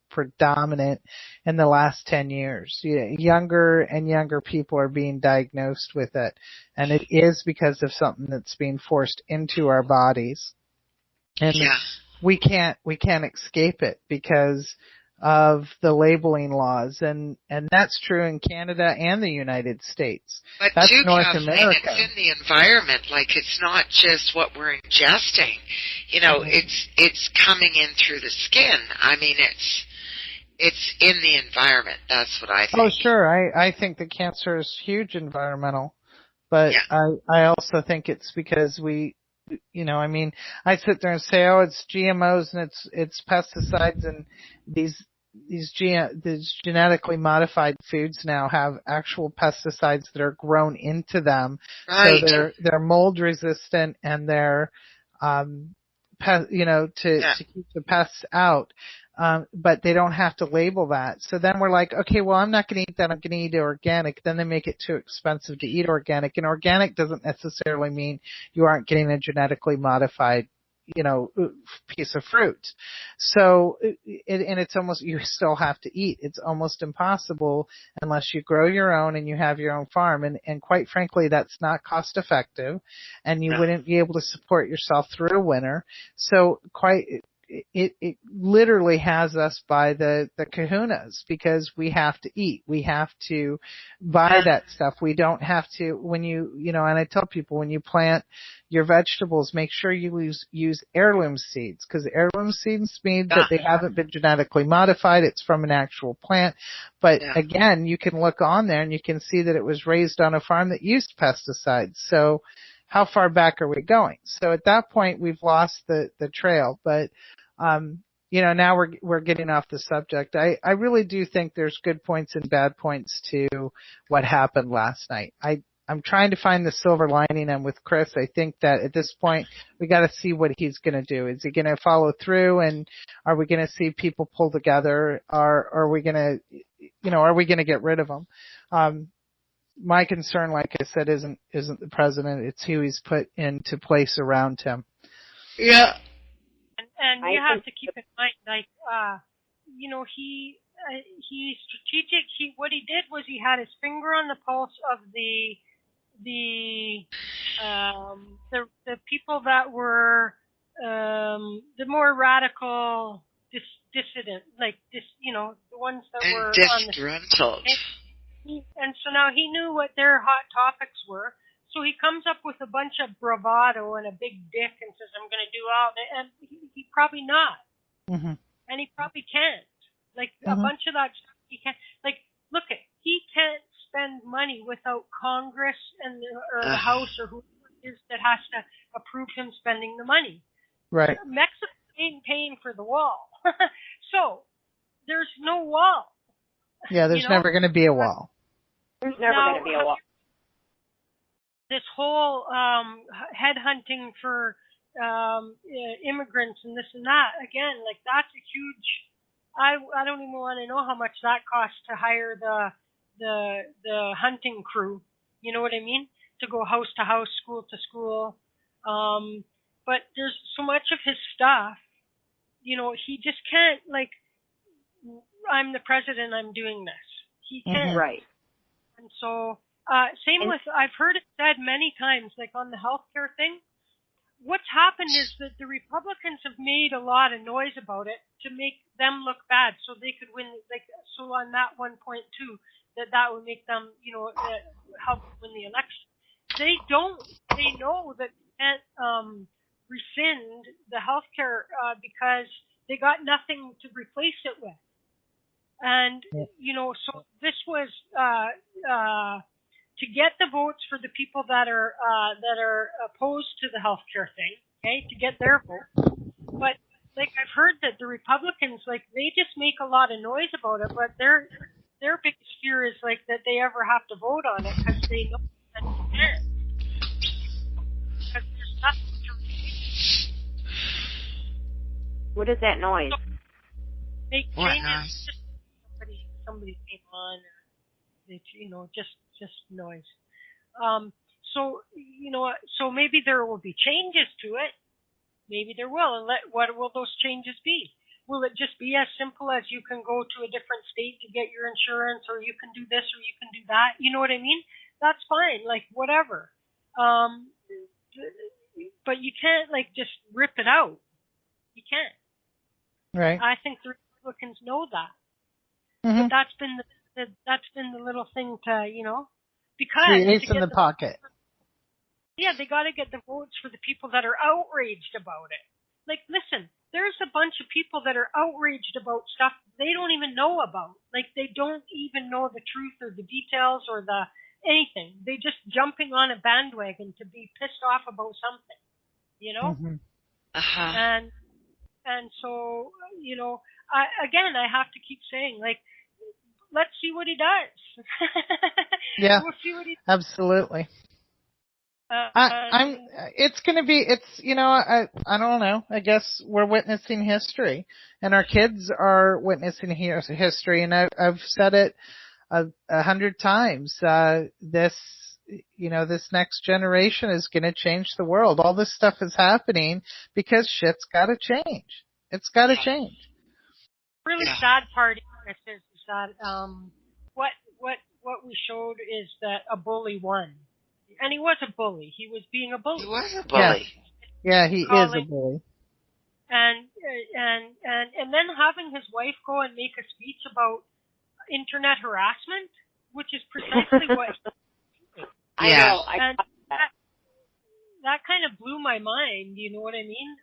predominant in the last 10 years. Younger and younger people are being diagnosed with it, and it is because of something that's being forced into our bodies. And we can't escape it because of the labeling laws, and that's true in Canada and the United States. But that's too, North Kathleen, America. It's in the environment. Like, it's not just what we're ingesting. It's coming in through the skin. I mean, it's in the environment. That's what I think. Oh, sure. I think the cancer is huge environmental, but I also think it's because I sit there and say, oh, it's GMOs and it's pesticides and these these genetically modified foods now have actual pesticides that are grown into them, Right. so they're mold resistant and they're to keep the pests out. But they don't have to label that. So then we're like, okay, well, I'm not going to eat that. I'm going to eat organic. Then they make it too expensive to eat organic. And organic doesn't necessarily mean you aren't getting a genetically modified, piece of fruit. So, and it's almost, you still have to eat. It's almost impossible unless you grow your own and you have your own farm. And quite frankly, that's not cost effective and you wouldn't be able to support yourself through a winter. So it literally has us by the kahunas because we have to eat. We have to buy that stuff. We don't have to, and I tell people when you plant your vegetables, make sure you use heirloom seeds because heirloom seeds mean that they haven't been genetically modified. It's from an actual plant. But again, you can look on there and you can see that it was raised on a farm that used pesticides. So how far back are we going? So at that point, we've lost the trail, but now we're getting off the subject. I really do think there's good points and bad points to what happened last night. I'm trying to find the silver lining. I'm with Chris. I think that at this point we got to see what he's going to do. Is he going to follow through, and are we going to see people pull together, or are we going to get rid of him? My concern, like I said, isn't the president. It's who he's put into place around him. Yeah. And you have to keep in mind, he's strategic. What he did was he had his finger on the pulse of the people that were the more radical dissident, the ones that and were disgruntled. And so now he knew what their hot topics were. So he comes up with a bunch of bravado and a big dick and says, I'm going to do all that. And he probably not. Mm-hmm. And he probably can't. A bunch of that stuff he can't. Look, he can't spend money without Congress or the House or whoever it is that has to approve him spending the money. Right. Mexico ain't paying for the wall. So there's no wall. Yeah, there's never going to be a wall. There's never going to be a wall. This whole headhunting for immigrants and this and that, again, that's a huge. I don't even want to know how much that costs to hire the hunting crew. You know what I mean? To go house to house, school to school. But there's so much of his stuff. He just can't I'm the president. I'm doing this. He can't. Right. And so. I've heard it said many times, on the healthcare thing. What's happened is that the Republicans have made a lot of noise about it to make them look bad, so they could win. So on that 1.2, that would make them, help win the election. They don't. They know that they can't rescind the healthcare because they got nothing to replace it with. And so this was. To get the votes for the people that are opposed to the healthcare thing, okay, to get their vote. But I've heard that the Republicans, they just make a lot of noise about it, but their biggest fear is that they ever have to vote on it because they know that they can't. Because there's nothing to replace. What is that noise? So make changes. Just somebody came on, or just noise. So maybe there will be changes to it. Maybe there will. And what will those changes be? Will it just be as simple as you can go to a different state to get your insurance, or you can do this, or you can do that? You know what I mean? That's fine. Whatever. But you can't just rip it out. You can't. Right. I think the Republicans know that. Mm-hmm. But that's been the little thing to, because it's in the pocket. Yeah, they got to get the votes for the people that are outraged about it. Listen, there's a bunch of people that are outraged about stuff they don't even know about. They don't even know the truth or the details or anything. They just jumping on a bandwagon to be pissed off about something, Mm-hmm. And so, I have to keep saying, like, let's see what he does. Yeah, we'll see what he. absolutely. It's going to be, I don't know. I guess we're witnessing history, and our kids are witnessing history, and I've said it 100 times. This next generation is going to change the world. All this stuff is happening because shit's got to change. It's got to change. Really sad part is that what we showed is that a bully won, and he was a bully. He was being a bully. He was a bully. Yeah, he is a bully. And then having his wife go and make a speech about internet harassment, which is precisely what. I know. And that kind of blew my mind. You know what I mean?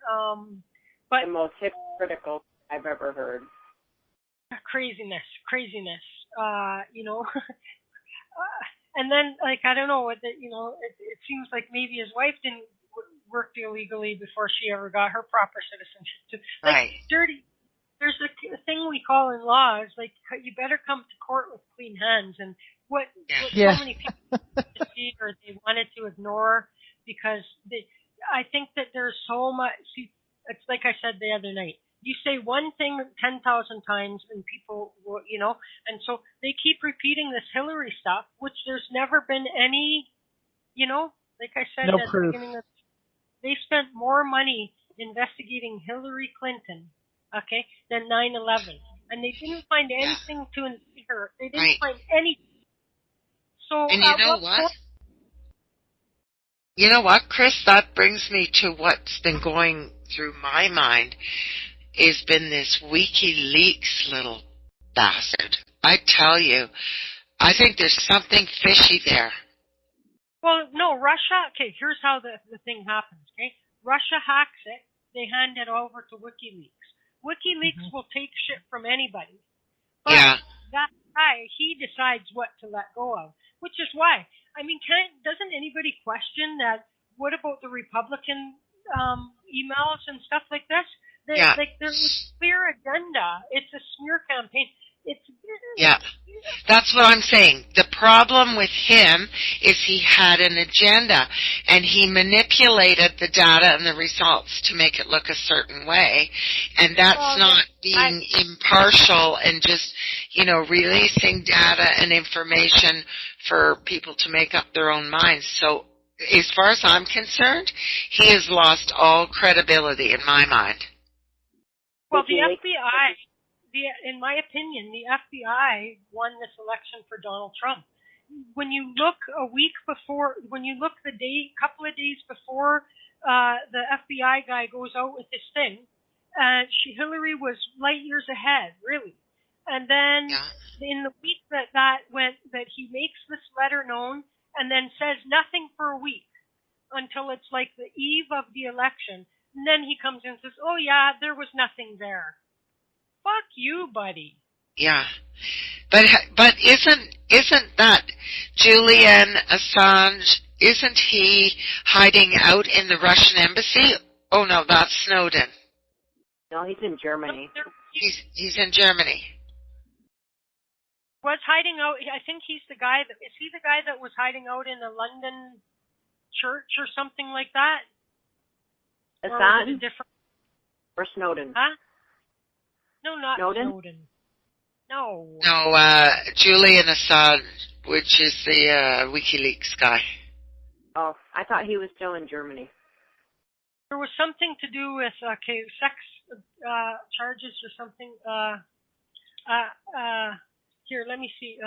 But the most hypocritical I've ever heard. Craziness. And then, like, I don't know, it seems like maybe his wife didn't work illegally before she ever got her proper citizenship too. Like, right. Dirty. There's a thing we call in law is like, you better come to court with clean hands. And what so many people see or they wanted to ignore because I think that there's so much. See, it's like I said the other night. You say one thing 10,000 times and people will, and so they keep repeating this Hillary stuff, which there's never been any, like I said no at proof. the beginning they spent more money investigating Hillary Clinton, okay, than 9/11. And they didn't find anything to indict her. They didn't find anything. So, and you know what, Chris? That brings me to what's been going through my mind. Has been this WikiLeaks little bastard. I tell you, I think there's something fishy there. Well, no, Russia, okay, here's how the thing happens, okay? Russia hacks it, they hand it over to WikiLeaks. WikiLeaks will take shit from anybody. But that guy, he decides what to let go of, which is why. I mean, doesn't anybody question that, what about the Republican emails and stuff like this? Like, there's a clear agenda. It's a smear campaign. That's what I'm saying. The problem with him is he had an agenda, and he manipulated the data and the results to make it look a certain way, and that's not being impartial and just, releasing data and information for people to make up their own minds. So, as far as I'm concerned, he has lost all credibility in my mind. Well, the FBI, in my opinion, the FBI won this election for Donald Trump. When you look couple of days before the FBI guy goes out with this thing, Hillary was light years ahead, really. And then in the week that he makes this letter known and then says nothing for a week until it's like the eve of the election. And then he comes in and says, oh, yeah, there was nothing there. Fuck you, buddy. Yeah. But isn't that Julian Assange, isn't he hiding out in the Russian embassy? Oh, no, that's Snowden. No, he's in Germany. He's in Germany. Was hiding out, I think is he the guy that was hiding out in the London church or something like that? Assange? Or Snowden? Huh? No, not Snowden. No. No, Julian Assange, which is the WikiLeaks guy. Oh, I thought he was still in Germany. There was something to do with sex charges or something. Here, let me see.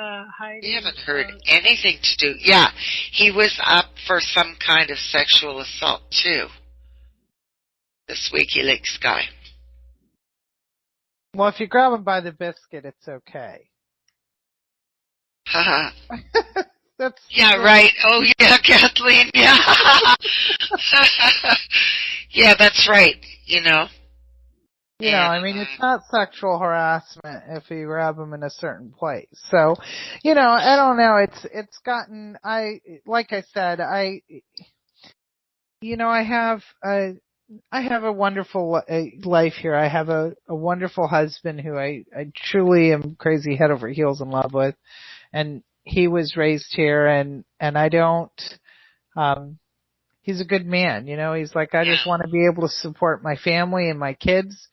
We haven't heard anything to do. Yeah, he was up for some kind of sexual assault too. This WikiLeaks guy. Well, if you grab him by the biscuit, it's okay. Haha. That's right. Oh, yeah, Kathleen, yeah. Yeah, that's right, I mean, it's not sexual harassment if you grab them in a certain place. So, I don't know. It's gotten, like I said, I have I have a wonderful life here. I have a wonderful husband who I truly am crazy head over heels in love with. And he was raised here and I don't, he's a good man. You know, he's like, I just want to be able to support my family and my kids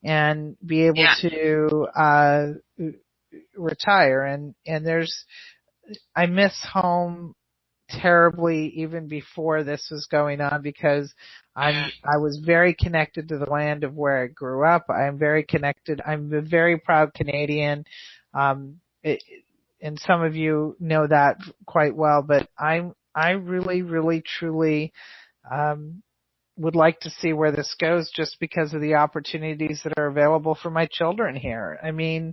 and be able to, retire. And I miss home terribly even before this was going on because I was very connected to the land of where I grew up. I'm very connected. I'm a very proud Canadian. And some of you know that quite well, but I really, really, truly, would like to see where this goes just because of the opportunities that are available for my children here. I mean,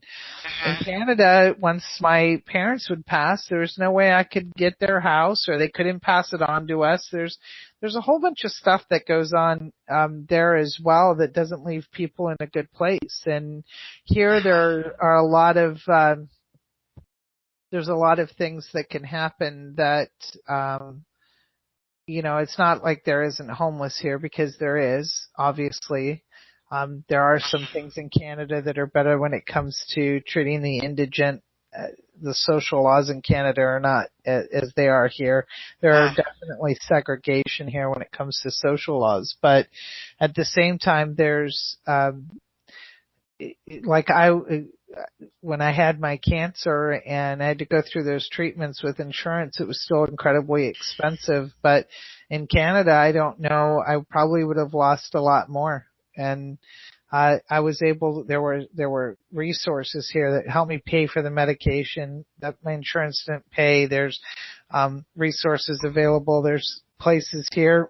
in Canada, once my parents would pass, there was no way I could get their house or they couldn't pass it on to us. There's a whole bunch of stuff that goes on there as well that doesn't leave people in a good place. And here there are a lot of there's a lot of things that can happen that you know, it's not like there isn't homeless here because there is, obviously. There are some things in Canada that are better when it comes to treating the indigent. The social laws in Canada are not as they are here. There are definitely segregation here when it comes to social laws. But at the same time, there's, when I had my cancer and I had to go through those treatments with insurance, it was still incredibly expensive. But in Canada, I don't know, I probably would have lost a lot more. And I was able, there were resources here that helped me pay for the medication that my insurance didn't pay. There's resources available. There's places here.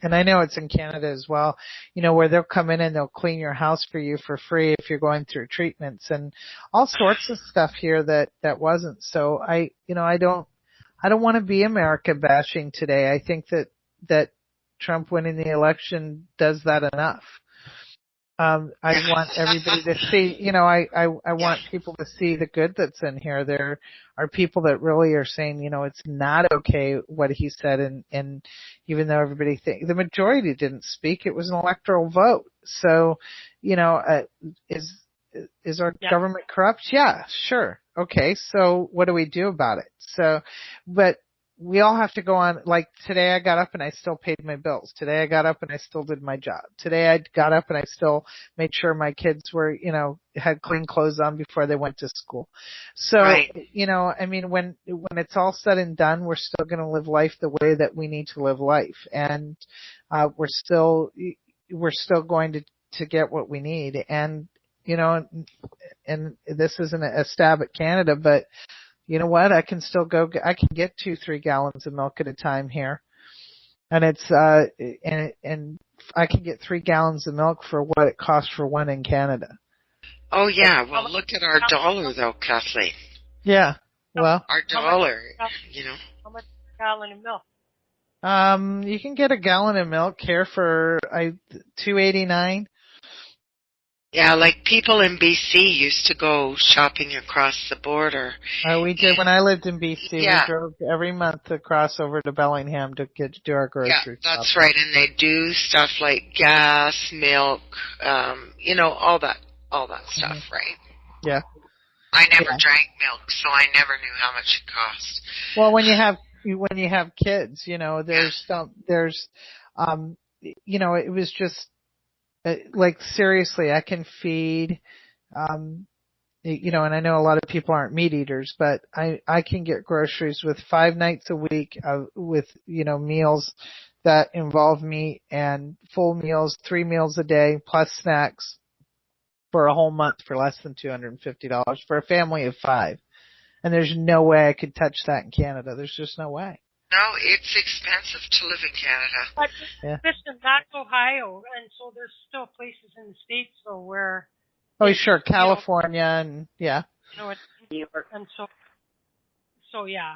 And I know it's in Canada as well, you know, where they'll come in and they'll clean your house for you for free if you're going through treatments and all sorts of stuff here that wasn't. So I don't want to be America bashing today. I think that Trump winning the election does that enough. I want everybody to see, you know, I want people to see the good that's in here. There are people that really are saying, you know, it's not okay what he said. And even though everybody the majority didn't speak, it was an electoral vote. So, you know, is our government corrupt? Yeah, sure. Okay. So what do we do about it? So, but we all have to go on, like today I got up and I still paid my bills. Today I got up and I still did my job. Today I got up and I still made sure my kids were, you know, had clean clothes on before they went to school. So, you know, I mean, when it's all said and done, we're still going to live life the way that we need to live life. And, we're still going to get what we need. And, you know, and this isn't a stab at Canada, but you know what? I can get 2-3 gallons of milk at a time here. And it's, and I can get 3 gallons of milk for what it costs for one in Canada. Oh yeah, well look at our dollar though, Kathleen. Yeah, well. Our dollar, you know. How much is a gallon of milk? You can get a gallon of milk here for $2.89. Yeah, like people in BC used to go shopping across the border. We did when I lived in BC. We drove every month across over to Bellingham to do our grocery Yeah, that's right. And they do stuff like gas, milk, you know, all that stuff, right? Yeah. I never drank milk, so I never knew how much it cost. Well, when you have kids, you know, you know, it was just. Like seriously, I can feed, you know, and I know a lot of people aren't meat eaters, but I can get groceries with 5 nights a week, with, you know, meals that involve meat and full meals, 3 meals a day plus snacks for a whole month for less than $250 for a family of 5. And there's no way I could touch that in Canada. There's just no way. No, it's expensive to live in Canada. But listen, that's Ohio, and so there's still places in the States though where. Oh, sure, California, and yeah. You know, and so yeah,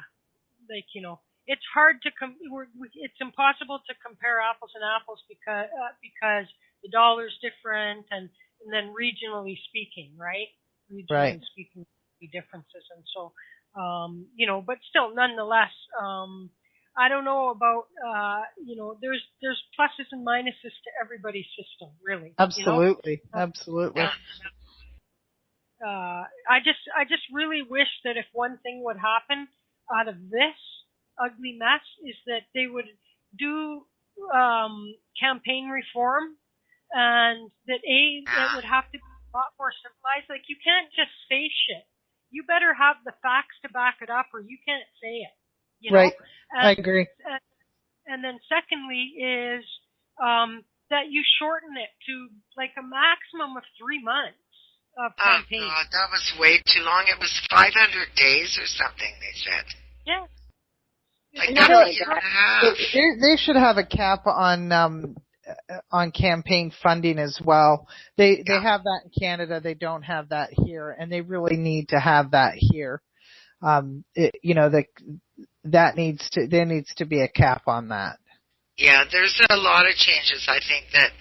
like you know, it's hard to it's impossible to compare apples and apples because the dollar's different and then regionally speaking, right? Regionally speaking, the differences, and so you know, but still, nonetheless. I don't know about, there's pluses and minuses to everybody's system, really. Absolutely. Absolutely. I just really wish that if one thing would happen out of this ugly mess is that they would do campaign reform, and that that would have to be a lot more civilized. Like, you can't just say shit. You better have the facts to back it up, or you can't say it. Right. I agree. And then secondly is that you shorten it to like a maximum of 3 months of campaign. Oh, God, that was way too long. It was 500 days or something, they said. Yeah. Like, that's a year and a half. They should have a cap on campaign funding as well. They have that in Canada. They don't have that here, and they really need to have that here. There needs to be a cap on that. Yeah, there's a lot of changes I think that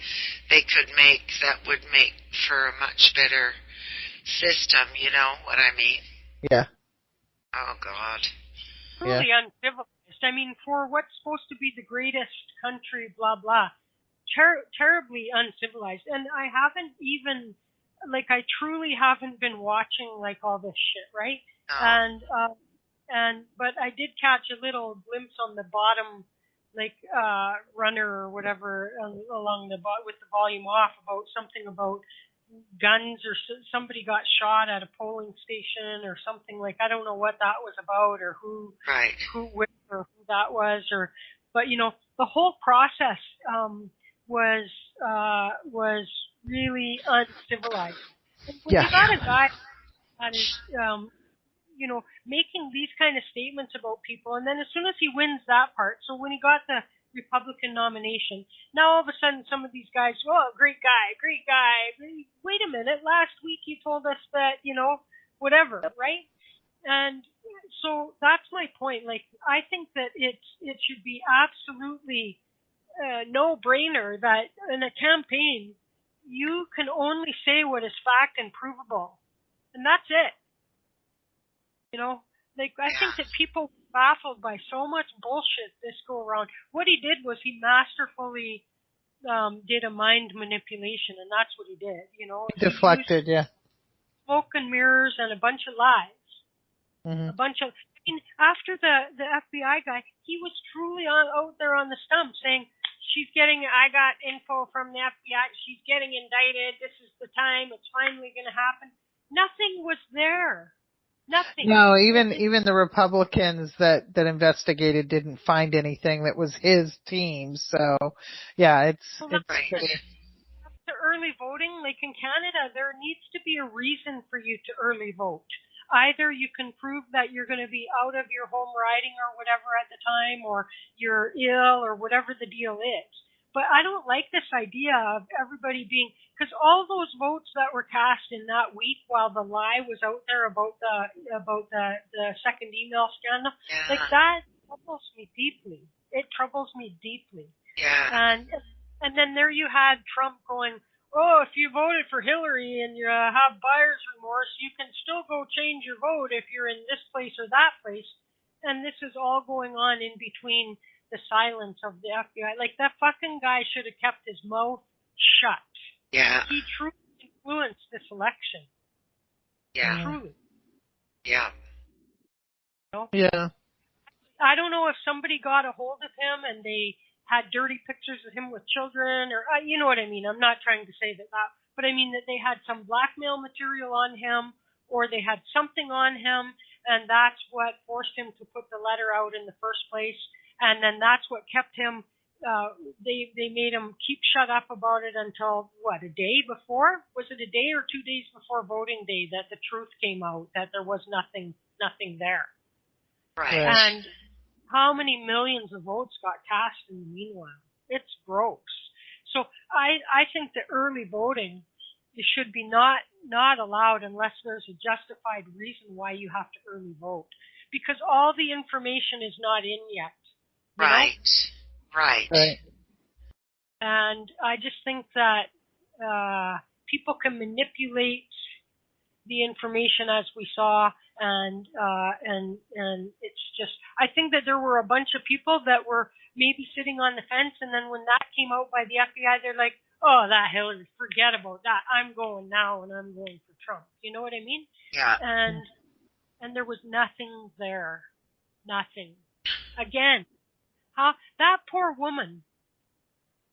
they could make that would make for a much better system, you know what I mean? Yeah. Oh, God. Truly uncivilized. I mean, for what's supposed to be the greatest country, blah, blah, terribly uncivilized. And I haven't even, I truly haven't been watching, all this shit, right? No. But I did catch a little glimpse on the bottom, runner or whatever along with the volume off something about guns, or somebody got shot at a polling station or something. I don't know what that was about, or who that was, but the whole process was really uncivilized. When you got a guy that is making these kind of statements about people, and then as soon as he wins that part, so when he got the Republican nomination, now all of a sudden some of these guys, great guy. Wait a minute, last week you told us that, whatever, right? And so that's my point. I think that it should be absolutely no-brainer that in a campaign you can only say what is fact and provable, and that's it. I think that people were baffled by so much bullshit this go around. What he did was he masterfully did a mind manipulation, and that's what he did. Deflected, smoke and mirrors and a bunch of lies. Mm-hmm. After the FBI guy, he was truly out there on the stump saying, I got info from the FBI, she's getting indicted, this is the time, it's finally going to happen. Nothing was there. Nothing. No, even the Republicans that investigated didn't find anything that was his team. So, yeah, it's pretty. The early voting, in Canada, there needs to be a reason for you to early vote. Either you can prove that you're going to be out of your home riding or whatever at the time, or you're ill, or whatever the deal is. But I don't like this idea of everybody being, because all those votes that were cast in that week while the lie was out there about the second email scandal, that troubles me deeply. It troubles me deeply. Yeah. And then there you had Trump going, if you voted for Hillary and you have buyer's remorse, you can still go change your vote if you're in this place or that place. And this is all going on in between the silence of the FBI. That fucking guy should have kept his mouth shut. Yeah. He truly influenced this election. Yeah. Truly. Yeah. Yeah. I don't know if somebody got a hold of him and they had dirty pictures of him with children, or you know what I mean. I'm not trying to say that, but I mean that they had some blackmail material on him, or they had something on him, and that's what forced him to put the letter out in the first place. And then that's what kept him, they made him keep shut up about it until, a day before? Was it a day or 2 days before voting day that the truth came out, that there was nothing there? Right. And how many millions of votes got cast in the meanwhile? It's gross. So I think that early voting should be not allowed unless there's a justified reason why you have to early vote. Because all the information is not in yet. Right. And I just think that people can manipulate the information as we saw, and it's just, I think that there were a bunch of people that were maybe sitting on the fence, and then when that came out by the FBI, they're like, oh, that Hillary, forget about that. I'm going now, and I'm going for Trump. You know what I mean? Yeah. And there was nothing there. Nothing. Again, that poor woman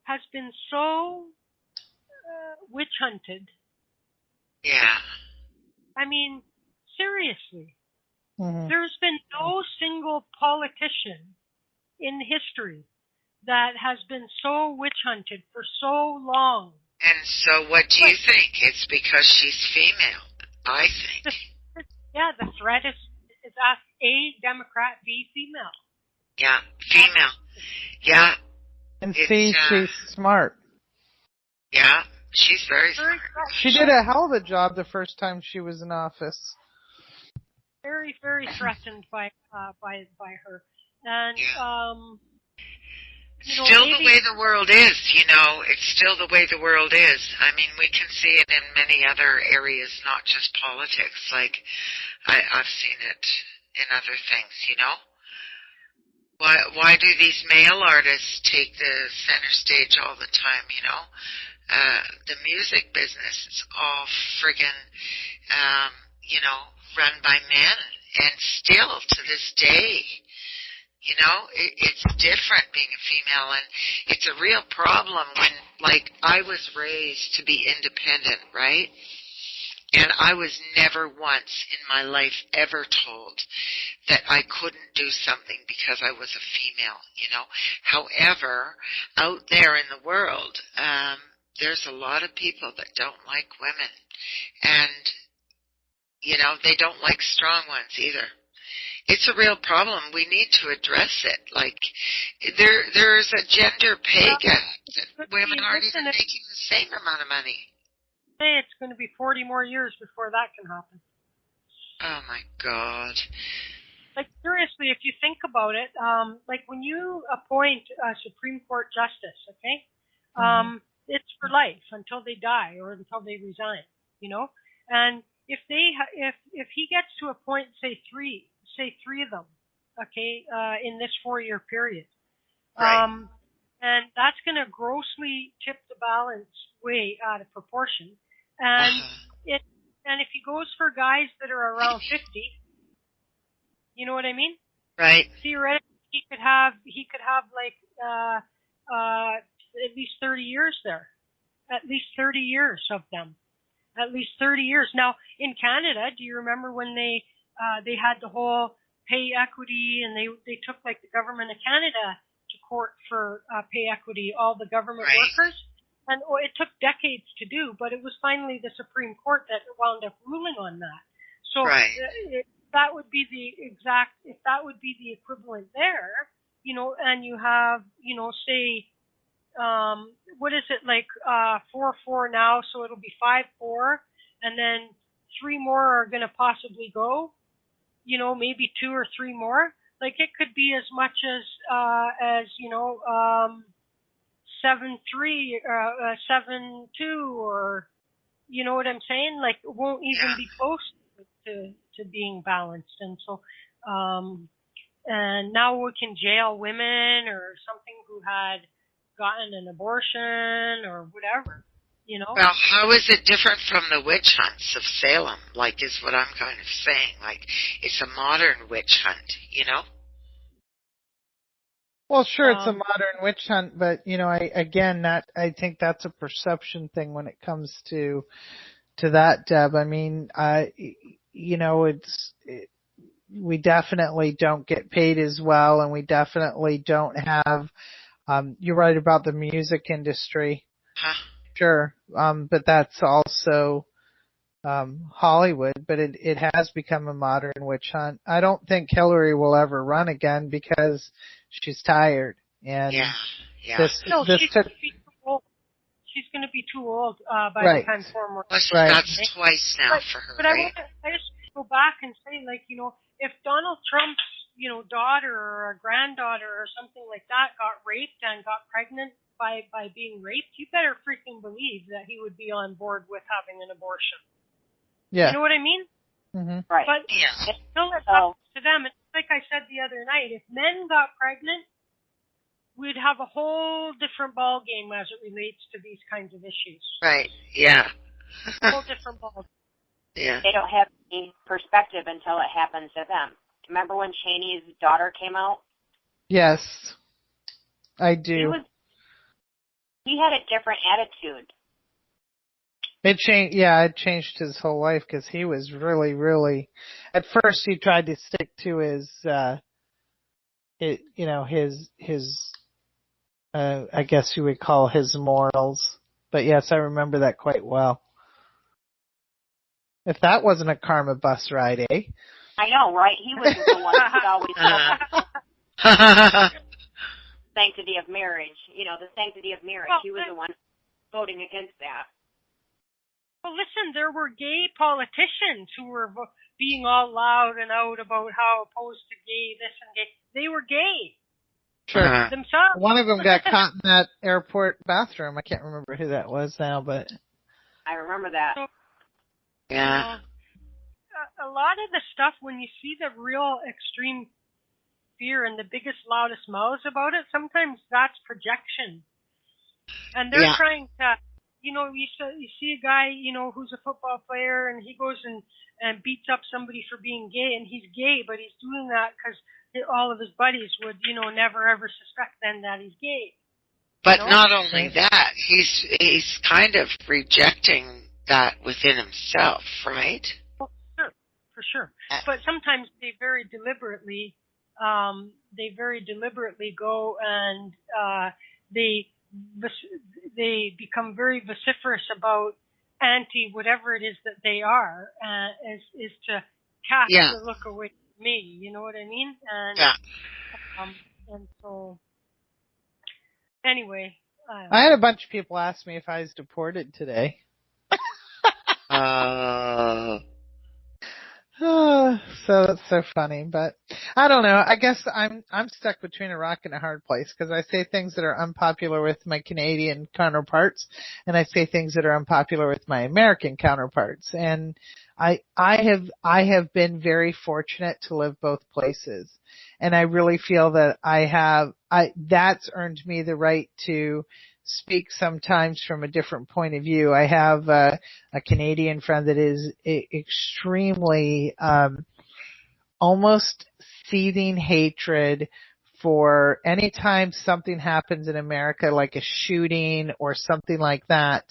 has been so witch hunted. Yeah. I mean, seriously. Mm-hmm. There's been no single politician in history that has been so witch hunted for so long. And so what do you think? It's because she's female, I think. The threat is A, Democrat, B, female. Yeah, female. Yeah. And C, she's smart. Yeah, she's very smart. She did a hell of a job the first time she was in office. Very, very threatened by her. And, still the way the world is, it's still the way the world is. I mean, we can see it in many other areas, not just politics. Like, I've seen it in other things, Why do these male artists take the center stage all the time, The music business is all friggin', run by men. And still, to this day, it's different being a female, and it's a real problem when, like, I was raised to be independent, right? And I was never once in my life ever told that I couldn't do something because I was a female, However, out there in the world, there's a lot of people that don't like women. And, they don't like strong ones either. It's a real problem. We need to address it. Like, there's a gender pay gap that women aren't even making the same amount of money. It's going to be 40 more years before that can happen. Oh, my God. Like, seriously, if you think about it, like when you appoint a Supreme Court justice, okay, it's for life until they die or until they resign, And if he gets to appoint, say three of them, okay, in this 4-year period, right. And that's going to grossly tip the balance way out of proportion. And if he goes for guys that are around 50, you know what I mean? Right. Theoretically, he could have like at least 30 years there, at least 30 years of them, at least 30 years. Now in Canada, do you remember when they had the whole pay equity, and they took like the government of Canada to court for pay equity, all the government workers? And it took decades to do, but it was finally the Supreme Court that wound up ruling on that. So if that would be the equivalent there, and you have, say, what is it, like 4-4 now, so it'll be 5-4, and then 3 more are going to possibly go, maybe 2 or 3 more. Like, it could be as much as 7-3, 7-2, or, you know what I'm saying? Like, it won't even be close to being balanced. And so, and now we can jail women or something who had gotten an abortion or whatever, Well, how is it different from the witch hunts of Salem? Like, is what I'm kind of saying. Like, it's a modern witch hunt, Well, sure, it's a modern witch hunt, but I think that's a perception thing when it comes to that, Deb. I mean, we definitely don't get paid as well, and we definitely don't have. You're right about the music industry. Sure, but that's also Hollywood. But it has become a modern witch hunt. I don't think Hillary will ever run again because she's tired. And she's going to be too old by the time forward. That's twice now for her. But I just go back and say, like, if Donald Trump's daughter or a granddaughter or something like that got raped and got pregnant by being raped, you better freaking believe that he would be on board with having an abortion. Yeah. You know what I mean? Mm-hmm. Right. But it's still up to them. It's like I said the other night, if men got pregnant, we'd have a whole different ball game as it relates to these kinds of issues. Right. Yeah. A whole different ball game. Yeah. They don't have any perspective until it happens to them. Remember when Cheney's daughter came out? Yes, I do. He had a different attitude. It changed. Yeah, it changed his whole life because he was really, really. At first, he tried to stick to his, I guess you would call his morals. But yes, I remember that quite well. If that wasn't a karma bus ride, eh? I know, right? He was the one who always sanctity of marriage. The sanctity of marriage. Well, he was the one voting against that. Well, listen, there were gay politicians who were being all loud and out about how opposed to gay this and gay. They were gay. Sure. Themselves. One of them got caught in that airport bathroom. I can't remember who that was now, but I remember that. So, Yeah. A lot of the stuff, when you see the real extreme fear and the biggest, loudest mouths about it, sometimes that's projection. And they're trying to, you see a guy, who's a football player, and he goes and beats up somebody for being gay, and he's gay, but he's doing that because all of his buddies would, never ever suspect then that he's gay. But not only that, he's kind of rejecting that within himself, right? Well, sure, for sure. But sometimes they very deliberately go and they become very vociferous about whatever it is that they are, is to cast the look away from me. You know what I mean? And and so anyway, I had a bunch of people ask me if I was deported today. So that's so funny, but I don't know. I guess I'm stuck between a rock and a hard place because I say things that are unpopular with my Canadian counterparts, and I say things that are unpopular with my American counterparts. And I have been very fortunate to live both places, and I really feel that that's earned me the right to speak sometimes from a different point of view. I have a Canadian friend that is extremely almost seething hatred for any time something happens in America, like a shooting or something like that.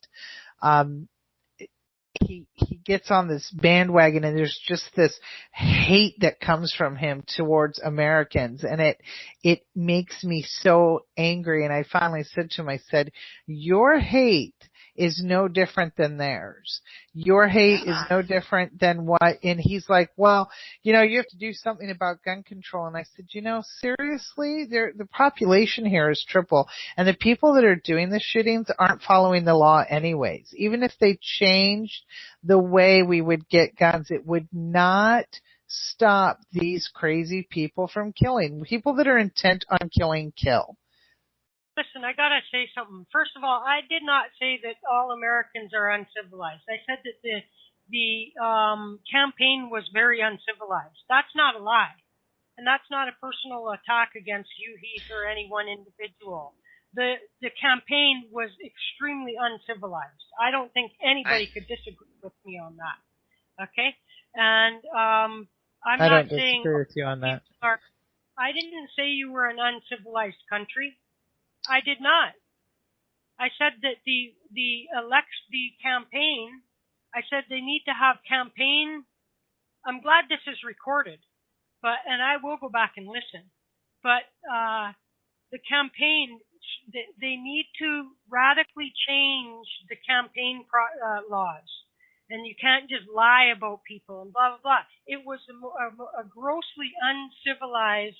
He gets on this bandwagon, and there's just this hate that comes from him towards Americans, and it makes me so angry. And I finally said to him, I said, your hate is no different than theirs. Your hate is no different than what, and he's like, well, you have to do something about gun control. And I said, seriously, the population here is triple, and the people that are doing the shootings aren't following the law anyways. Even if they changed the way we would get guns, it would not stop these crazy people from killing. People that are intent on killing, kill. Listen, I gotta say something. First of all, I did not say that all Americans are uncivilized. I said that the campaign was very uncivilized. That's not a lie, and that's not a personal attack against you, Heath, or any one individual. The campaign was extremely uncivilized. I don't think anybody could disagree with me on that. Okay, and I'm I not don't saying disagree with you on that. I didn't say you were an uncivilized country. I did not. I said that the campaign, I said they need to have campaign. I'm glad this is recorded, and I will go back and listen. But the campaign, they need to radically change the campaign laws, and you can't just lie about people and blah blah blah. It was a grossly uncivilized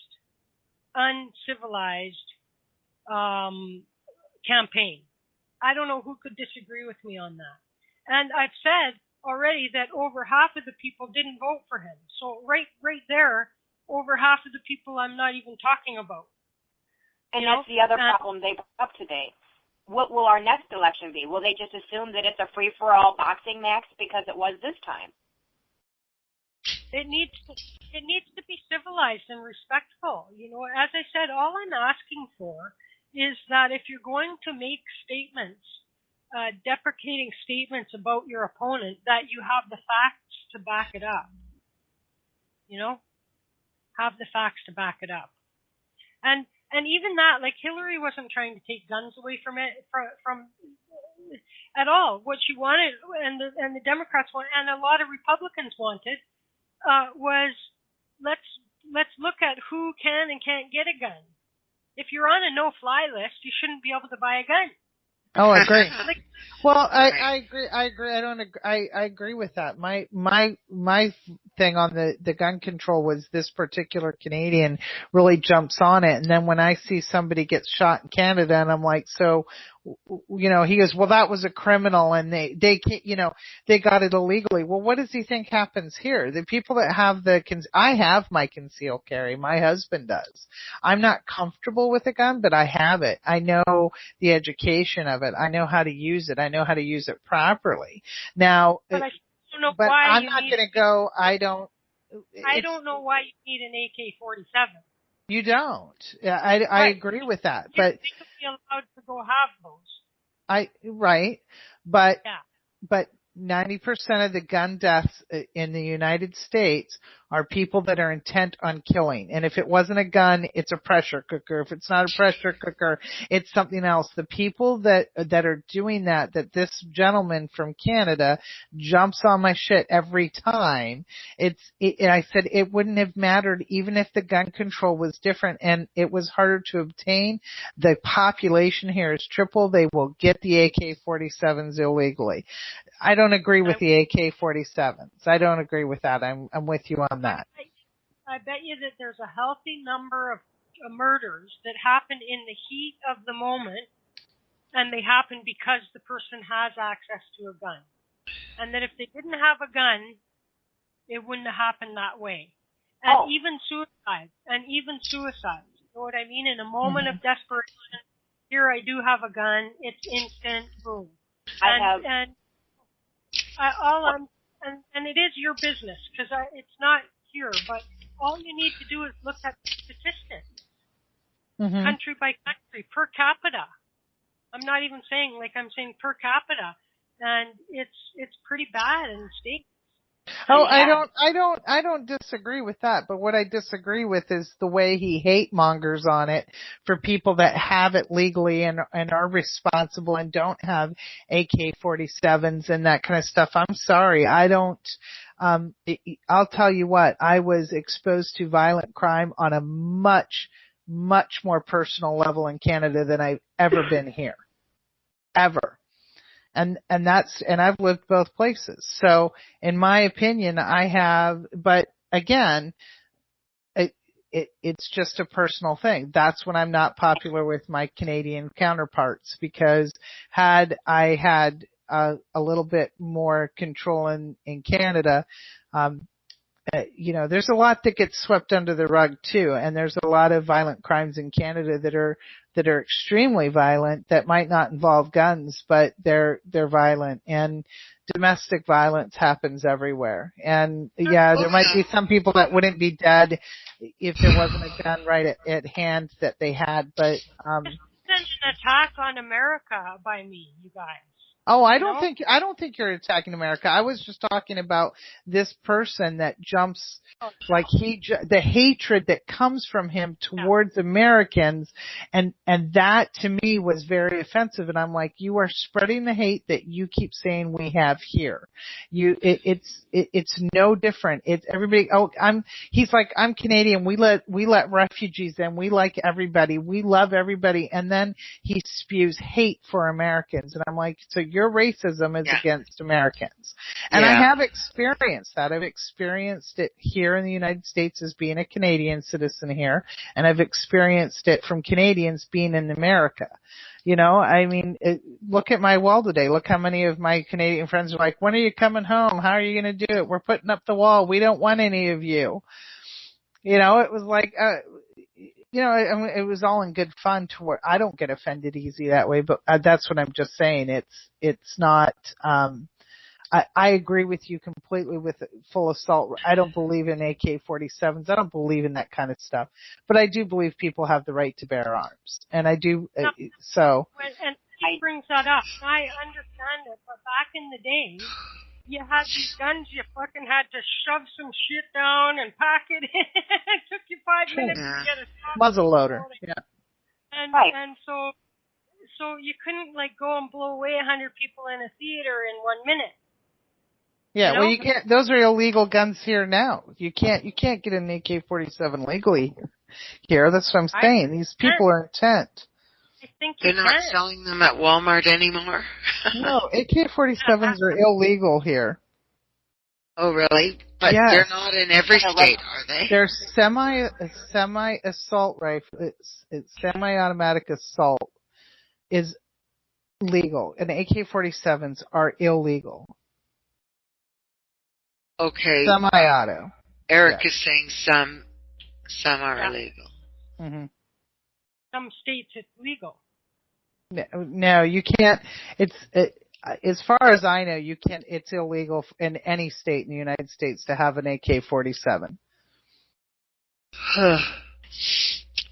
campaign. I don't know who could disagree with me on that. And I've said already that over half of the people didn't vote for him. So right there, over half of the people I'm not even talking about. And that's the other problem they brought up today. What will our next election be? Will they just assume that it's a free-for-all boxing match because it was this time? It needs to be civilized and respectful. You know, as I said, all I'm asking for is that if you're going to make statements, deprecating statements about your opponent, that you have the facts to back it up. You know, have the facts to back it up. And even that, like Hillary wasn't trying to take guns away from at all. What she wanted, and the Democrats wanted, and a lot of Republicans wanted, was let's look at who can and can't get a gun. If you're on a no-fly list, you shouldn't be able to buy a gun. Oh, I agree. Well, I agree. I agree with that. My thing on the gun control was this particular Canadian really jumps on it, and then when I see somebody gets shot in Canada, and I'm like, so, you know, he goes, well, that was a criminal, and they got it illegally. Well, what does he think happens here? The people that have I have my concealed carry. My husband does. I'm not comfortable with a gun, but I have it. I know the education of it. I know how to use it. I know how to use it properly. Now, but I don't know but why I'm not going to go. I don't know why you need an AK-47. You don't. I agree with that. But you should be allowed to go have those. But 90% of the gun deaths in the United States are people that are intent on killing. And if it wasn't a gun, it's a pressure cooker. If it's not a pressure cooker, it's something else. The people that are doing that this gentleman from Canada jumps on my shit every time. And I said it wouldn't have mattered even if the gun control was different and it was harder to obtain. The population here is triple. They will get the AK-47s illegally. I don't agree with the AK-47s. I don't agree with that. I'm with you on that. I bet you that there's a healthy number of murders that happen in the heat of the moment, and they happen because the person has access to a gun. And that if they didn't have a gun, it wouldn't have happened that way. And even suicides. You know what I mean? In a moment of desperation, here I do have a gun. It's instant, boom. And it is your business because it's not here, but all you need to do is look at statistics, country by country, per capita. I'm not even saying I'm saying per capita, and it's pretty bad in the States. Oh, I don't disagree with that, but what I disagree with is the way he hate mongers on it for people that have it legally and are responsible and don't have AK-47s and that kind of stuff. I'm sorry, I don't. I'll tell you what, I was exposed to violent crime on a much, much more personal level in Canada than I've ever been here. Ever. And I've lived both places. So in my opinion, but again, it's just a personal thing. That's when I'm not popular with my Canadian counterparts, because had I had a little bit more control in Canada, there's a lot that gets swept under the rug too, and there's a lot of violent crimes in Canada that are extremely violent, that might not involve guns, but they're violent, and domestic violence happens everywhere. And there might be some people that wouldn't be dead if there wasn't a gun right at hand that they had, but this isn't an attack on America by me, you guys. Oh, I don't think you're attacking America. I was just talking about this person that jumps, the hatred that comes from him towards Americans, and that to me was very offensive. And I'm like, you are spreading the hate that you keep saying we have here. It's no different. It's everybody. He's like, I'm Canadian. We let refugees in. We like everybody. We love everybody. And then he spews hate for Americans. And I'm like, so your racism is against Americans. And I have experienced that. I've experienced it here in the United States as being a Canadian citizen here, and I've experienced it from Canadians being in America. Look at my wall today. Look how many of my Canadian friends are like, when are you coming home? How are you going to do it? We're putting up the wall. We don't want any of you. It was like, it was all in good fun to where I don't get offended easy that way, but that's what I'm just saying. It's not, I agree with you completely with full assault. I don't believe in AK-47s. I don't believe in that kind of stuff. But I do believe people have the right to bear arms. And I do, so. And he brings that up. I understand it, but back in the day, you had these guns, you fucking had to shove some shit down and pack it in. It took you 5 minutes to get a muzzle loader. Yeah. And so you couldn't like go and blow away 100 people in a theater in 1 minute. Yeah, you know? well, you can't. Those are illegal guns here now. You can't get an AK-47 legally here. That's what I'm saying. These people are intent. I think they're not selling them at Walmart anymore. No, AK-47s are illegal here. Oh, really? But they're not in every state, are they? They're semi-assault rifle. It's semi-automatic assault is legal, and AK-47s are illegal. Okay. Semi-auto. Eric is saying some are illegal. Mm-hmm. Some states it's legal. No, you can't. As far as I know, you can't. It's illegal in any state in the United States to have an AK-47.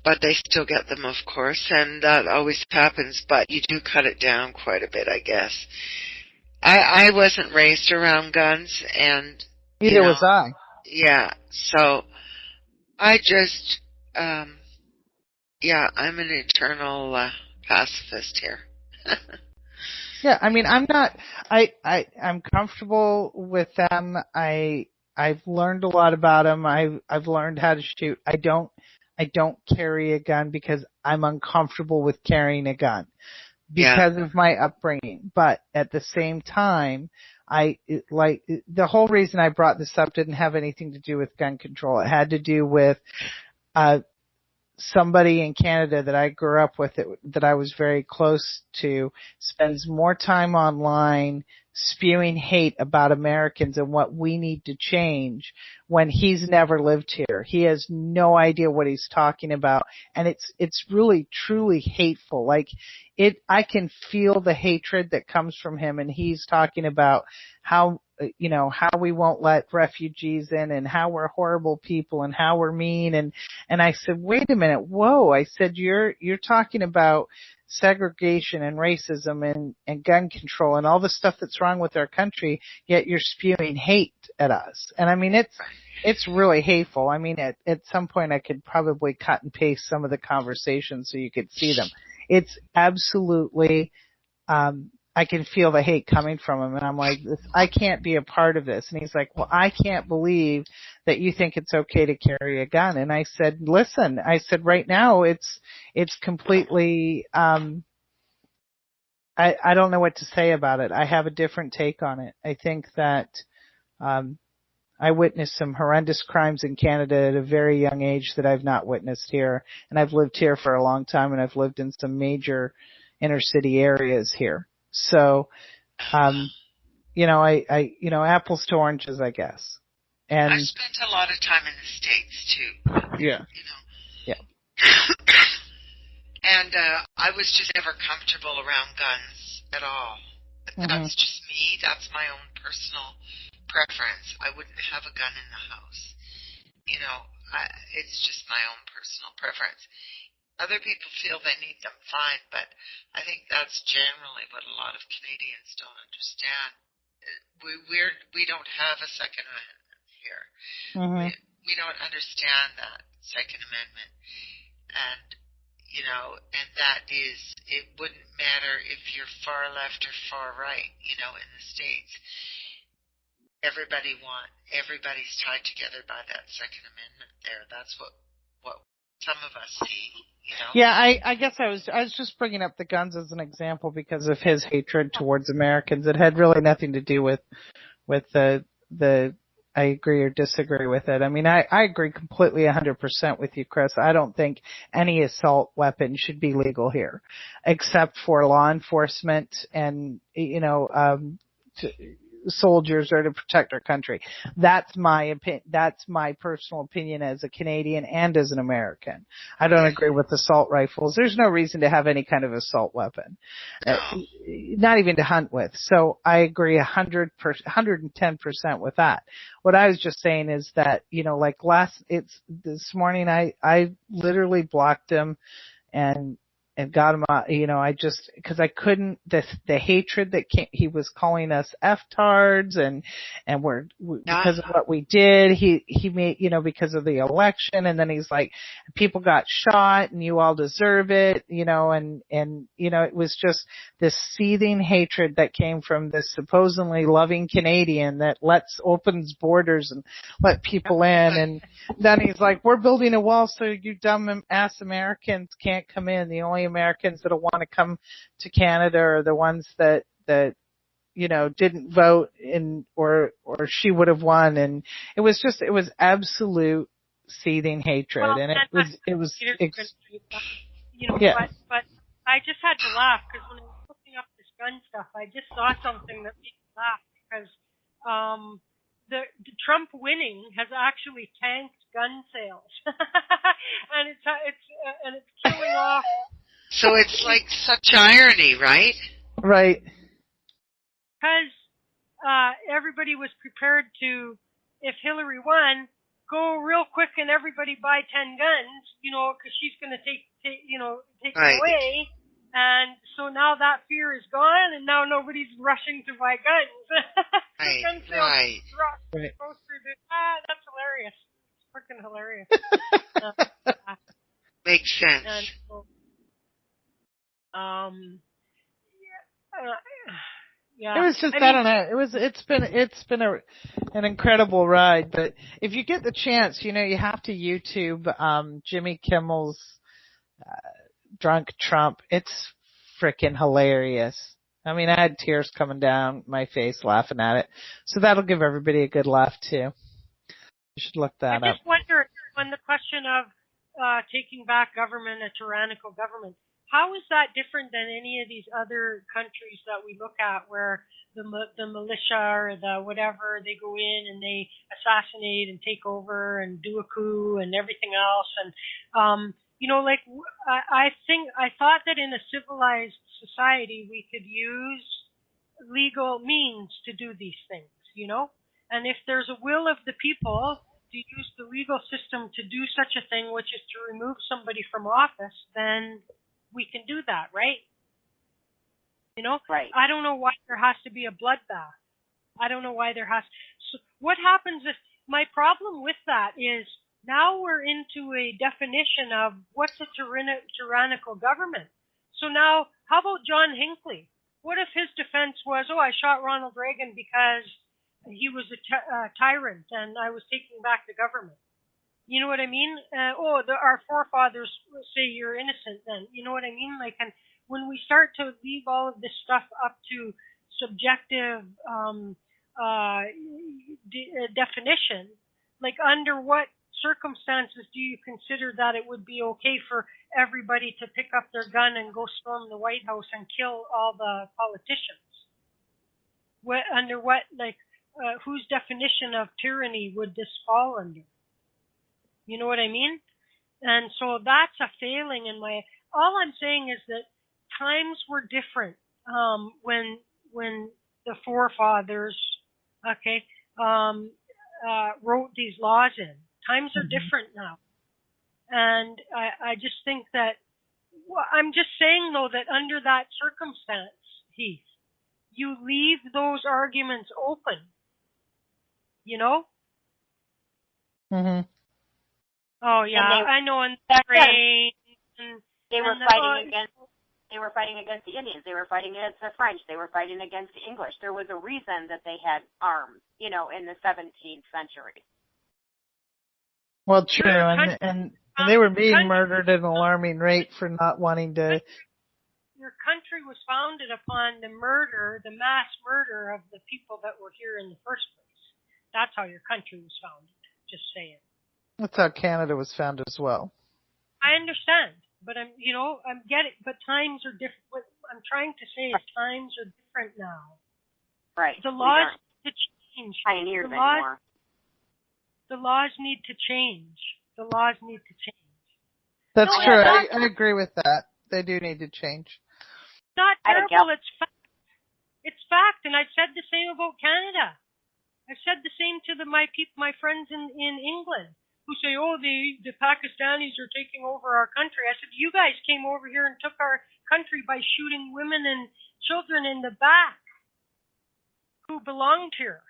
But they still get them, of course, and that always happens. But you do cut it down quite a bit, I guess. I wasn't raised around guns, and neither was I. Yeah, so I just, I'm an eternal pacifist here. Yeah, I mean, I'm not. I'm comfortable with them. I've learned a lot about them. I've learned how to shoot. I don't carry a gun because I'm uncomfortable with carrying a gun because of my upbringing. But at the same time, the whole reason I brought this up didn't have anything to do with gun control. It had to do with somebody in Canada that I grew up with that I was very close to spends more time online spewing hate about Americans and what we need to change when he's never lived here. He has no idea what he's talking about, and it's really truly hateful. Like I can feel the hatred that comes from him, and he's talking about how we won't let refugees in and how we're horrible people and how we're mean, and I said, wait a minute, whoa. I said, you're talking about segregation and racism and gun control and all the stuff that's wrong with our country, yet you're spewing hate at us. And I mean, it's really hateful. I mean, at some point I could probably cut and paste some of the conversations so you could see them. It's absolutely, I can feel the hate coming from him, and I'm like, I can't be a part of this. And he's like, well, I can't believe that you think it's okay to carry a gun. And I said, listen, right now it's completely, I don't know what to say about it. I have a different take on it. I think that, I witnessed some horrendous crimes in Canada at a very young age that I've not witnessed here. And I've lived here for a long time, and I've lived in some major inner city areas here. So, apples to oranges, I guess. And I spent a lot of time in the States too. Yeah. Yeah. And I was just never comfortable around guns at all. That's just me. That's my own personal preference. I wouldn't have a gun in the house. It's just my own personal preference. Other people feel they need them, fine, but I think that's generally what a lot of Canadians don't understand. We don't have a Second Amendment here. We don't understand that Second Amendment, and that is, it wouldn't matter if you're far left or far right. In the States, everybody's tied together by that Second Amendment. That's what some of us see. Yeah, I guess I was just bringing up the guns as an example because of his hatred towards Americans. It had really nothing to do with the I agree or disagree with it. I mean, I agree completely 100% with you, Chris. I don't think any assault weapon should be legal here, except for law enforcement and, soldiers or to protect our country. That's my opinion. That's my personal opinion as a Canadian and as an American. I don't agree with assault rifles. There's no reason to have any kind of assault weapon, not even to hunt with. So I agree 110% with that. What I was just saying is that, like this morning I literally blocked him and got him out, because I couldn't, the hatred that he was calling us F-tards and because of what we did, he made, because of the election, and then he's like, people got shot and you all deserve it, and it was just this seething hatred that came from this supposedly loving Canadian that opens borders and let people in, and then he's like, we're building a wall so you dumb ass Americans can't come in. The only Americans that'll want to come to Canada are the ones that didn't vote or she would have won. And it was absolute seething hatred. Well, and it was yeah. But I just had to laugh because when I was looking up this gun stuff, I just saw something that made me laugh because the Trump winning has actually tanked gun sales, and it's killing off. So it's like such irony, right? Right. Because everybody was prepared to, if Hillary won, go real quick and everybody buy 10 guns, because she's going to take them away. And so now that fear is gone, and now nobody's rushing to buy guns. Gun sales goes through that's hilarious. It's freaking hilarious. Makes sense. And so, yeah. It was just, I don't know. It's been an incredible ride, but if you get the chance, you have to YouTube, Jimmy Kimmel's, Drunk Trump. It's frickin' hilarious. I mean, I had tears coming down my face laughing at it. So that'll give everybody a good laugh too. You should look that up. I just wonder, on the question of, taking back government, a tyrannical government, how is that different than any of these other countries that we look at where the militia or the whatever, they go in and they assassinate and take over and do a coup and everything else? And, I thought that in a civilized society we could use legal means to do these things, And if there's a will of the people to use the legal system to do such a thing, which is to remove somebody from office, then we can do that, right? Right. I don't know why there has to be a bloodbath. I don't know why there has. So what happens if my problem with that is now we're into a definition of what's a tyrannical government. So now, how about John Hinckley? What if his defense was, I shot Ronald Reagan because he was a tyrant and I was taking back the government? You know what I mean? Our forefathers say you're innocent then. You know what I mean? And when we start to leave all of this stuff up to subjective definition, under what circumstances do you consider that it would be okay for everybody to pick up their gun and go storm the White House and kill all the politicians? Whose definition of tyranny would this fall under? You know what I mean? And so that's a failing in all I'm saying is that times were different, when the forefathers, wrote these laws in. Times are different now. And I just think that, I'm just saying though that under that circumstance, Heath, you leave those arguments open, Mhm. Oh yeah, I know. And they were fighting against the Indians. They were fighting against the French. They were fighting against the English. There was a reason that they had arms, in the 17th century. Well, true, and they were being murdered at an alarming rate for not wanting to. Your country was founded upon the mass murder of the people that were here in the first place. That's how your country was founded. Just saying. That's how Canada was founded as well. I understand, but I'm getting. But times are different. What I'm trying to say is times are different now. Right. The laws to change. Pioneers anymore. The laws need to change. The laws need to change. That's No, true. it's I agree with that. They do need to change. not terrible. It's fact. It's fact, and I've said the same about Canada. I've said the same to my friends in England, who say, "Oh, the Pakistanis are taking over our country." I said, "You guys came over here and took our country by shooting women and children in the back who belonged here."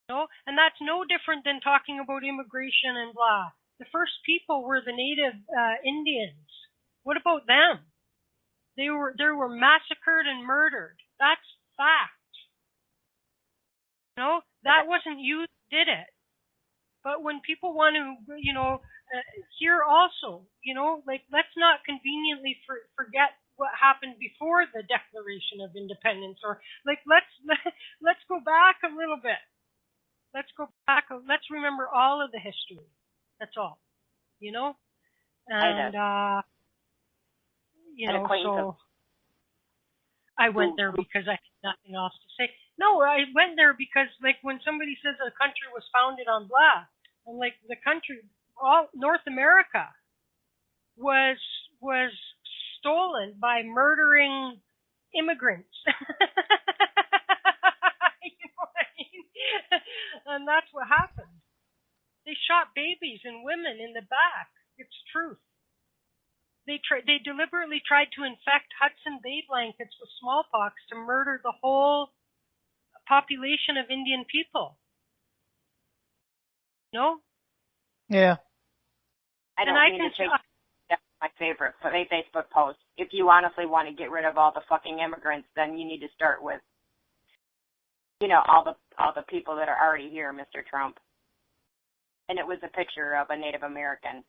No, and that's no different than talking about immigration and blah. The first people were the native Indians. What about them? They were massacred and murdered. That's fact. No, that wasn't you who did it. But when people want to, here also, like, let's not conveniently forget what happened before the Declaration of Independence, or like let's go back a little bit. Let's go back. Let's remember all of the history. That's all, and so I went there because I had nothing else to say. No, I went there because, like, when somebody says a country was founded on blah, I'm like, the country, all North America, was stolen by murdering immigrants. You know what I mean? And that's what happened. They shot babies and women in the back. It's truth. They deliberately tried to infect Hudson Bay blankets with smallpox to murder the whole population of Indian people. No? Yeah. I don't mean to take that's my favorite Facebook post. If you honestly want to get rid of all the fucking immigrants, then you need to start with, all the people that are already here, Mr. Trump. And it was a picture of a Native American.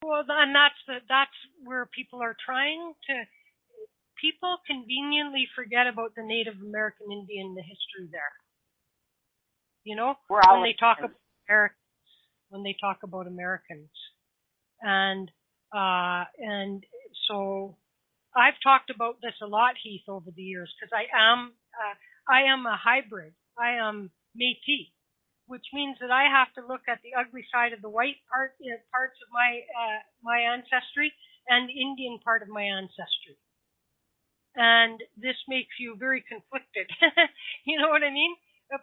Well, and that's where people are trying to. People conveniently forget about the Native American Indian, the history there. When they talk about Americans, and so I've talked about this a lot, Heath, over the years, because I am a hybrid. I am Métis, which means that I have to look at the ugly side of the white parts of my ancestry and the Indian part of my ancestry. And this makes you very conflicted. You know what I mean?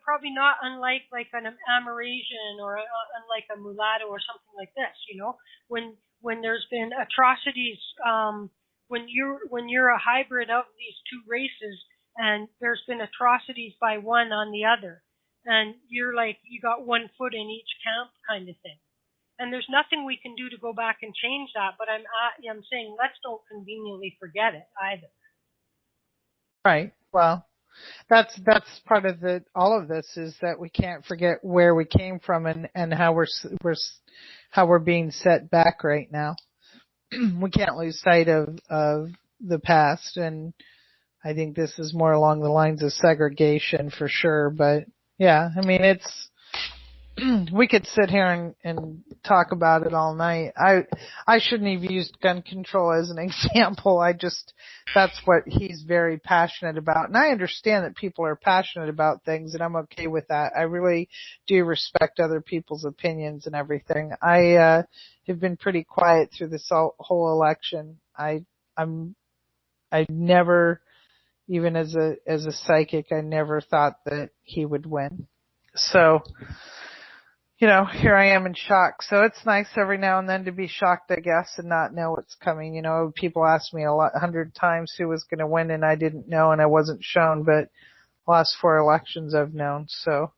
Probably not unlike like an Amerasian or unlike a mulatto or something like this. When there's been atrocities, when you're a hybrid of these two races, and there's been atrocities by one on the other, and you're like, you got one foot in each camp kind of thing. And there's nothing we can do to go back and change that. But I'm saying let's don't conveniently forget it either. Right. Well, that's part of all of this is that we can't forget where we came from and how we're being set back right now. We can't lose sight of the past, and I think this is more along the lines of segregation for sure. But yeah, I mean, we could sit here and talk about it all night. I shouldn't have used gun control as an example. That's what he's very passionate about. And I understand that people are passionate about things, and I'm okay with that. I really do respect other people's opinions and everything. I have been pretty quiet through this whole election. I never, even as a psychic, I never thought that he would win. So, here I am in shock. So it's nice every now and then to be shocked, I guess, and not know what's coming. People ask me 100 times who was going to win, and I didn't know, and I wasn't shown. But the last 4 elections I've known. So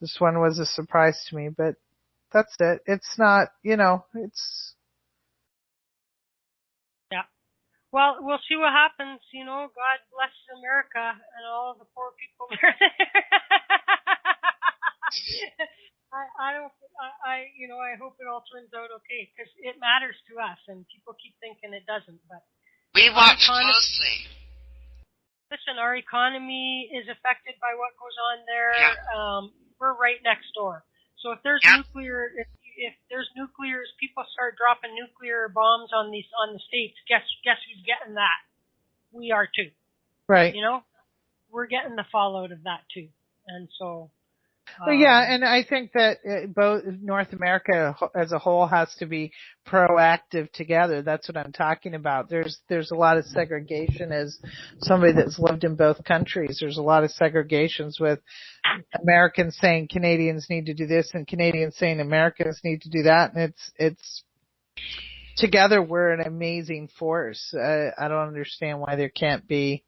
this one was a surprise to me. But that's it. It's not, it's. Yeah. Well, we'll see what happens. God bless America and all the poor people there. I hope it all turns out okay, because it matters to us, and people keep thinking it doesn't. But we watch closely. Listen, our economy is affected by what goes on there. Yeah. We're right next door. So if there's nuclear, if there's people start dropping nuclear bombs on the states. Guess who's getting that? We are too. Right. we're getting the fallout of that too. And so, well, yeah, and I think that both North America as a whole has to be proactive together. That's what I'm talking about. There's a lot of segregation as somebody that's lived in both countries. There's a lot of segregations with Americans saying Canadians need to do this and Canadians saying Americans need to do that. And it's together we're an amazing force. I don't understand why there can't be,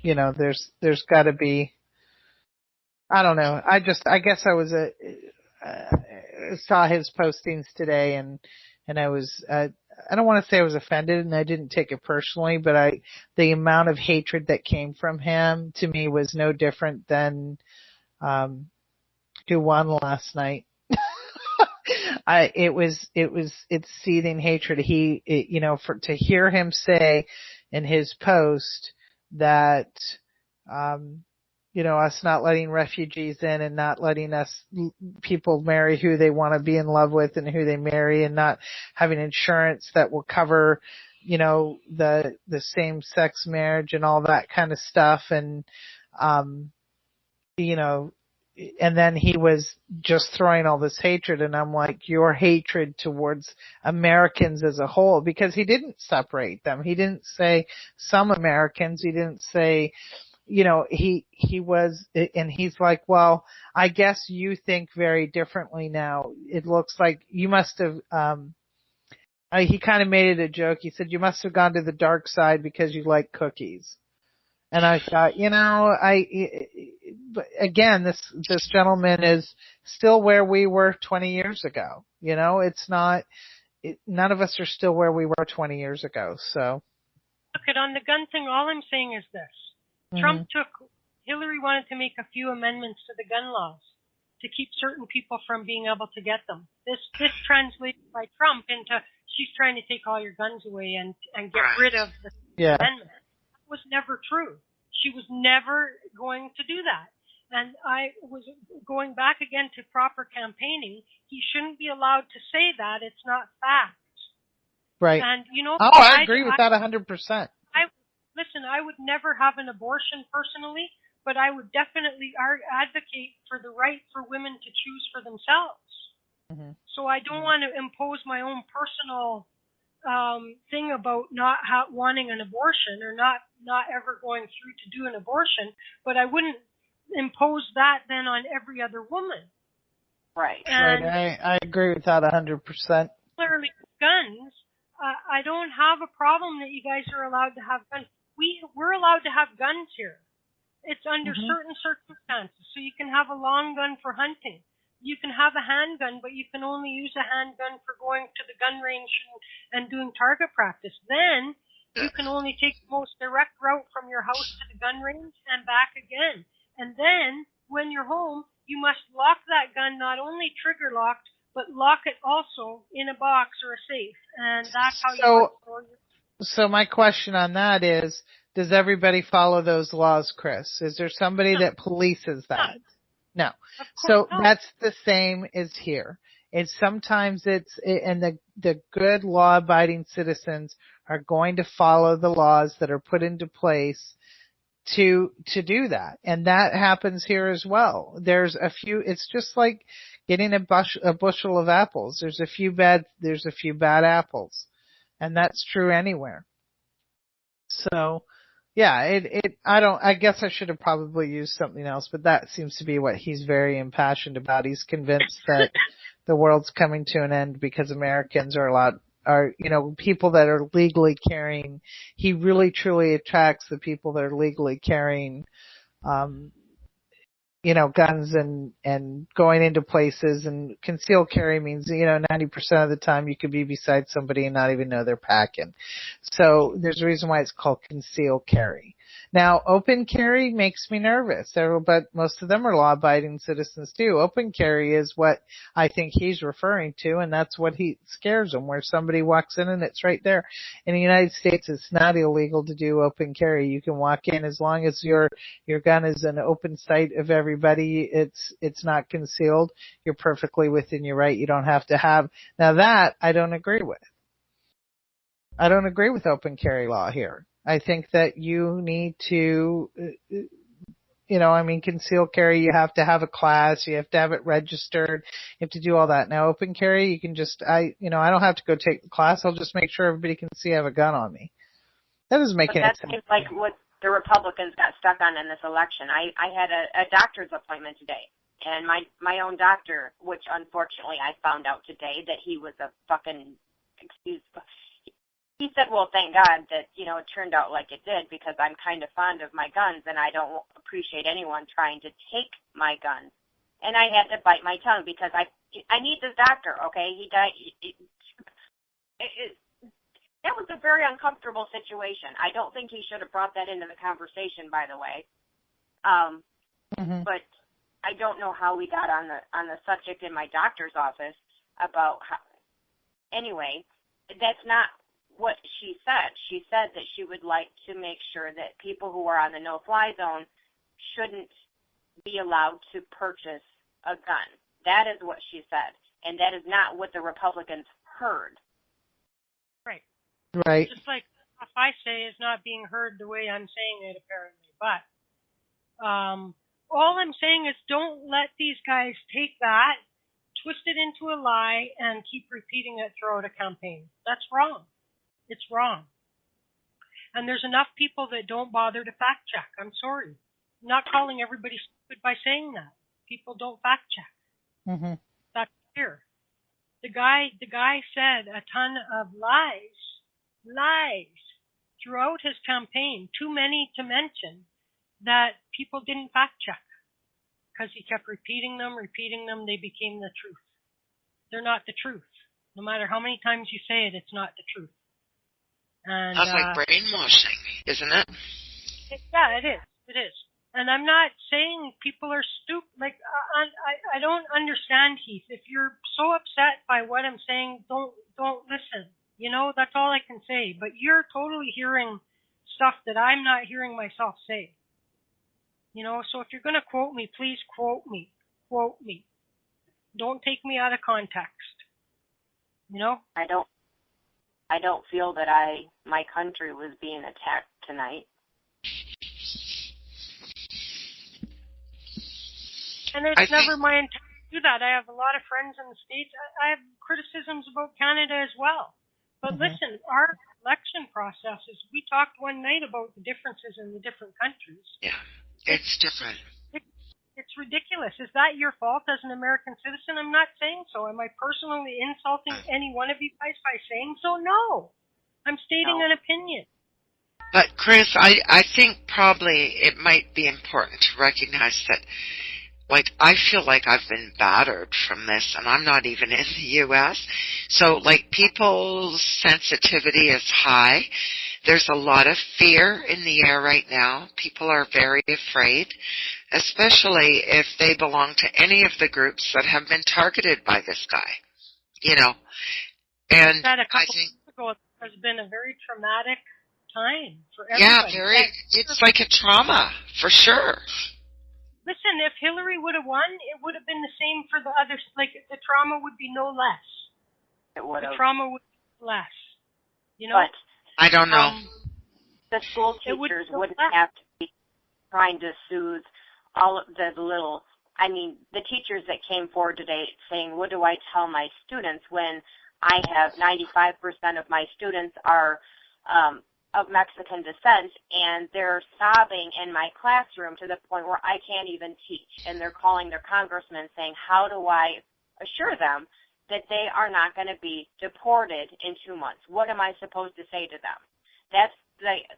there's got to be. I don't know. I guess I was saw his postings today and I was, I don't want to say I was offended and I didn't take it personally, but the amount of hatred that came from him to me was no different than, who won last night. It's seething hatred. To hear him say in his post that, us not letting refugees in and not letting people marry who they want to be in love with and who they marry and not having insurance that will cover, the same sex marriage and all that kind of stuff. And, and then he was just throwing all this hatred and I'm like, your hatred towards Americans as a whole, because he didn't separate them. He didn't say some Americans. He didn't say, he was, and he's like, well, I guess you think very differently now. It looks like you must have, he kind of made it a joke. He said, you must have gone to the dark side because you like cookies. And I thought, but again, this gentleman is still where we were 20 years ago. It's not, none of us are still where we were 20 years ago. So. Look, on the gun thing, all I'm saying is this. Hillary wanted to make a few amendments to the gun laws to keep certain people from being able to get them. This translated by Trump into she's trying to take all your guns away and get rid of the amendment. That was never true. She was never going to do that. And I was going back again to proper campaigning. He shouldn't be allowed to say that. It's not fact. Right. And I agree with that 100%. Listen, I would never have an abortion personally, but I would definitely advocate for the right for women to choose for themselves. Mm-hmm. So I don't want to impose my own personal thing about not wanting an abortion or not ever going through to do an abortion, but I wouldn't impose that then on every other woman. Right. And I agree with that 100%. Clearly, guns, I don't have a problem that you guys are allowed to have guns. We're allowed to have guns here. It's under certain circumstances. So you can have a long gun for hunting. You can have a handgun, but you can only use a handgun for going to the gun range and doing target practice. Then you can only take the most direct route from your house to the gun range and back again. And then when you're home, you must lock that gun, not only trigger locked, but lock it also in a box or a safe. And that's how you store your. So my question on that is, does everybody follow those laws, Chris? Is there somebody that polices that? No. So that's the same as here. And the good law-abiding citizens are going to follow the laws that are put into place to do that. And that happens here as well. It's just like getting a bushel of apples. There's a few bad apples. And that's true anywhere. So, yeah, I guess I should have probably used something else, but that seems to be what he's very impassioned about. He's convinced that the world's coming to an end because Americans are people that are legally carrying. He really truly attacks the people that are legally carrying, guns and going into places, and concealed carry means, 90% of the time you could be beside somebody and not even know they're packing. So there's a reason why it's called concealed carry. Now, open carry makes me nervous, but most of them are law-abiding citizens too. Open carry is what I think he's referring to, and that's what scares him, where somebody walks in and it's right there. In the United States, it's not illegal to do open carry. You can walk in as long as your gun is an open sight of everybody. It's not concealed. You're perfectly within your right. You don't have to have. Now that I don't agree with. I don't agree with open carry law here. I think that you need to, concealed carry, you have to have a class, you have to have it registered, you have to do all that. Now, open carry, you can just, I don't have to go take the class. I'll just make sure everybody can see I have a gun on me. That doesn't make any sense. That seems like what the Republicans got stuck on in this election. I had a doctor's appointment today, and my own doctor, which unfortunately I found out today that he was a fucking, he said, well, thank God that, it turned out like it did, because I'm kind of fond of my guns, and I don't appreciate anyone trying to take my guns. And I had to bite my tongue because I need this doctor, okay? He died. That was a very uncomfortable situation. I don't think he should have brought that into the conversation, by the way. But I don't know how we got on the subject in my doctor's office about how. Anyway, that's not what she said. She said that she would like to make sure that people who are on the no-fly zone shouldn't be allowed to purchase a gun. That is what she said, and that is not what the Republicans heard. Right. Right. Just like stuff I say is not being heard the way I'm saying it, apparently. But all I'm saying is don't let these guys take that, twist it into a lie, and keep repeating it throughout a campaign. That's wrong. It's wrong. And there's enough people that don't bother to fact check. I'm sorry. I'm not calling everybody stupid by saying that. People don't fact check. That's clear. The guy said a ton of lies throughout his campaign, too many to mention, that people didn't fact check. Because he kept repeating them, they became the truth. They're not the truth. No matter how many times you say it, it's not the truth. And, that's like brainwashing, isn't it? Yeah, it is. It is. And I'm not saying people are stupid. Like, I don't understand, Heath. If you're so upset by what I'm saying, don't listen. That's all I can say. But you're totally hearing stuff that I'm not hearing myself say. So if you're going to quote me, please quote me. Quote me. Don't take me out of context. I don't feel that my country was being attacked tonight. And it's never my intent to do that. I have a lot of friends in the States. I have criticisms about Canada as well. But listen, our election processes, we talked one night about the differences in the different countries. Yeah, it's different. It's ridiculous. Is that your fault as an American citizen? I'm not saying so. Am I personally insulting any one of you guys by saying so? No. I'm stating an opinion. But, Chris, I think probably it might be important to recognize that, I feel like I've been battered from this, and I'm not even in the U.S. So, people's sensitivity is high. There's a lot of fear in the air right now. People are very afraid, especially if they belong to any of the groups that have been targeted by this guy, And that a couple I think weeks ago has been a very traumatic time for everybody. Yeah, it's like a trauma, for sure. Listen, if Hillary would have won, it would have been the same for the others. The trauma would be no less. It would have. The trauma would be less. But I don't know. The school teachers wouldn't have to be trying to soothe all of the the teachers that came forward today saying, what do I tell my students when I have 95% of my students are of Mexican descent, and they're sobbing in my classroom to the point where I can't even teach, and they're calling their congressman saying, how do I assure them that they are not going to be deported in 2 months? What am I supposed to say to them? That's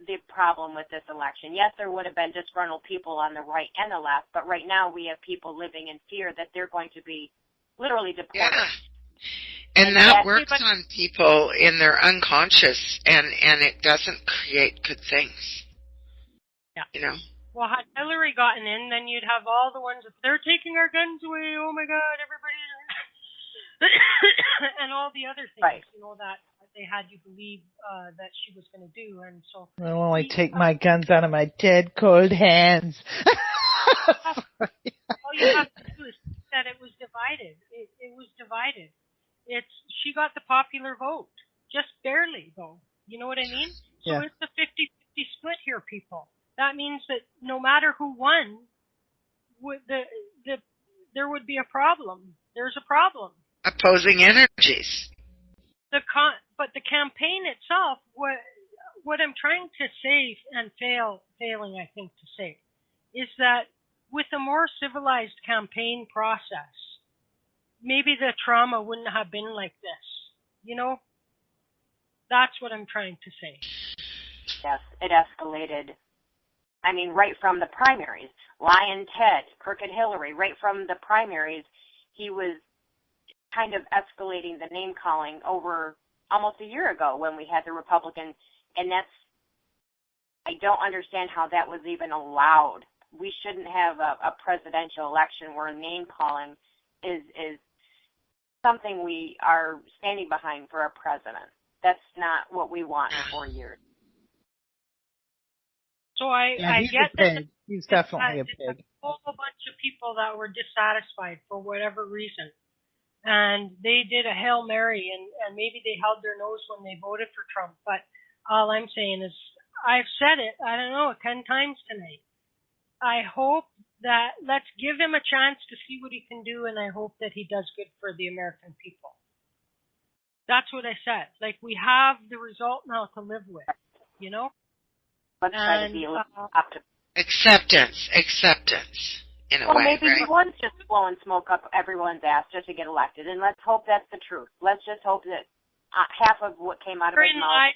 the problem with this election. Yes, there would have been disgruntled people on the right and the left, but right now we have people living in fear that they're going to be literally deported. Yeah. And that works on people in their unconscious, and it doesn't create good things. Yeah. Well, had Hillary gotten in, then you'd have all the ones that they're taking our guns away. Oh my God, everybody, and all the other things, that they had you believe that she was going to do, and so. I'll only take my guns out of my dead, cold hands. All you have to do is see that it was divided. It was divided. She got the popular vote, just barely though. You know what I mean? So it's a 50-50 split here, people. That means that no matter who won, there would be a problem. There's a problem. Opposing energies. But the campaign itself, what I'm trying to say, and failing, I think, to say, is that with a more civilized campaign process, maybe the trauma wouldn't have been like this. You know? That's what I'm trying to say. Yes, it escalated. I mean, right from the primaries. Lion Ted, Crooked Hillary, right from the primaries, he was kind of escalating the name-calling over almost a year ago when we had the Republicans, and I don't understand how that was even allowed. We shouldn't have a presidential election where name-calling is something we are standing behind for a president. That's not what we want in 4 years. So I get that. He's definitely a A pig. whole bunch of people that were dissatisfied for whatever reason. And they did a Hail Mary, and maybe they held their nose when they voted for Trump. But all I'm saying is, I've said it, 10 times tonight. I hope that, let's give him a chance to see what he can do, and I hope that he does good for the American people. That's what I said. Like, we have the result now to live with, you know? Let's try to be optimistic. Acceptance, in a way, maybe right? he was just blowing smoke up everyone's ass just to get elected, and let's hope that's the truth. Let's just hope that half of what came out of his mouth.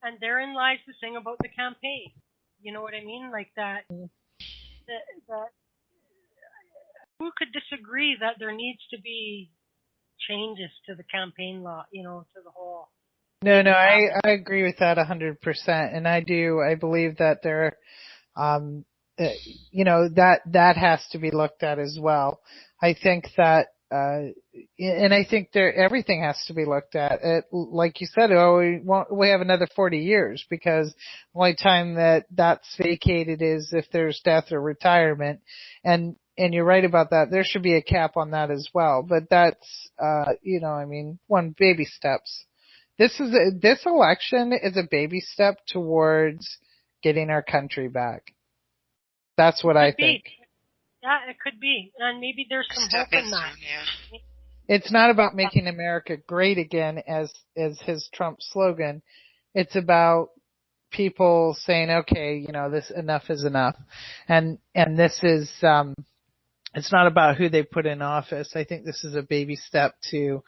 And therein lies the thing about the campaign. You know what I mean? Like that who could disagree that there needs to be changes to the campaign law, you know, to the whole. No, I agree with that 100%. And I believe that there, that has to be looked at as well. I think that, and I think everything has to be looked at. Like you said, we have another 40 years because the only time that's vacated is if there's death or retirement. And you're right about that. There should be a cap on that as well. But that's, one baby steps. This election is a baby step towards getting our country back. That's what I think. Yeah, it could be. And maybe there's some hope in that. Yeah. It's not about making America great again as his Trump slogan. It's about people saying, okay, this enough is enough. And this is, it's not about who they put in office. I think this is a baby step to,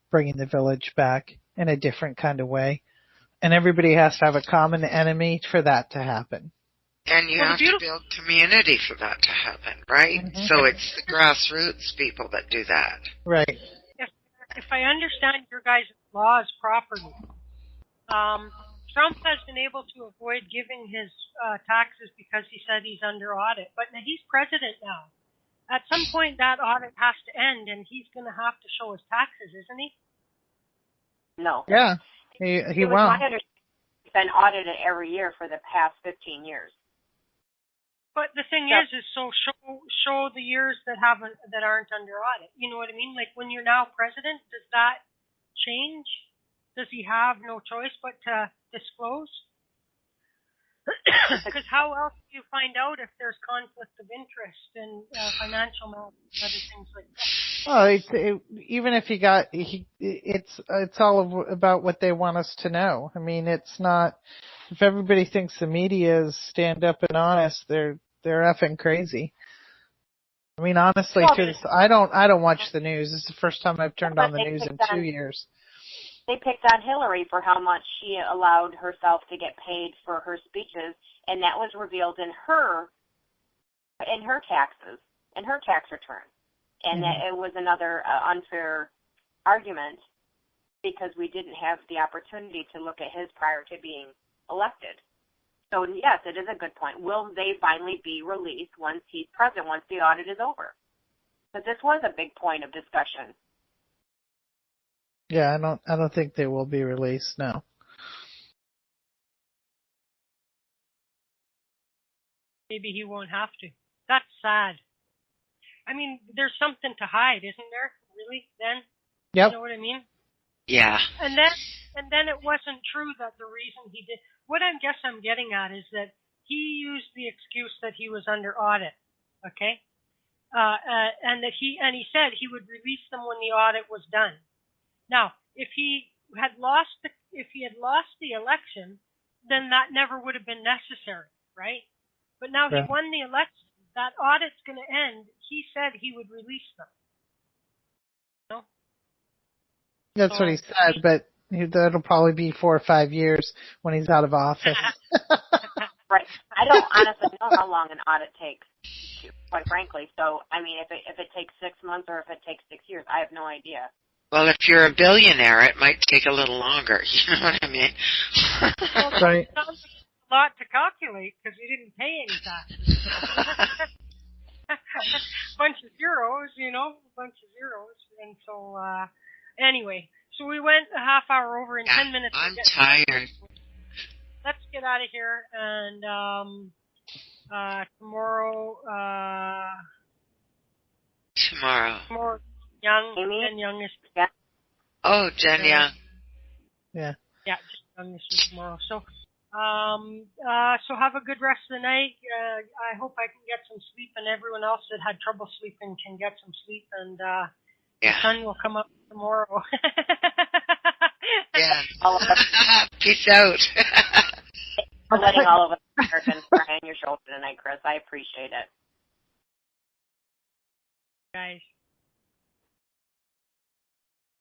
bringing the village back in a different kind of way. And everybody has to have a common enemy for that to happen. And you have to build community for that to happen, right? Mm-hmm. So it's the grassroots people that do that. Right. If I understand your guys' laws properly, Trump has been able to avoid giving his taxes because he said he's under audit. But he's president now. At some point, that audit has to end, and he's going to have to show his taxes, isn't he? No. Yeah, he won't. My understanding, he's been audited every year for the past 15 years. But the thing is so show the years that aren't under audit. You know what I mean? Like when you're now president, does that change? Does he have no choice but to disclose? Because how else do you find out if there's conflict of interest and financial matters and other things like that? Well, even if it's all about what they want us to know. I mean, it's not. If everybody thinks the media is stand up and honest, they're effing crazy. I mean, honestly, I don't watch the news. This is the first time I've turned on the news in 2 years. They picked on Hillary for how much she allowed herself to get paid for her speeches, and that was revealed in her taxes, in her tax return. And that it was another unfair argument because we didn't have the opportunity to look at his prior to being elected. So, yes, it is a good point. Will they finally be released once he's president, once the audit is over? But this was a big point of discussion. Yeah, I don't think they will be released, no. Maybe he won't have to. That's sad. I mean, there's something to hide, isn't there? Really, then? Yep. You know what I mean? Yeah. And then and then it wasn't true that the reason he did. What I'm getting at is that he used the excuse that he was under audit, okay, and that he said he would release them when the audit was done. Now, if he had lost the election, then that never would have been necessary, right? But now he won the election. That audit's going to end. He said he would release them. No? That's what he said, but that'll probably be 4 or 5 years when he's out of office. Right. I don't honestly know how long an audit takes, quite frankly. So, I mean, if it takes 6 months or if it takes 6 years, I have no idea. Well, if you're a billionaire, it might take a little longer. You know what I mean? Well, right. It sounds like a lot to calculate because he didn't pay any taxes. Bunch of zeros, And so, anyway, so we went a half hour over in 10 minutes. I'm tired. Let's get out of here, and tomorrow, Jen Young is. Yeah. Oh, Jen Young. Yeah. Yeah, Jen Young is tomorrow. So, so have a good rest of the night. I hope I can get some sleep, and everyone else that had trouble sleeping can get some sleep, and the sun will come up tomorrow. Yeah. Peace out. For letting all of us Americans cry on your shoulder tonight, Chris. I appreciate it. Guys.